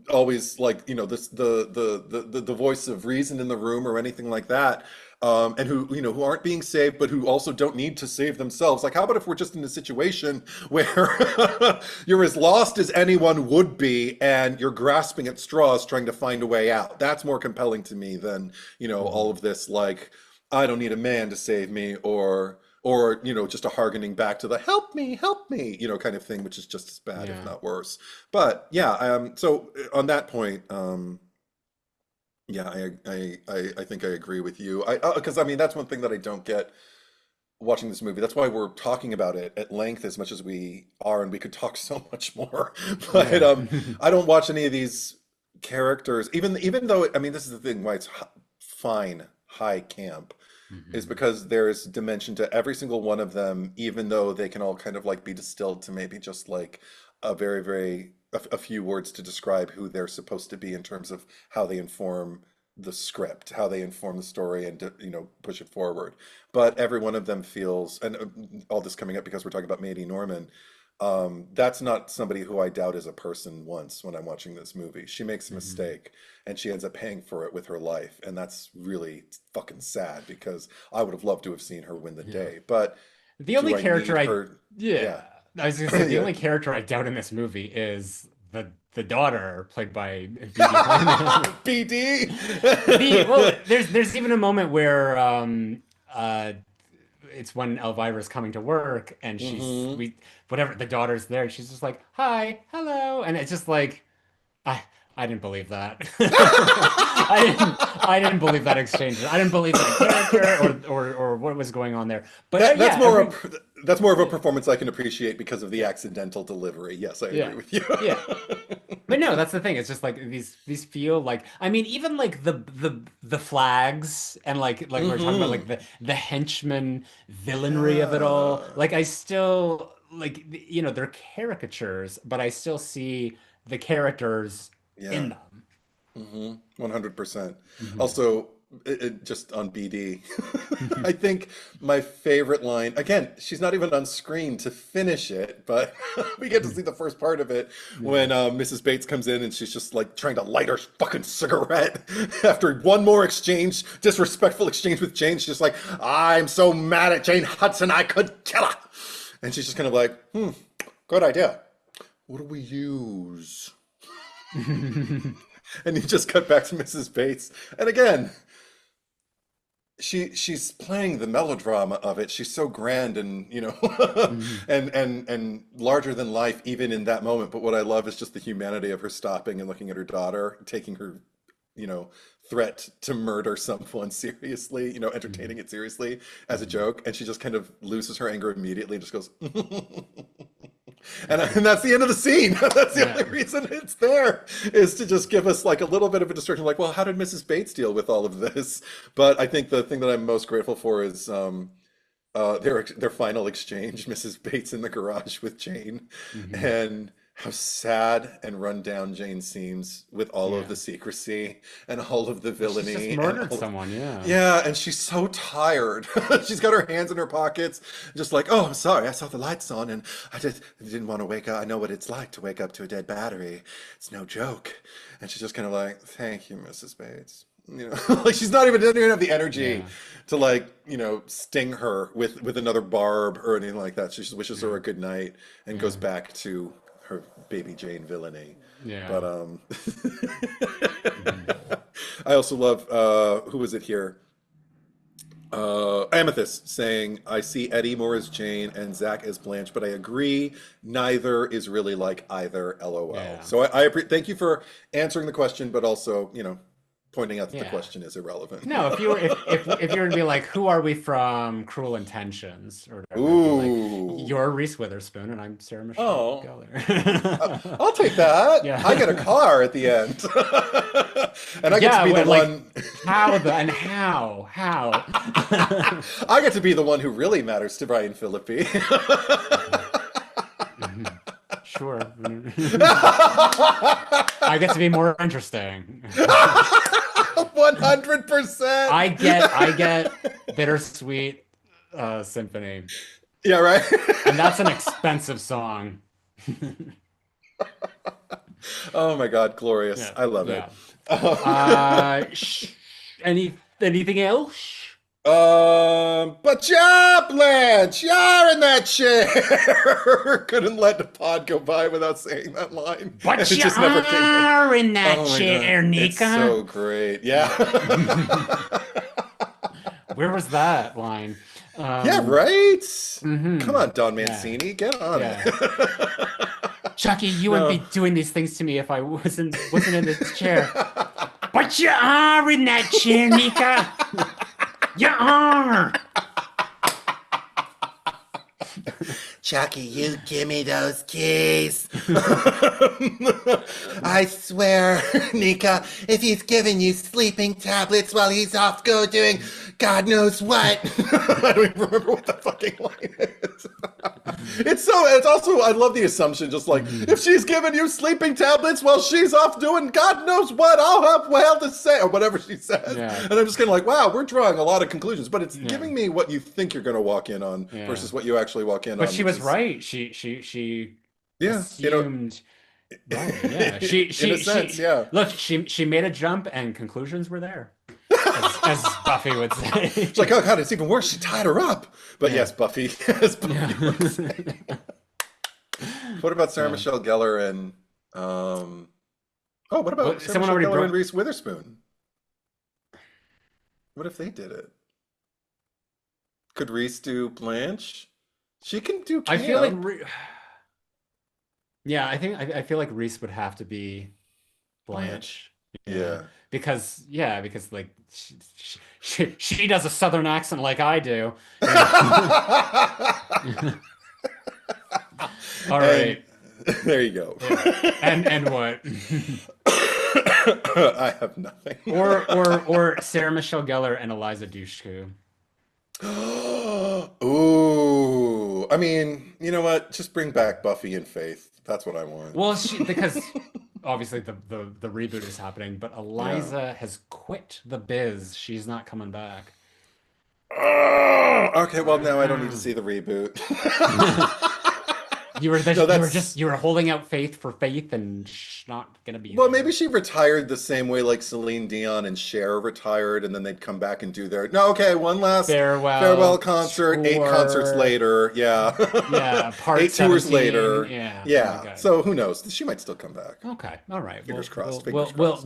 always like, this the voice of reason in the room or anything like that. And who aren't being saved, but who also don't need to save themselves. Like, how about if we're just in a situation where you're as lost as anyone would be, and you're grasping at straws, trying to find a way out? That's more compelling to me than all Hmm. of this, like, I don't need a man to save me, or just a harkening back to the help me, kind of thing, which is just as bad, if Yeah. not worse. But yeah, so on that point, yeah, I think I agree with you. Because I mean, that's one thing that I don't get watching this movie. That's why we're talking about it at length as much as we are, and we could talk so much more. But Yeah. I don't watch any of these characters, even though, I mean, this is the thing why it's fine, high camp, is Hmm. because there's dimension to every single one of them, even though they can all kind of like be distilled to maybe just like a very, very a few words to describe who they're supposed to be in terms of how they inform the script, how they inform the story, and push it forward. But every one of them feels, and all this coming up because we're talking about Maddie Norman. That's not somebody who I doubt as a person once when I'm watching this movie. She makes a Hmm. mistake and she ends up paying for it with her life. And that's really fucking sad because I would have loved to have seen her win the Yeah. day. But The only do I character need I, her? yeah, Yeah. I was gonna say the Yeah. only character I doubt in this movie is the daughter played by BD Horn. BD. There's even a moment where uh it's when Elvira's coming to work and Hmm. whatever the daughter's there and she's just like hi hello and it's just like I I didn't believe that. I didn't believe that exchange. I didn't believe that character or what was going on there. But That yeah, every that's more of a yeah, performance I can appreciate because of the yeah, accidental delivery. Yes, I yeah, agree with you. yeah. But no, that's the thing. It's just like these feel like I mean even like the flags and like we were talking about Hmm. like the henchman villainry of it all. Yeah. Like I still like they're caricatures, but I still see the characters Yeah. in them. 100%. Hmm. Also, just on BD, I think my favorite line, again, she's not even on screen to finish it, but we get to see the first part of it Yeah. when Mrs. Bates comes in and she's just like trying to light her fucking cigarette after one more exchange, disrespectful exchange with Jane. She's just like, I'm so mad at Jane Hudson, I could kill her. And she's just kind of like, good idea. What do we use? And you just cut back to Mrs. Bates. And again, she's playing the melodrama of it. She's so grand and Mhm. and larger than life even in that moment. But what I love is just the humanity of her stopping and looking at her daughter, taking her, you know, threat to murder someone seriously, entertaining Mhm. it seriously as a Mhm. joke. And she just kind of loses her anger immediately and just goes, and that's the end of the scene. That's the Yeah. only reason it's there, is to just give us like a little bit of a distraction. Like, well, how did Mrs. Bates deal with all of this? But I think the thing that I'm most grateful for is their final exchange, Mrs. Bates in the garage with Jane, Mhm. and how sad and run down Jane seems with all of Yeah. the secrecy and all of the She's just villainy and murdered all of, someone, yeah. yeah, and she's so tired. She's got her hands in her pockets, just like, oh, I'm sorry, I saw the lights on and I just didn't want to wake up. I know what it's like to wake up to a dead battery. It's no joke. And she's just kind of like, thank you, Mrs. Bates. You know, like she's not even doesn't even have the energy Yeah. to like, sting her with another barb or anything like that. She just wishes her Yeah. a good night and Yeah. goes back to her baby Jane villainy. Yeah. But Hmm. I also love who was it here? Amethyst saying, I see Eddie more as Jane and Zack as Blanche, but I agree neither is really like either, LOL. Yeah. So thank you for answering the question, but also, pointing out that the Yeah. question is irrelevant. No, if you were if you were to be like, who are we from Cruel Intentions or whatever, it'd be like, Ooh. you're Reese Witherspoon and I'm Sarah Michelle Oh. Gellar. I'll take that. Yeah. I get a car at the end. And I get to Yeah, be the but like one how? I get to be the one who really matters to Brian Philippi. Mhm. Sure. I get to be more interesting. 100%. I get Bittersweet Symphony. Yeah, right. And that's an expensive song. Oh my God, glorious. Yeah. I love it. Yeah. Anything else? But yeah, Blanche, you're in that chair. Couldn't let the pod go by without saying that line. But It you just never came out. are in that Oh my chair, God, it's Nika. so great. Yeah. Where was that line? Yeah, right? Come Mhm. on, Don Yeah. Mancini, get on Yeah. it. Chucky, you No. wouldn't be doing these things to me if I wasn't in this chair. But you are in that chair, Nika. You are. Chucky, you give me those keys. I swear, Nika, if he's giving you sleeping tablets while he's off go doing God knows what. I don't even remember what the fucking line is. It's also, I love the assumption, just like, if she's giving you sleeping tablets while she's off doing God knows what, I'll have well to say, or whatever she says. Yeah. And I'm just kind of like, wow, we're drawing a lot of conclusions, but it's Yeah. giving me what you think you're going to walk in on Yeah. versus what you actually walk in But on. she which was is- right. She Yeah, assumed right. Yeah. in a sense, yeah. Look, she made a jump and conclusions were there. As Buffy would say. It's like, oh God, it's even worse. She tied her up. But Yeah. yes, Buffy. Yes, Buffy Yeah. would say. What about Sarah Yeah. Michelle Gellar and what about Well, Sarah someone Michelle already Gellar broke. and Reese Witherspoon? What if they did it? Could Reese do Blanche? She can do I feel like camp. yeah, I feel like Reese would have to be Blanche. Blanche. Yeah. Yeah. Because like she does a southern accent like I do. All right. And there you go. Yeah. And what? I have nothing. Or Sarah Michelle Gellar and Eliza Dushku. Ooh. I mean, you know what? Just bring back Buffy and Faith. That's what I want. Well, because obviously the reboot is happening, but Eliza has quit the biz. She's not coming back. Okay, well now I don't need to see the reboot. You were No, you were holding out faith for Faith, and she's not gonna be Well, there. maybe she retired the same way like Celine Dion and Cher retired, and then they'd come back and do their one last farewell concert, 8 concerts tour. later, yeah. Yeah, part 8 tours 17, later. yeah. Yeah. Okay. So who knows? She might still come back. Okay, all right. Fingers crossed, We'll fingers crossed.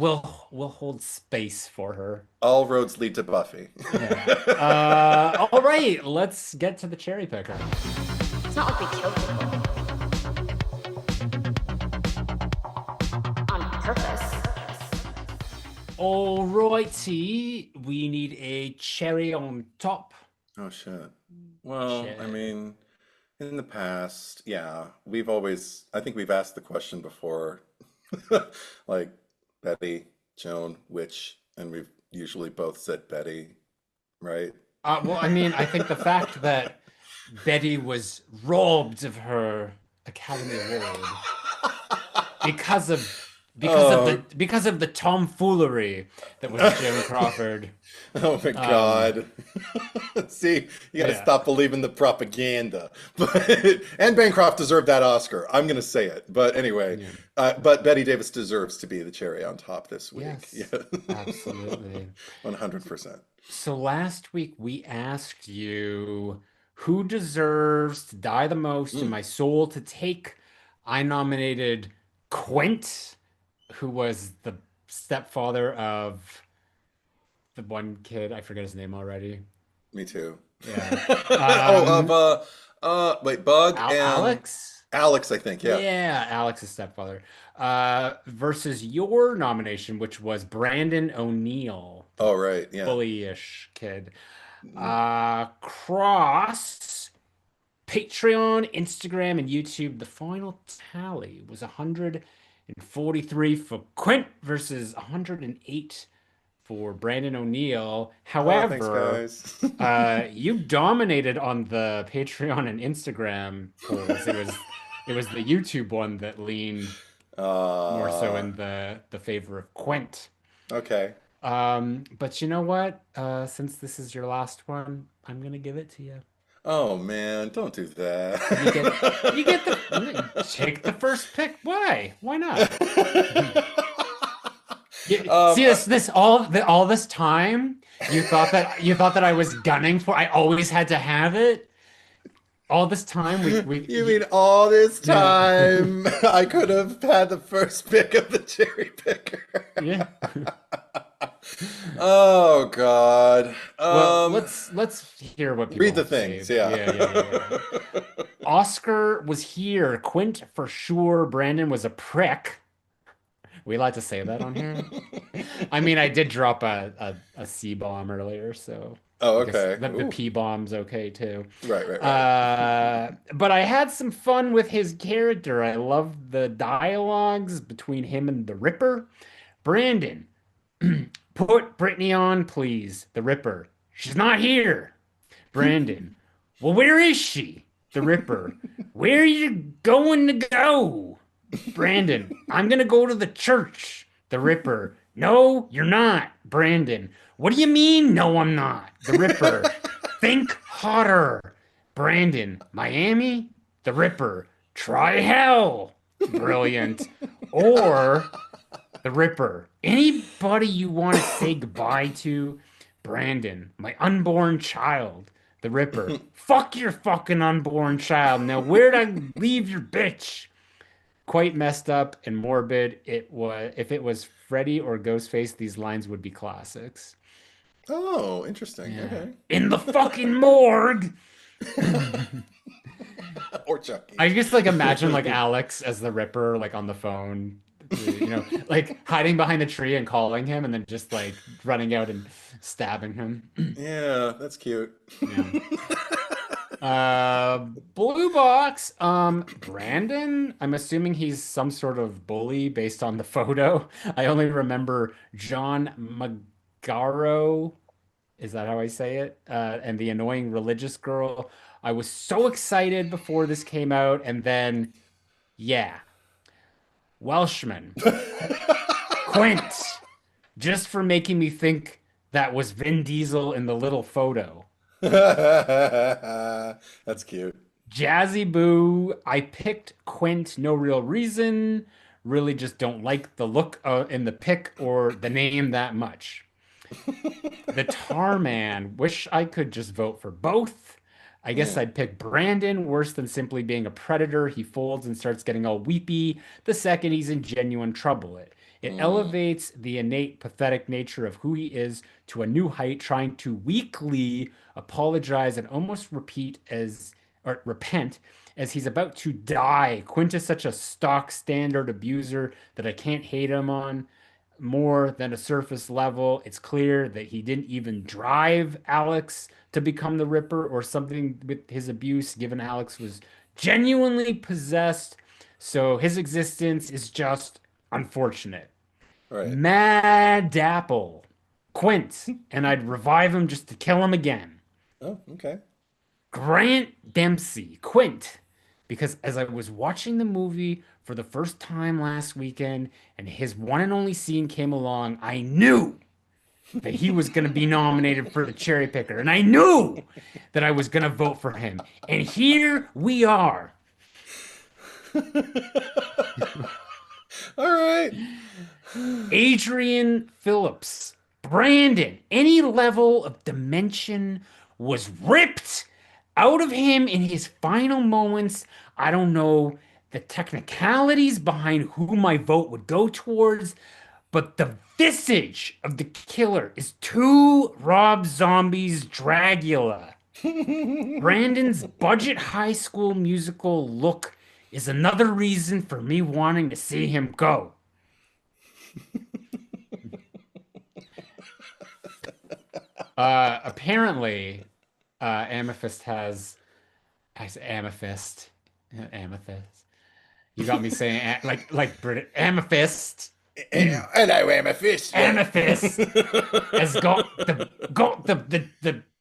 we'll hold space for her. All roads lead to Buffy. Yeah. All right, let's get to the cherry picker. It's not like we kill people on purpose. All righty, we need a cherry on top. Oh shit. Well, I Shit. mean, in the past, yeah, I think we've asked the question before, like Betty, Joan, which, and we've usually both said Betty, right? Well, I mean, I think the fact that Betty was robbed of her Academy Award because of Oh, because of the tomfoolery that was Joan Crawford. oh my Um, God. See, you got to yeah, stop believing the propaganda. But and Bancroft deserved that Oscar. I'm going to say it. But anyway, yeah, but Betty Davis deserves to be the cherry on top this week. Yeah. yes, absolutely. 100%. So last week we asked you who deserves to die the most in Mm, my soul to take. I nominated Quint, who was the stepfather of the one kid. I forget his name already. me too. Yeah. Oh, Um, wait, Bug Al and Alex? Alex, I think. Yeah. Yeah, Alex's stepfather. Versus your nomination, which was Brandon O'Neill, the Oh, right. Yeah. bully-ish kid. Cross Patreon, Instagram, and YouTube. The final tally was 143 for Quint versus 108 for Brandon O'Neill. Oh, thanks, However, guys. you dominated on the Patreon and Instagram polls. It was the YouTube one that leaned more so Uh, in the favor of Quint. okay. But you know what? Since this is your last one, I'm gonna give it to you. Oh man, don't do You get you that. get the take the first pick. Why? Why not? Um, See this all this time you thought that I was gunning for I always had to have it. All this time you mean all this yeah. time I could have had the first pick of the cherry picker? Yeah. Oh God. Well, let's hear what people Read the have to things, say. yeah. Yeah. Oscar was here. Quint for sure. Brandon was a prick. We like to say that on here. I mean, I did drop a C bomb earlier, so Oh, I guess okay. the Ooh. P bomb's okay too. Right. But I had some fun with his character. I loved the dialogues between him and the Ripper. Brandon, put Brittany on, please. The Ripper. She's not here. Brandon, well, where is she? The Ripper. Where are you going to go? Brandon, I'm gonna go to the church. The Ripper. No, you're not. Brandon. What do you mean? No, I'm not. The Ripper. Think hotter. Brandon. Miami? The Ripper. Try hell. Brilliant. Or the Ripper. Anybody you want to say goodbye to? Brandon. My unborn child. The Ripper. Fuck your fucking unborn child. Now, where'd I leave your bitch? Quite messed up and morbid. It was if it was Freddy or Ghostface, these lines would be classics. Oh, interesting. Yeah. Okay. In the fucking morgue. Or Chucky. I just like imagine like Alex as the Ripper, like on the phone, like hiding behind the tree and calling him, and then just like running out and stabbing him. Yeah, that's cute. Yeah. Blue box. Brandon. I'm assuming he's some sort of bully based on the photo. I only remember John Magaro. Is that how I say it? And the annoying religious girl. I was so excited before this came out, and then, yeah, Welshman, Quint, just for making me think that was Vin Diesel in the little photo. That's cute. Jazzy Boo, I picked Quint, no real reason. Really just don't like the look in the pic or the name that much. The Tar Man, wish I could just vote for both. I guess Yeah. I'd pick Brandon, worse than simply being a predator. He folds and starts getting all weepy the second he's in genuine trouble. It Mm, elevates the innate pathetic nature of who he is to a new height, trying to weakly apologize and almost repeat as or repent as he's about to die. Quint is such a stock standard abuser that I can't hate him on more than a surface level. It's clear that he didn't even drive Alex to become the Ripper or something with his abuse, given Alex was genuinely possessed. So his existence is just unfortunate. right. Mad Apple, Quint, and I'd revive him just to kill him again. Oh, okay. Grant Dempsey, Quint, because as I was watching the movie for the first time last weekend and his one and only scene came along, I knew that he was going to be nominated for the cherry picker. And I knew that I was going to vote for him. And here we are. All right. Adrian Phillips, Brandon, any level of dimension was ripped out of him in his final moments. I don't know the technicalities behind who my vote would go towards, but the visage of the killer is too Rob Zombie's Dracula. Brandon's budget high school musical look is another reason for me wanting to see him go. Apparently, Amethyst Amethyst. You got me saying like British Amethyst. Hello, Amethyst. Amethyst has got the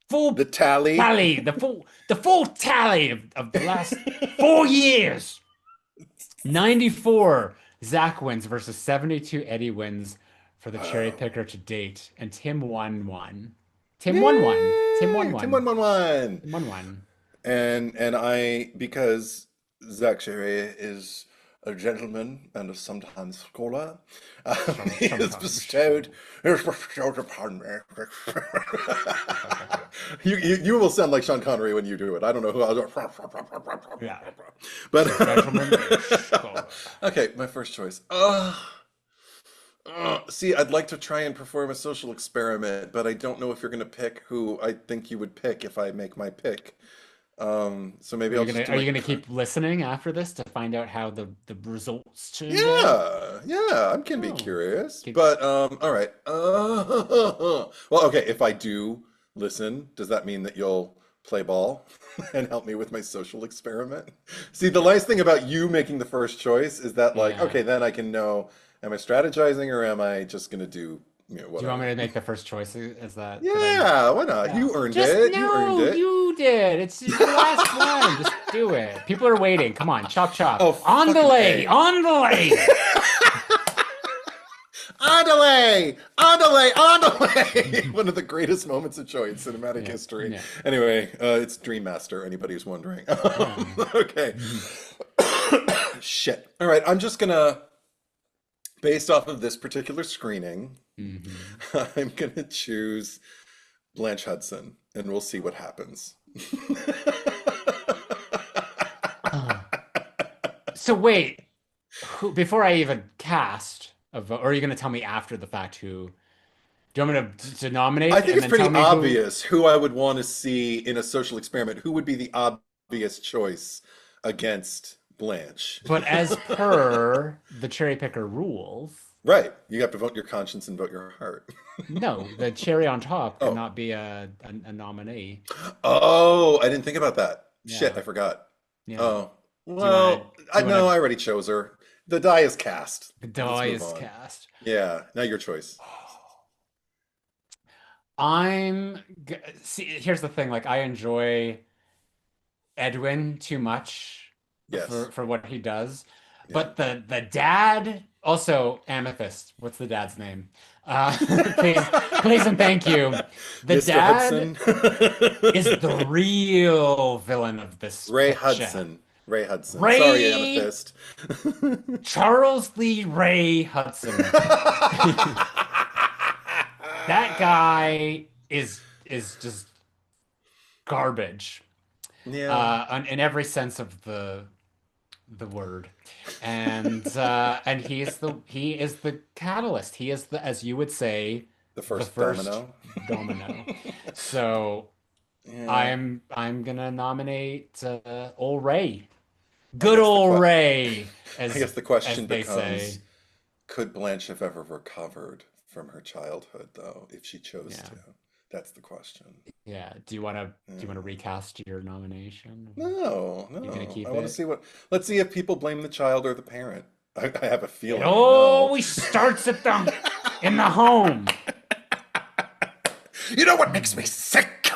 full tally. the full tally of the last 4 years. 94 Zack wins versus 72 Eddie wins for the cherry picker to date, and Tim won one. Tim won one. Tim won one. Tim won one. Won one. And I, because Zack Sherry is a gentleman and a sometimes scholar, he is bestowed upon me. You will sound like Sean Connery when you do it. I don't know who I'll do. Yeah. But Gentleman. okay, my first choice. See, I'd like to try and perform a social experiment, but I don't know if you're going to pick who I think you would pick if I make my pick. So maybe I'll just Are you gonna keep listening after this to find out how the results change? Yeah, I can be curious. But all right. Well, okay, if I do listen, does that mean that you'll play ball and help me with my social experiment? See, the nice thing about you making the first choice is that, like, okay, then I can know, am I strategizing or am I just gonna do, whatever. Do you want me to make the first choice? Is that? Yeah, why not? Yeah. You earned Just, it. No, You earned it. you did. It's your last one. Just do it. People are waiting. Come on, chop chop. Oh, on delay. On delay. On delay. On delay. On delay. One of the greatest moments of joy in cinematic history. Yeah. Anyway, it's Dream Master. Anybody who's wondering. Okay. Shit. All right. I'm just gonna, based off of this particular screening, I'm gonna choose Blanche Hudson, and we'll see what happens. So wait, before I even cast a vote, or are you going to tell me after the fact who? Do you want me to nominate? I think and it's then pretty tell me obvious who I would want to see in a social experiment. Who would be the obvious choice against Blanche? But as per the cherry picker rules, Right. You have to vote your conscience and vote your heart. no, the cherry on top cannot be a nominee. Oh, I didn't think about that. Yeah. Shit, I forgot. Yeah. Oh, well, I know I already chose her. The die is cast. The Let's die move is on. cast. Yeah, now your choice. See, here's the thing, like I enjoy Edwin too much Yes. for what he does. Yeah. But the dad, also Amethyst, what's the dad's name? Please and thank you. The Mr. dad Hudson. is the real villain of this Ray picture. Hudson. Ray Hudson. Ray- Sorry, Amethyst. Charles Lee Ray Hudson. That guy is just garbage. Yeah. In every sense of the word, and he is the catalyst. He is the, as you would say, The first domino. So Yeah. I'm gonna nominate old Ray, good old Ray. As I guess the question as they becomes, say. could Blanche have ever recovered from her childhood, though, if she chose Yeah. to? That's the question. Yeah. Do you want to recast your nomination? No, You're gonna keep I want to it? see let's see if people blame the child or the parent. I have a feeling. It they know. always starts at in the home. You know what makes me sick?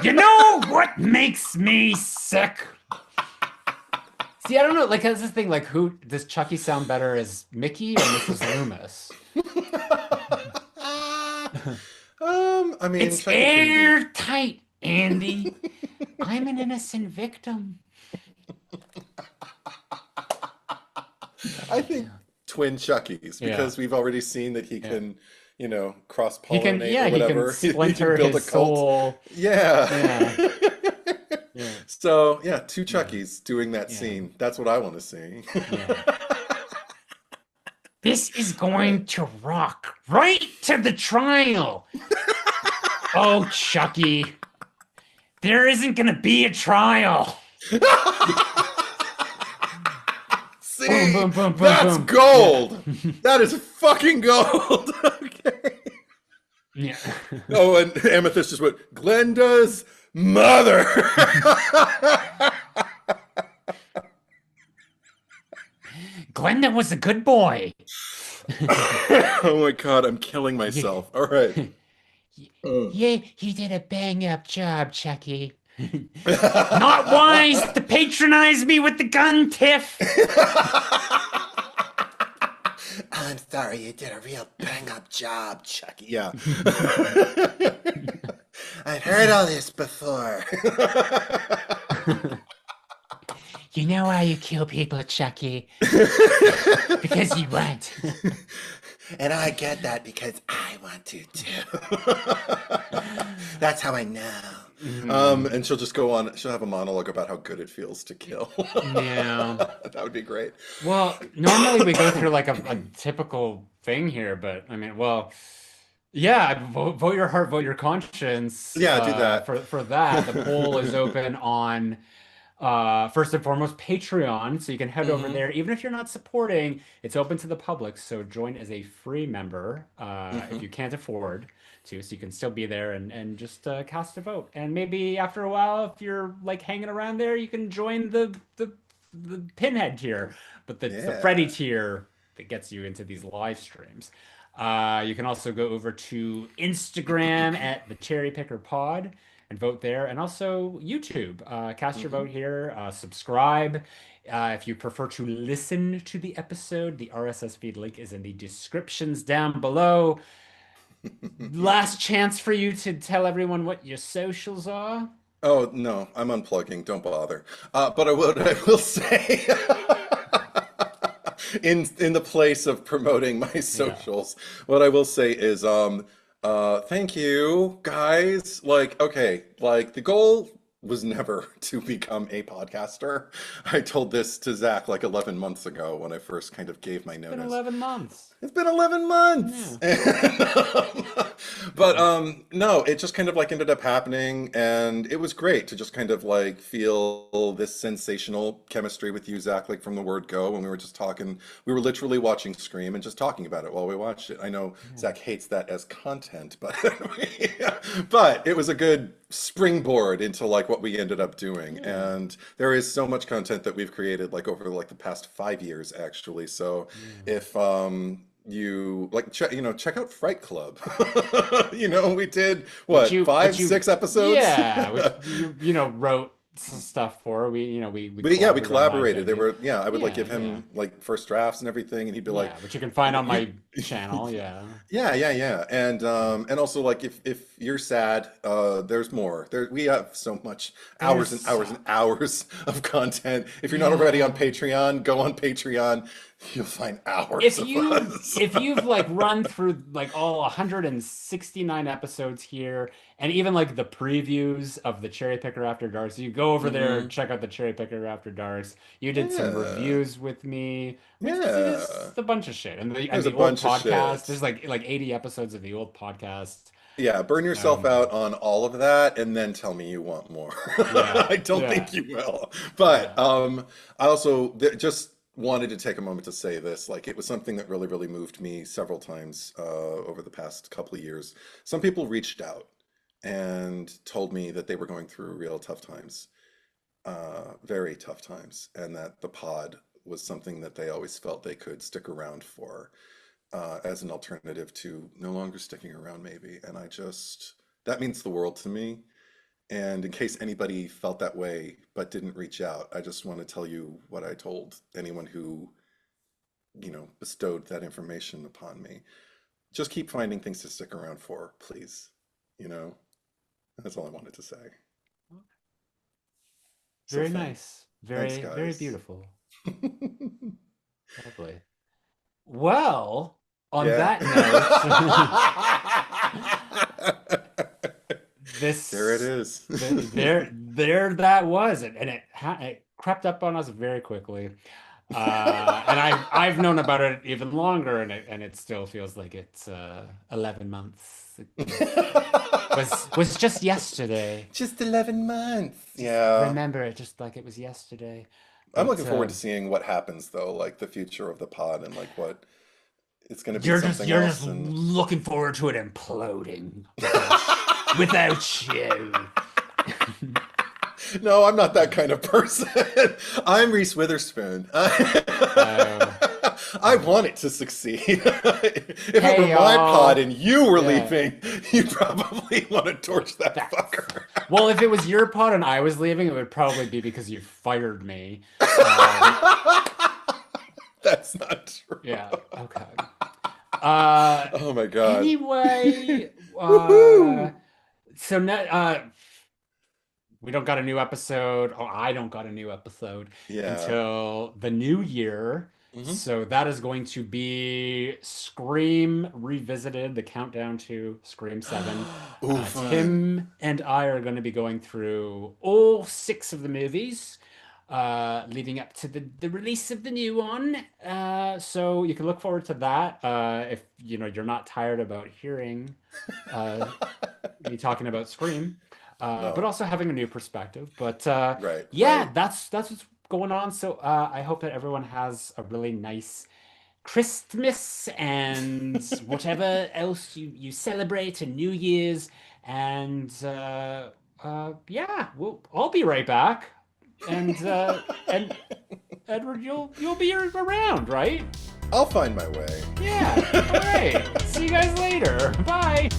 You know what makes me sick? See, I don't know. Like, that's the thing. Like, who does Chucky sound better as Mickey or Mrs. Loomis? I mean, It's Chucky can be. airtight, Andy. I'm an innocent victim. I think twin Chuckies, Yeah. because we've already seen that he Yeah. can, you know, cross He can, pollinate yeah, or he can whatever. He can splinter build a his cult. soul. Yeah. Yeah. Yeah. So, yeah, two Yeah. Chuckies doing that Yeah. scene. That's what I want to see. Yeah. This is All right. going to rock right to the trial. Oh, Chucky, there isn't going to be a trial. Boom, See, boom, boom, boom, that's boom. Yeah. gold. That is fucking gold. Okay. Yeah. Oh, and Amethyst just went, Glenda's mother. Glenda was a good boy. Oh my God, I'm killing Yeah. myself. All right. Yeah, he did a bang up job, Chucky. Not wise to patronize me with the gun, Tiff. I'm sorry, you did a real bang up job, Chucky. Yeah. I've heard all this before. You know why you kill people, Chucky? Because you want. And I get that because I want to too. That's how I know. And she'll just go on, she'll have a monologue about how good it feels to kill. Yeah. That would be great. Well, normally we go through like a typical thing here, but I mean, well, yeah, vote your heart, vote your conscience. Yeah, do that. For that, the poll is open on first and foremost Patreon, so you can head over Hmm. there. Even if you're not supporting, it's open to the public. So join as a free member if Hmm. you can't afford to, so you can still be there and just cast a vote. And maybe after a while, if you're like hanging around there, you can join the Pinhead tier, but the Freddy Yeah. tier that gets you into these live streams. You can also go over to Instagram at the Cherry Picker Pod and vote there, and also YouTube. Cast your Hmm. vote here. Subscribe. If you prefer to listen to the episode, the RSS feed link is in the descriptions down below. Last chance for you to tell everyone what your socials are. Oh no, I'm unplugging. Don't bother. But I will say, in the place of promoting my Yeah. socials, what I will say is, thank you guys. Like, okay, like the goal was never to become a podcaster. I told this to Zach like 11 months ago when I first kind of gave my It's been notice. 11 months. It's been 11 months. Yeah. But no, it just kind of like ended up happening, and it was great to just kind of like feel this sensational chemistry with you, Zach, like from the word go, when we were just talking. We were literally watching Scream and just talking about it while we watched it. I know Yeah. Zach hates that as content, but but it was a good springboard into like what we ended up doing. Yeah. And there is so much content that we've created like over like the past 5 years actually. So Yeah. if you like check out Fright Club. We did what, Which five, you, 6 episodes? yeah, which you wrote some stuff for. We We collaborated on my collaborated. They thing. were, yeah, I would like Yeah, give yeah, him like first drafts and everything, and he'd be like, yeah, which you can find on he, my channel. Yeah, yeah, yeah, yeah. And also like if you're sad, there's more. There we have so much there's hours and so, hours and hours of content. If you're not already on yeah. Patreon, go on Patreon. You'll find hours of us. If you've like run through like all 169 episodes here, and even like the previews of the Cherry Picker After Dark, so you go over there, Hmm. check out the Cherry Picker After Darks. You did some Yeah. reviews with me. There's Yeah. just a bunch of shit, and There's a the old bunch of podcast. shit. There's like 80 episodes of the old podcast. Yeah, burn yourself Um, out on all of that and then tell me you want more. yeah, I don't yeah, think you will. yeah. But I also just wanted to take a moment to say this. Like, it was something that really, really moved me several times over the past couple of years. Some people reached out and told me that they were going through real tough times, very tough times, and that the pod was something that they always felt they could stick around for as an alternative to no longer sticking around, maybe. And that means the world to me. And in case anybody felt that way but didn't reach out, I just want to tell you what I told anyone who, bestowed that information upon me. Just keep finding things to stick around for, please. You know, that's all I wanted to say. So Very thanks. nice. Thanks, Very guys. beautiful. Lovely. Well, on Yeah. that note, this There it is. there that was it, and it crept up on us very quickly. And I've known about it even longer, and it still feels like it's 11 months. It was just yesterday. Just 11 months. Yeah. Remember it just like it was yesterday. I'm But looking forward to seeing what happens though, like the future of the pod and like what it's going to be you're something you're else. just And looking forward to it imploding without you. no, I'm not that kind of person. I'm Reese Witherspoon. I want it to succeed. If it were my y'all. pod and you were Yeah. leaving, you probably want to torch that fucker. Well, if it was your pod and I was leaving, it would probably be because you fired me. That's not true. Yeah. Okay. Oh my God. Anyway, Woohoo! so now we don't got a new episode. Oh, I don't got a new episode Yeah. until the new year. Mhm. So that is going to be Scream Revisited, the countdown to Scream 7. Ooh, fun. Tim and I are going to be going through all 6 of the movies, leading up to the release of the new one. So you can look forward to that if you're not tired about hearing me talking about Scream, No. but also having a new perspective. But Right. yeah, Right. that's what's going on. So I hope that everyone has a really nice Christmas and whatever else you celebrate, and New Year's. And yeah, I'll be right back. And Edward, you'll be around, right? I'll find my way. Yeah. All right. See you guys later. Bye.